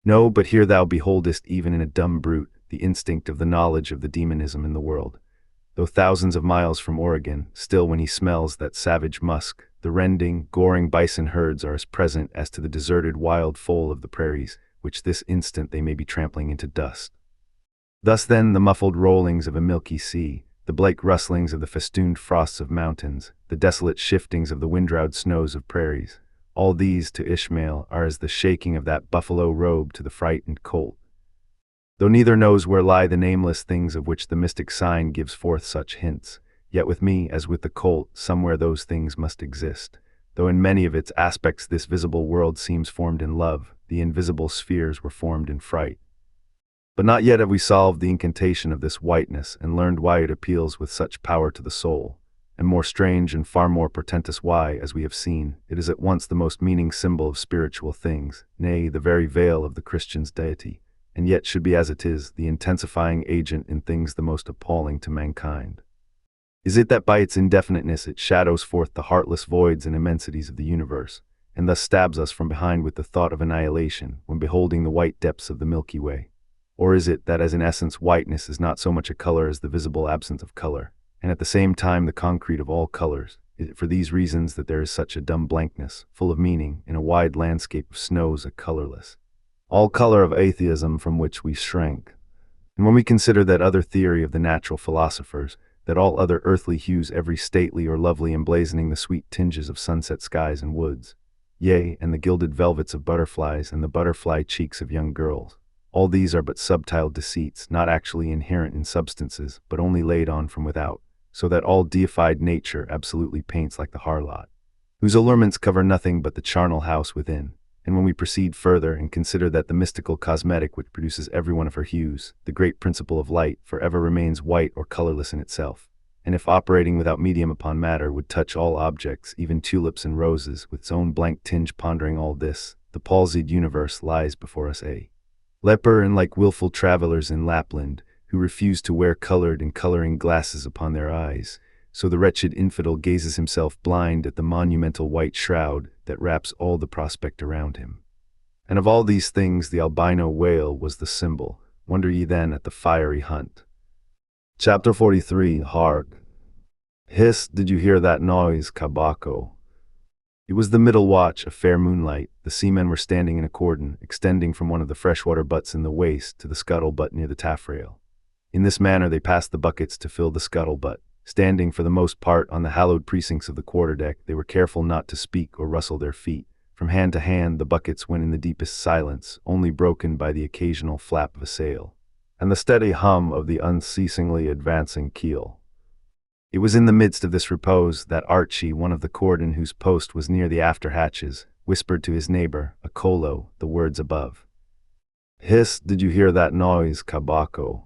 Speaker 1: No, but here thou beholdest even in a dumb brute the instinct of the knowledge of the demonism in the world. Though thousands of miles from Oregon, still when he smells that savage musk, the rending, goring bison herds are as present as to the deserted wild foal of the prairies, which this instant they may be trampling into dust. Thus then the muffled rollings of a milky sea, the blake rustlings of the festooned frosts of mountains, the desolate shiftings of the windrowed snows of prairies, all these to Ishmael are as the shaking of that buffalo robe to the frightened colt. Though neither knows where lie the nameless things of which the mystic sign gives forth such hints, yet with me, as with the colt, somewhere those things must exist. Though in many of its aspects this visible world seems formed in love, the invisible spheres were formed in fright. But not yet have we solved the incantation of this whiteness and learned why it appeals with such power to the soul, and more strange and far more portentous why, as we have seen, it is at once the most meaning symbol of spiritual things, nay, the very veil of the Christian's deity, and yet should be as it is, the intensifying agent in things the most appalling to mankind. Is it that by its indefiniteness it shadows forth the heartless voids and immensities of the universe, and thus stabs us from behind with the thought of annihilation when beholding the white depths of the Milky Way? Or is it that as in essence whiteness is not so much a color as the visible absence of color, and at the same time the concrete of all colors? Is it for these reasons that there is such a dumb blankness, full of meaning, in a wide landscape of snows a colorless, all color of atheism from which we shrank? And when we consider that other theory of the natural philosophers, that all other earthly hues every stately or lovely emblazoning the sweet tinges of sunset skies and woods, yea, and the gilded velvets of butterflies and the butterfly cheeks of young girls, all these are but subtile deceits, not actually inherent in substances, but only laid on from without, so that all deified nature absolutely paints like the harlot, whose allurements cover nothing but the charnel house within. And when we proceed further and consider that the mystical cosmetic which produces every one of her hues, the great principle of light, forever remains white or colorless in itself, and if operating without medium upon matter would touch all objects, even tulips and roses, with its own blank tinge pondering all this, the palsied universe lies before us a leper, and like willful travelers in Lapland, who refuse to wear colored and coloring glasses upon their eyes, so the wretched infidel gazes himself blind at the monumental white shroud that wraps all the prospect around him. And of all these things the albino whale was the symbol. Wonder ye then at the fiery hunt. Chapter 43. Hark! Hiss, did you hear that noise, Kabako? It was the middle watch, a fair moonlight. The seamen were standing in a cordon, extending from one of the freshwater butts in the waist to the scuttle-butt near the taffrail. In this manner they passed the buckets to fill the scuttle-butt. Standing for the most part on the hallowed precincts of the quarterdeck, they were careful not to speak or rustle their feet. From hand to hand the buckets went in the deepest silence, only broken by the occasional flap of a sail, and the steady hum of the unceasingly advancing keel. It was in the midst of this repose that Archie, one of the cordon whose post was near the after hatches, whispered to his neighbor, a Colo, the words above. Hiss, did you hear that noise, Kabako?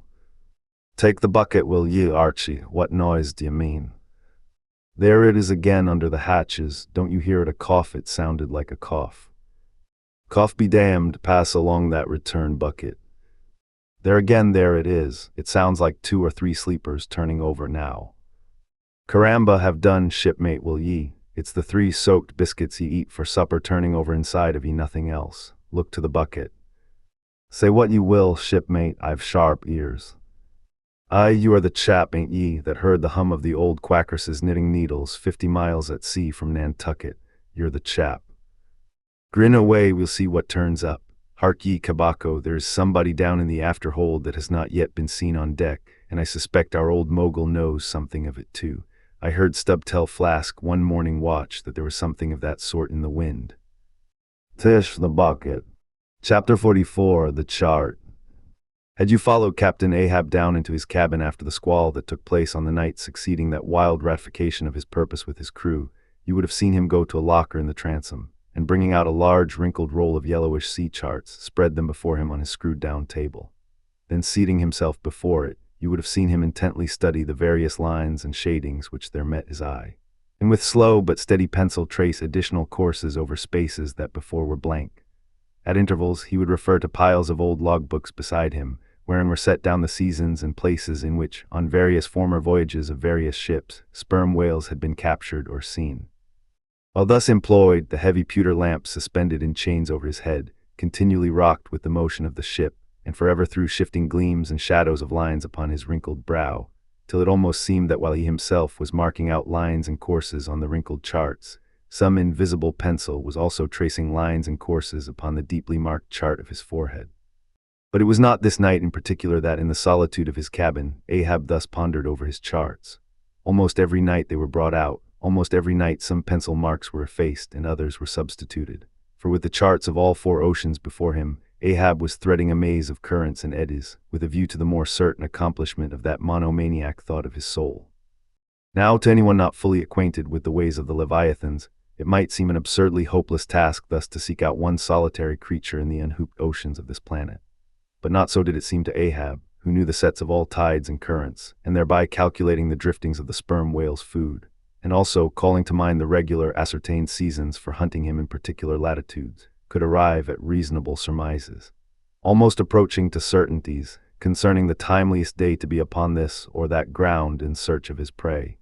Speaker 1: Take the bucket, will ye, Archie? What noise d'ye mean? There it is again under the hatches. Don't you hear it a cough? It sounded like a cough. Cough be damned, pass along that return bucket. There again, there it is. It sounds like 2 or 3 sleepers turning over now. Caramba, have done, shipmate, will ye? It's the 3 soaked biscuits ye eat for supper turning over inside of ye, nothing else. Look to the bucket. Say what ye will, shipmate, I've sharp ears. Aye, you are the chap, ain't ye, that heard the hum of the old quackress's knitting needles 50 miles at sea from Nantucket? You're the chap. Grin away, we'll see what turns up. Hark ye, Kabako, there is somebody down in the afterhold that has not yet been seen on deck, and I suspect our old mogul knows something of it too. I heard Stubb tell Flask one morning watch that there was something of that sort in the wind. Tish the bucket. Chapter 44. The Chart. Had you followed Captain Ahab down into his cabin after the squall that took place on the night succeeding that wild ratification of his purpose with his crew, you would have seen him go to a locker in the transom, and bringing out a large wrinkled roll of yellowish sea charts, spread them before him on his screwed-down table. Then seating himself before it, you would have seen him intently study the various lines and shadings which there met his eye, and with slow but steady pencil trace additional courses over spaces that before were blank. At intervals, he would refer to piles of old logbooks beside him, wherein were set down the seasons and places in which, on various former voyages of various ships, sperm whales had been captured or seen. While thus employed, the heavy pewter lamp suspended in chains over his head continually rocked with the motion of the ship, and forever threw shifting gleams and shadows of lines upon his wrinkled brow, till it almost seemed that while he himself was marking out lines and courses on the wrinkled charts, some invisible pencil was also tracing lines and courses upon the deeply marked chart of his forehead. But it was not this night in particular that, in the solitude of his cabin, Ahab thus pondered over his charts. Almost every night they were brought out, almost every night some pencil marks were effaced and others were substituted. For with the charts of all 4 oceans before him, Ahab was threading a maze of currents and eddies, with a view to the more certain accomplishment of that monomaniac thought of his soul. Now, to anyone not fully acquainted with the ways of the Leviathans, it might seem an absurdly hopeless task thus to seek out one solitary creature in the unhooped oceans of this planet. But not so did it seem to Ahab, who knew the sets of all tides and currents, and thereby calculating the driftings of the sperm whale's food, and also, calling to mind the regular ascertained seasons for hunting him in particular latitudes, could arrive at reasonable surmises, almost approaching to certainties, concerning the timeliest day to be upon this or that ground in search of his prey.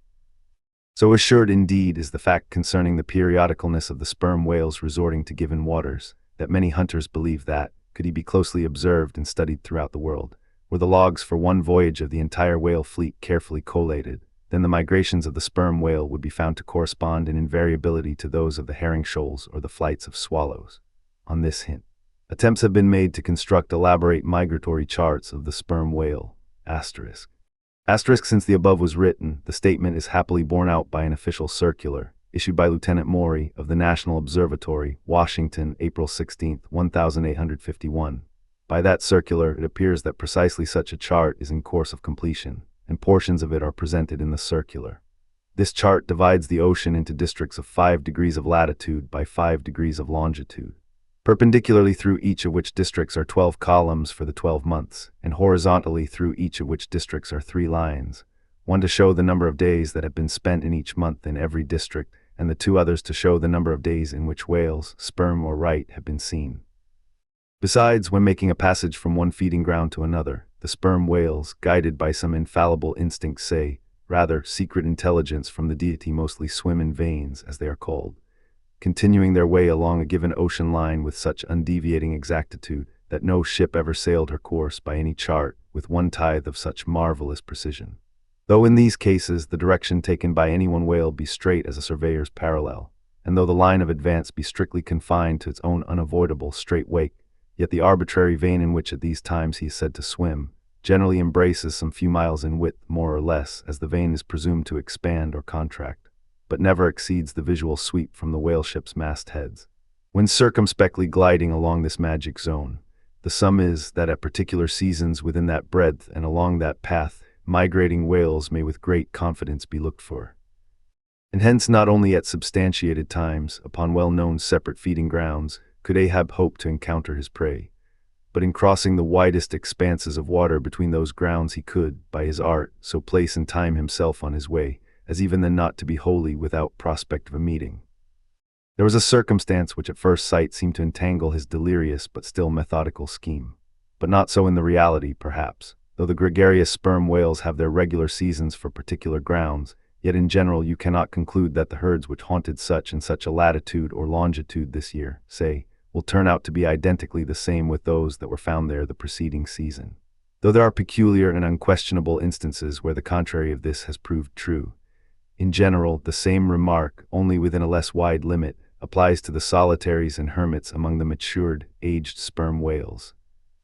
Speaker 1: So assured indeed is the fact concerning the periodicalness of the sperm whale's resorting to given waters, that many hunters believe that, could he be closely observed and studied throughout the world, were the logs for one voyage of the entire whale fleet carefully collated, then the migrations of the sperm whale would be found to correspond in invariability to those of the herring shoals or the flights of swallows. On this hint, attempts have been made to construct elaborate migratory charts of the sperm whale. Asterisk, since the above was written, the statement is happily borne out by an official circular, issued by Lieutenant Maury of the National Observatory, Washington, April 16, 1851. By that circular, it appears that precisely such a chart is in course of completion, and portions of it are presented in the circular. This chart divides the ocean into districts of 5 degrees of latitude by 5 degrees of longitude, perpendicularly through each of which districts are 12 columns for the 12 months, and horizontally through each of which districts are 3 lines, one to show the number of days that have been spent in each month in every district, and the 2 others to show the number of days in which whales, sperm or right, have been seen. Besides, when making a passage from one feeding ground to another, the sperm whales, guided by some infallible instinct, say, rather, secret intelligence from the deity, mostly swim in veins, as they are called, continuing their way along a given ocean line with such undeviating exactitude that no ship ever sailed her course by any chart with 1/10 of such marvelous precision. Though in these cases the direction taken by any one whale be straight as a surveyor's parallel, and though the line of advance be strictly confined to its own unavoidable straight wake, yet the arbitrary vein in which at these times he is said to swim generally embraces some few miles in width more or less, as the vein is presumed to expand or contract, but never exceeds the visual sweep from the whale ship's mastheads. When circumspectly gliding along this magic zone, the sum is that at particular seasons within that breadth and along that path, migrating whales may with great confidence be looked for. And hence not only at substantiated times, upon well-known separate feeding grounds, could Ahab hope to encounter his prey, but in crossing the widest expanses of water between those grounds he could, by his art, so place and time himself on his way, as even then not to be wholly without prospect of a meeting. There was a circumstance which at first sight seemed to entangle his delirious but still methodical scheme, but not so in the reality, perhaps. Though the gregarious sperm whales have their regular seasons for particular grounds, yet in general you cannot conclude that the herds which haunted such and such a latitude or longitude this year, say, will turn out to be identically the same with those that were found there the preceding season. Though there are peculiar and unquestionable instances where the contrary of this has proved true, in general the same remark, only within a less wide limit, applies to the solitaries and hermits among the matured, aged sperm whales.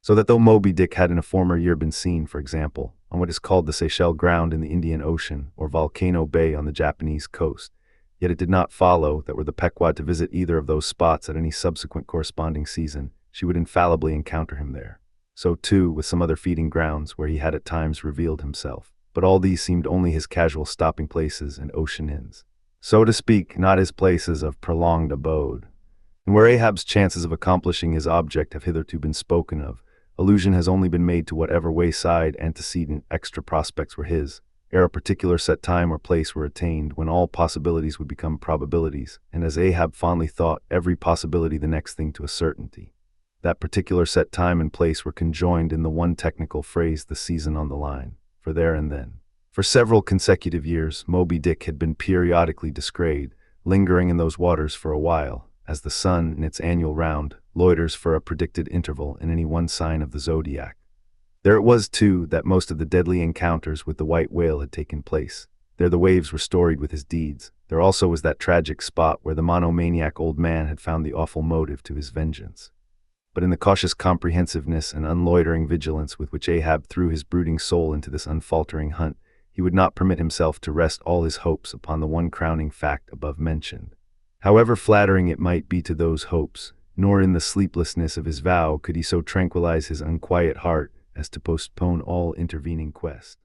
Speaker 1: So that though Moby-Dick had in a former year been seen, for example, on what is called the Seychelles Ground in the Indian Ocean, or Volcano Bay on the Japanese coast, yet it did not follow that were the Pequod to visit either of those spots at any subsequent corresponding season, she would infallibly encounter him there. So too with some other feeding grounds where he had at times revealed himself, but all these seemed only his casual stopping places and ocean inns, so to speak, not his places of prolonged abode. And where Ahab's chances of accomplishing his object have hitherto been spoken of, allusion has only been made to whatever wayside antecedent extra prospects were his, ere a particular set time or place were attained, when all possibilities would become probabilities, and as Ahab fondly thought, every possibility the next thing to a certainty. That particular set time and place were conjoined in the one technical phrase, the season on the line, for there and then. For several consecutive years, Moby-Dick had been periodically descried, lingering in those waters for a while, as the sun, in its annual round, loiters for a predicted interval in any one sign of the zodiac. There it was, too, that most of the deadly encounters with the white whale had taken place. There the waves were storied with his deeds. There also was that tragic spot where the monomaniac old man had found the awful motive to his vengeance. But in the cautious comprehensiveness and unloitering vigilance with which Ahab threw his brooding soul into this unfaltering hunt, he would not permit himself to rest all his hopes upon the one crowning fact above mentioned. However flattering it might be to those hopes, nor in the sleeplessness of his vow could he so tranquilize his unquiet heart as to postpone all intervening quest.